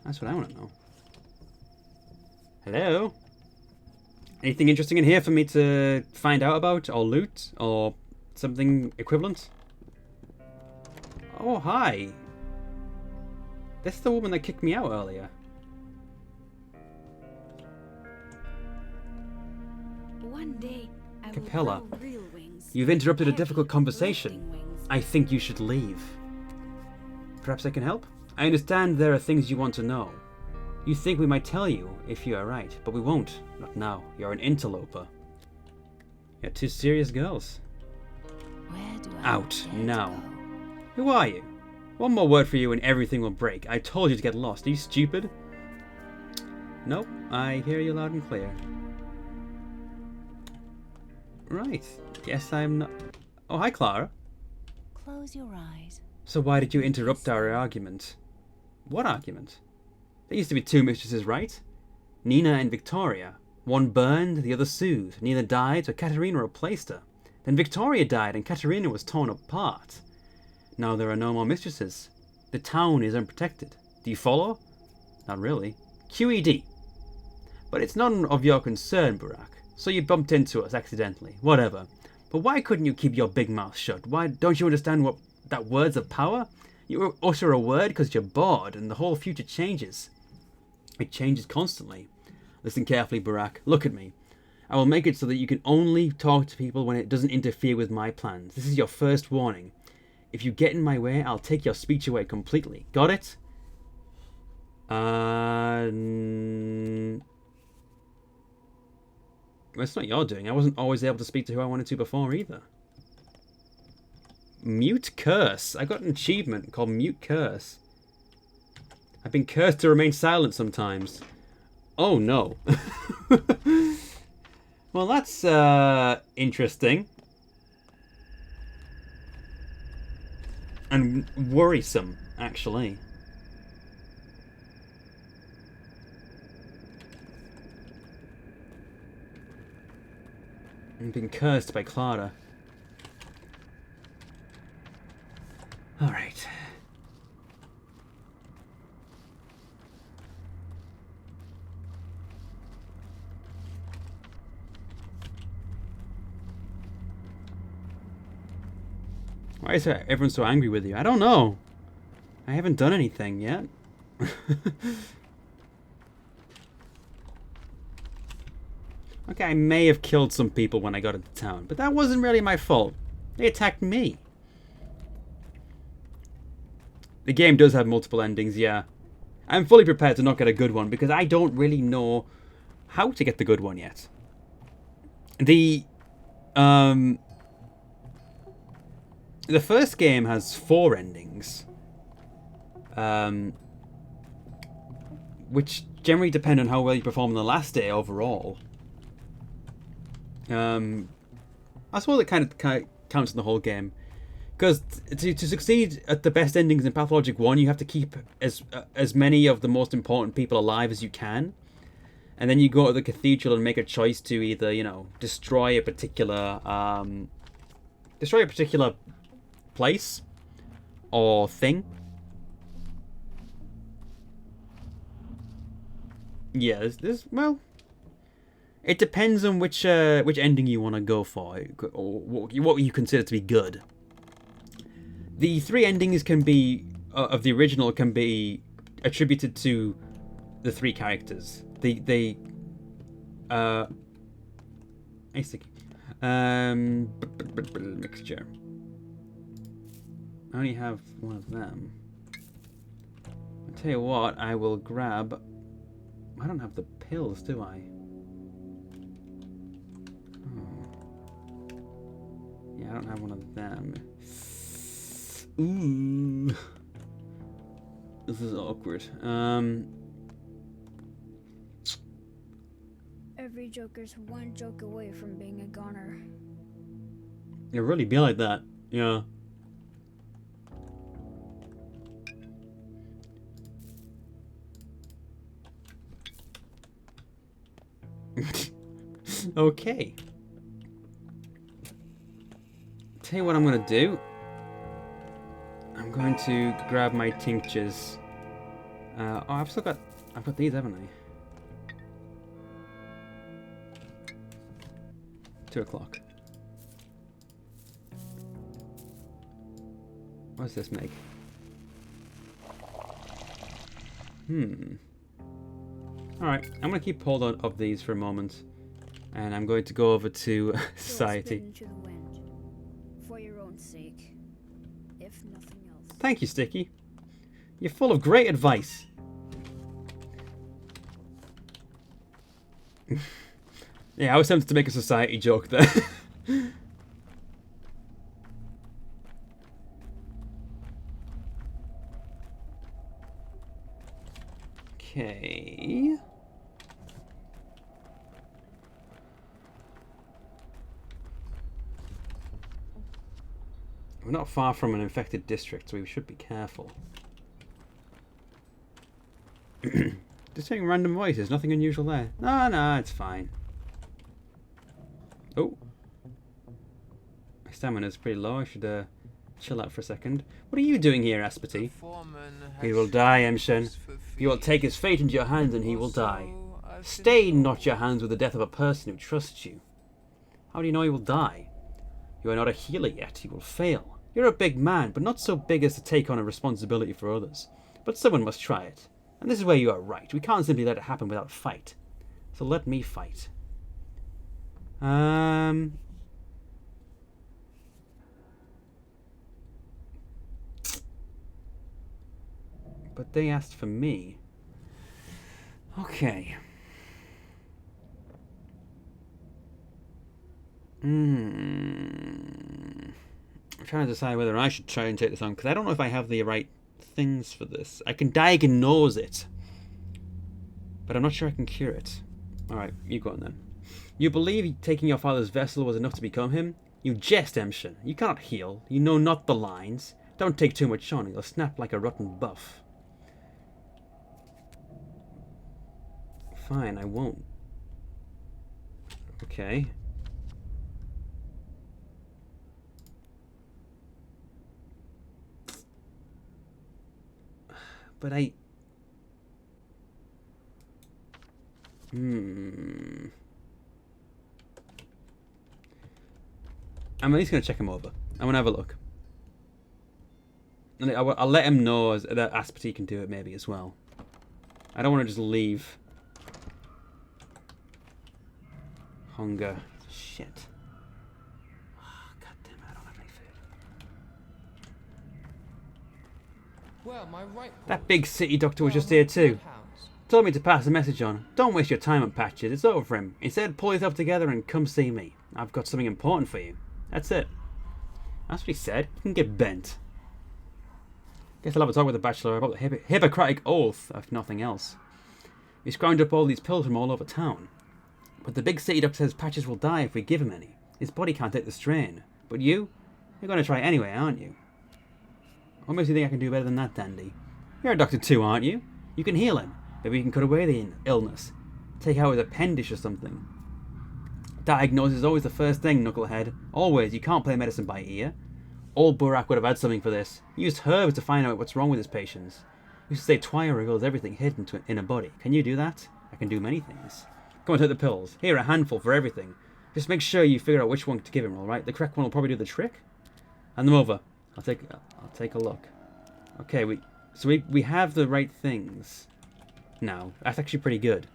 That's what I want to know. Hello? Anything interesting in here for me to find out about, or loot, or something equivalent? Oh, hi. This is the woman that kicked me out earlier. One day, I Capella, will grow real wings. you've interrupted a Heavy, difficult conversation. floating wings. I think you should leave. Perhaps I can help? I understand there are things you want to know. You think we might tell you if you are right, but we won't. Not now. You're an interloper. You're two serious girls. Where do I Out, dare to now. go? Who are you? One more word for you and everything will break. I told you to get lost. Are you stupid? Nope. I hear you loud and clear. Right. Guess I'm not... Oh, hi, Clara. Close your eyes. So why did you interrupt our argument? What argument? There used to be two mistresses, right? Nina and Victoria. One burned, the other sued. Nina died, so Katerina replaced her. Then Victoria died and Katerina was torn apart. Now there are no more mistresses. The town is unprotected. Do you follow? Not really. QED. But it's none of your concern, Burak. So you bumped into us accidentally. Whatever. But why couldn't you keep your big mouth shut? Why don't you understand what that words of power? You utter a word because you're bored and the whole future changes. It changes constantly. Listen carefully, Burak. Look at me. I will make it so that you can only talk to people when it doesn't interfere with my plans. This is your first warning. If you get in my way, I'll take your speech away completely. Got it? Well, it's not your doing. I wasn't always able to speak to who I wanted to before either. Mute Curse. I got an achievement called Mute Curse. I've been cursed to remain silent sometimes. Oh no. Well, that's interesting. And worrisome actually. I've been cursed by Clara. Alright. Why is everyone so angry with you? I don't know. I haven't done anything yet. Okay, I may have killed some people when I got into town, but that wasn't really my fault. They attacked me. The game does have multiple endings, yeah. I'm fully prepared to not get a good one because I don't really know how to get the good one yet. The first game has 4 endings, which generally depend on how well you perform on the last day overall. I suppose it kind of counts in the whole game, because to succeed at the best endings in Pathologic 1, you have to keep as many of the most important people alive as you can, and then you go to the cathedral and make a choice to either, you know, destroy a particular place or thing. Yeah, well, it depends on which ending you want to go for, or what you consider to be good. The 3 endings can be of the original can be attributed to the 3 characters. Hey, Sticky. Mixture. I only have one of them. I'll tell you what, I will grab... I don't have the pills, do I? Yeah, I don't have one of them. Ooh. This is awkward. Every Joker's one joke away from being a goner. It really be like that, yeah. Okay. Tell you what I'm gonna do. I'm going to grab my tinctures. Oh, I've got these, haven't I? 2 o'clock. What does this make? Alright, I'm going to keep hold of these for a moment. And I'm going to go over to Society. Into the wind, for your own sake, if nothing else. Thank you, Sticky. You're full of great advice. Yeah, I was tempted to make a Society joke there. Okay. We're not far from an infected district, so we should be careful. Just hearing random voices, nothing unusual there. No, it's fine. Oh. My stamina's pretty low, I should chill out for a second. What are you doing here, Aspity? He will die, Emshen. You will take his fate into your hands and he will die. Stain not your hands with the death of a person who trusts you. How do you know he will die? You are not a healer yet, you will fail. You're a big man, but not so big as to take on a responsibility for others. But someone must try it. And this is where you are right. We can't simply let it happen without a fight. So let me fight. But they asked for me. Okay. I'm trying to decide whether I should try and take this on, because I don't know if I have the right things for this. I can diagnose it, but I'm not sure I can cure it. Alright, you go on then. You believe taking your father's vessel was enough to become him? You jest, Emshen. You cannot heal. You know not the lines. Don't take too much on, you'll snap like a rotten buff. Fine, I won't. Okay. But I'm at least going to check him over. I want to have a look. And I'll let him know that Aspity can do it maybe as well. I don't want to just leave. Hunger. Shit. Oh, God damn it, I don't have any food. Well, my right That big city doctor was just here too. Told me to pass a message on. Don't waste your time on Patches, it's over for him. Instead, pull yourself together and come see me. I've got something important for you. That's it. That's what he said. You can get bent. Guess I'll have a talk with the Bachelor about the Hippocratic Oath, if nothing else. He's ground up all these pills from all over town. But the big city doctor says Patches will die if we give him any. His body can't take the strain. But you're going to try anyway, aren't you? What makes you think I can do better than that, Dandy? You're a doctor too, aren't you? You can heal him. Maybe you can cut away the illness. Take out his appendage or something. Diagnosis is always the first thing, Knucklehead. Always, you can't play medicine by ear. Old Burak would have had something for this. He used herbs to find out what's wrong with his patients. He used to say Twire reveals everything hidden in a body. Can you do that? I can do many things. Come on, take the pills. Here, a handful for everything. Just make sure you figure out which one to give him, alright? The correct one will probably do the trick. Hand them over. I'll take a look. Okay, we have the right things now. That's actually pretty good.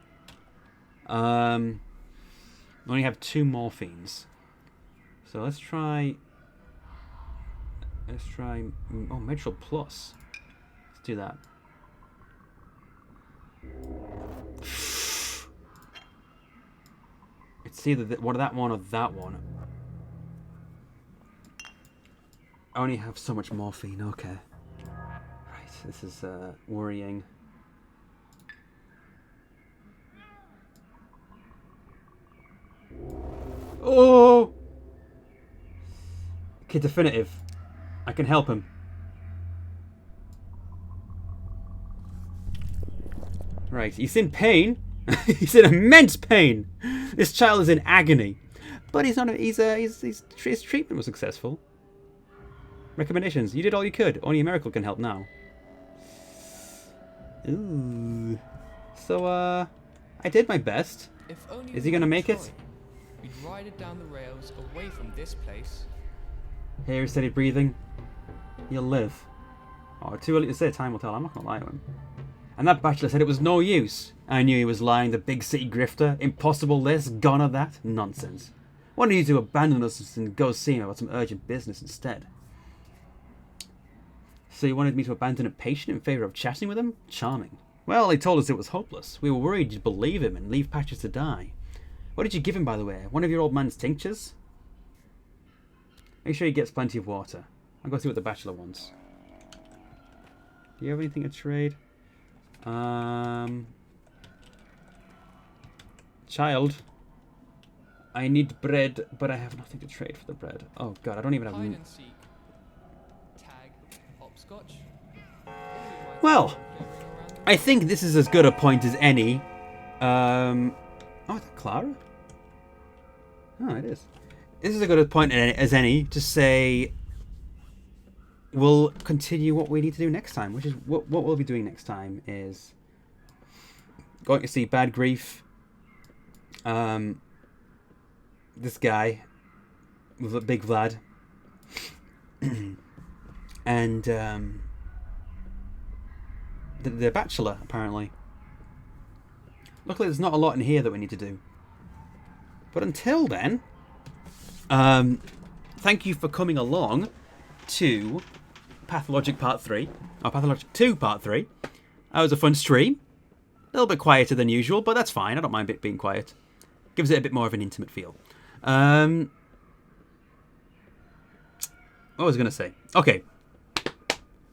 We only have 2 morphines. So let's try oh, Metral Plus. Let's do that. It's either that one or that one. I only have so much morphine, okay. Right, this is worrying. Oh! Okay, definitive. I can help him. Right, he's in pain. He's in immense pain. This child is in agony. But he's not. His treatment was successful. Recommendations. You did all you could. Only a miracle can help now. Ooh. So, I did my best. Is he gonna make it? We'd ride it down the rails away from this place. Here, steady breathing. You'll live. Oh, too early to say. Time will tell. I'm not gonna lie to him. And that bachelor said it was no use. I knew he was lying. The big city grifter. Impossible this, goner that. Nonsense. Why don't you two abandon us and go see him about some urgent business instead? So you wanted me to abandon a patient in favour of chatting with him? Charming. Well, they told us it was hopeless. We were worried you'd believe him and leave Patches to die. What did you give him, by the way? One of your old man's tinctures? Make sure he gets plenty of water. I'll go see what the bachelor wants. Do you have anything to trade? Child. I need bread, but I have nothing to trade for the bread. Oh god, I don't even have... Hide and seek. Tag. Hopscotch. Well, I think this is as good a point as any. Oh, is that Clara? Oh, it is. This is as good a point as any to say we'll continue what we need to do next time, which is what we'll be doing next time is going to see Bad Grief. This guy with a big Vlad. And the Bachelor, apparently. Luckily, there's not a lot in here that we need to do. But until then, thank you for coming along to Pathologic Part 3. Or Pathologic 2 Part 3. That was a fun stream. A little bit quieter than usual, but that's fine. I don't mind it being quiet. Gives it a bit more of an intimate feel. What was I going to say? Okay.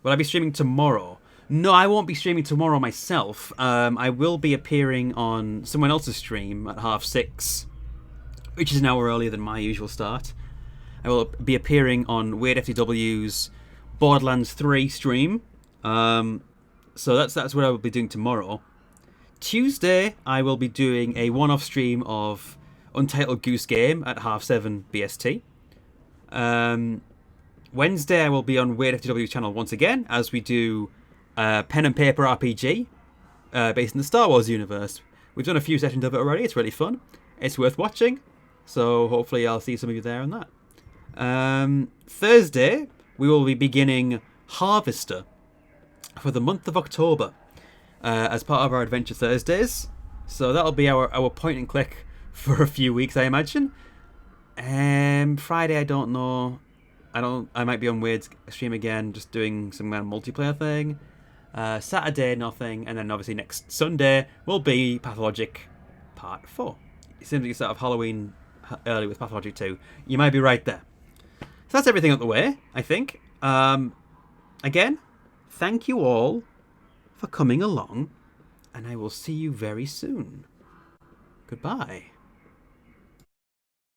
Will I be streaming tomorrow? No, I won't be streaming tomorrow myself. I will be appearing on someone else's stream at 6:30, which is an hour earlier than my usual start. I will be appearing on Weird FTW's Borderlands 3 stream. So that's what I will be doing tomorrow. Tuesday, I will be doing a one-off stream of Untitled Goose Game at 7:30 BST. Wednesday, I will be on Weird FTW channel once again, as we do pen and paper RPG based in the Star Wars universe. We've done a few sessions of it already. It's really fun. It's worth watching. So hopefully I'll see some of you there on that. Thursday, we will be beginning Harvester for the month of October as part of our Adventure Thursdays. So that'll be our point and click for a few weeks, I imagine. Friday, I don't know. I might be on Weird's stream again, just doing some kind of multiplayer thing. Saturday, nothing. And then obviously next Sunday will be Pathologic Part 4. It seems like you start off Halloween early with Pathologic 2. You might be right there. So that's everything out the way, I think. Again, thank you all for coming along, and I will see you very soon. Goodbye.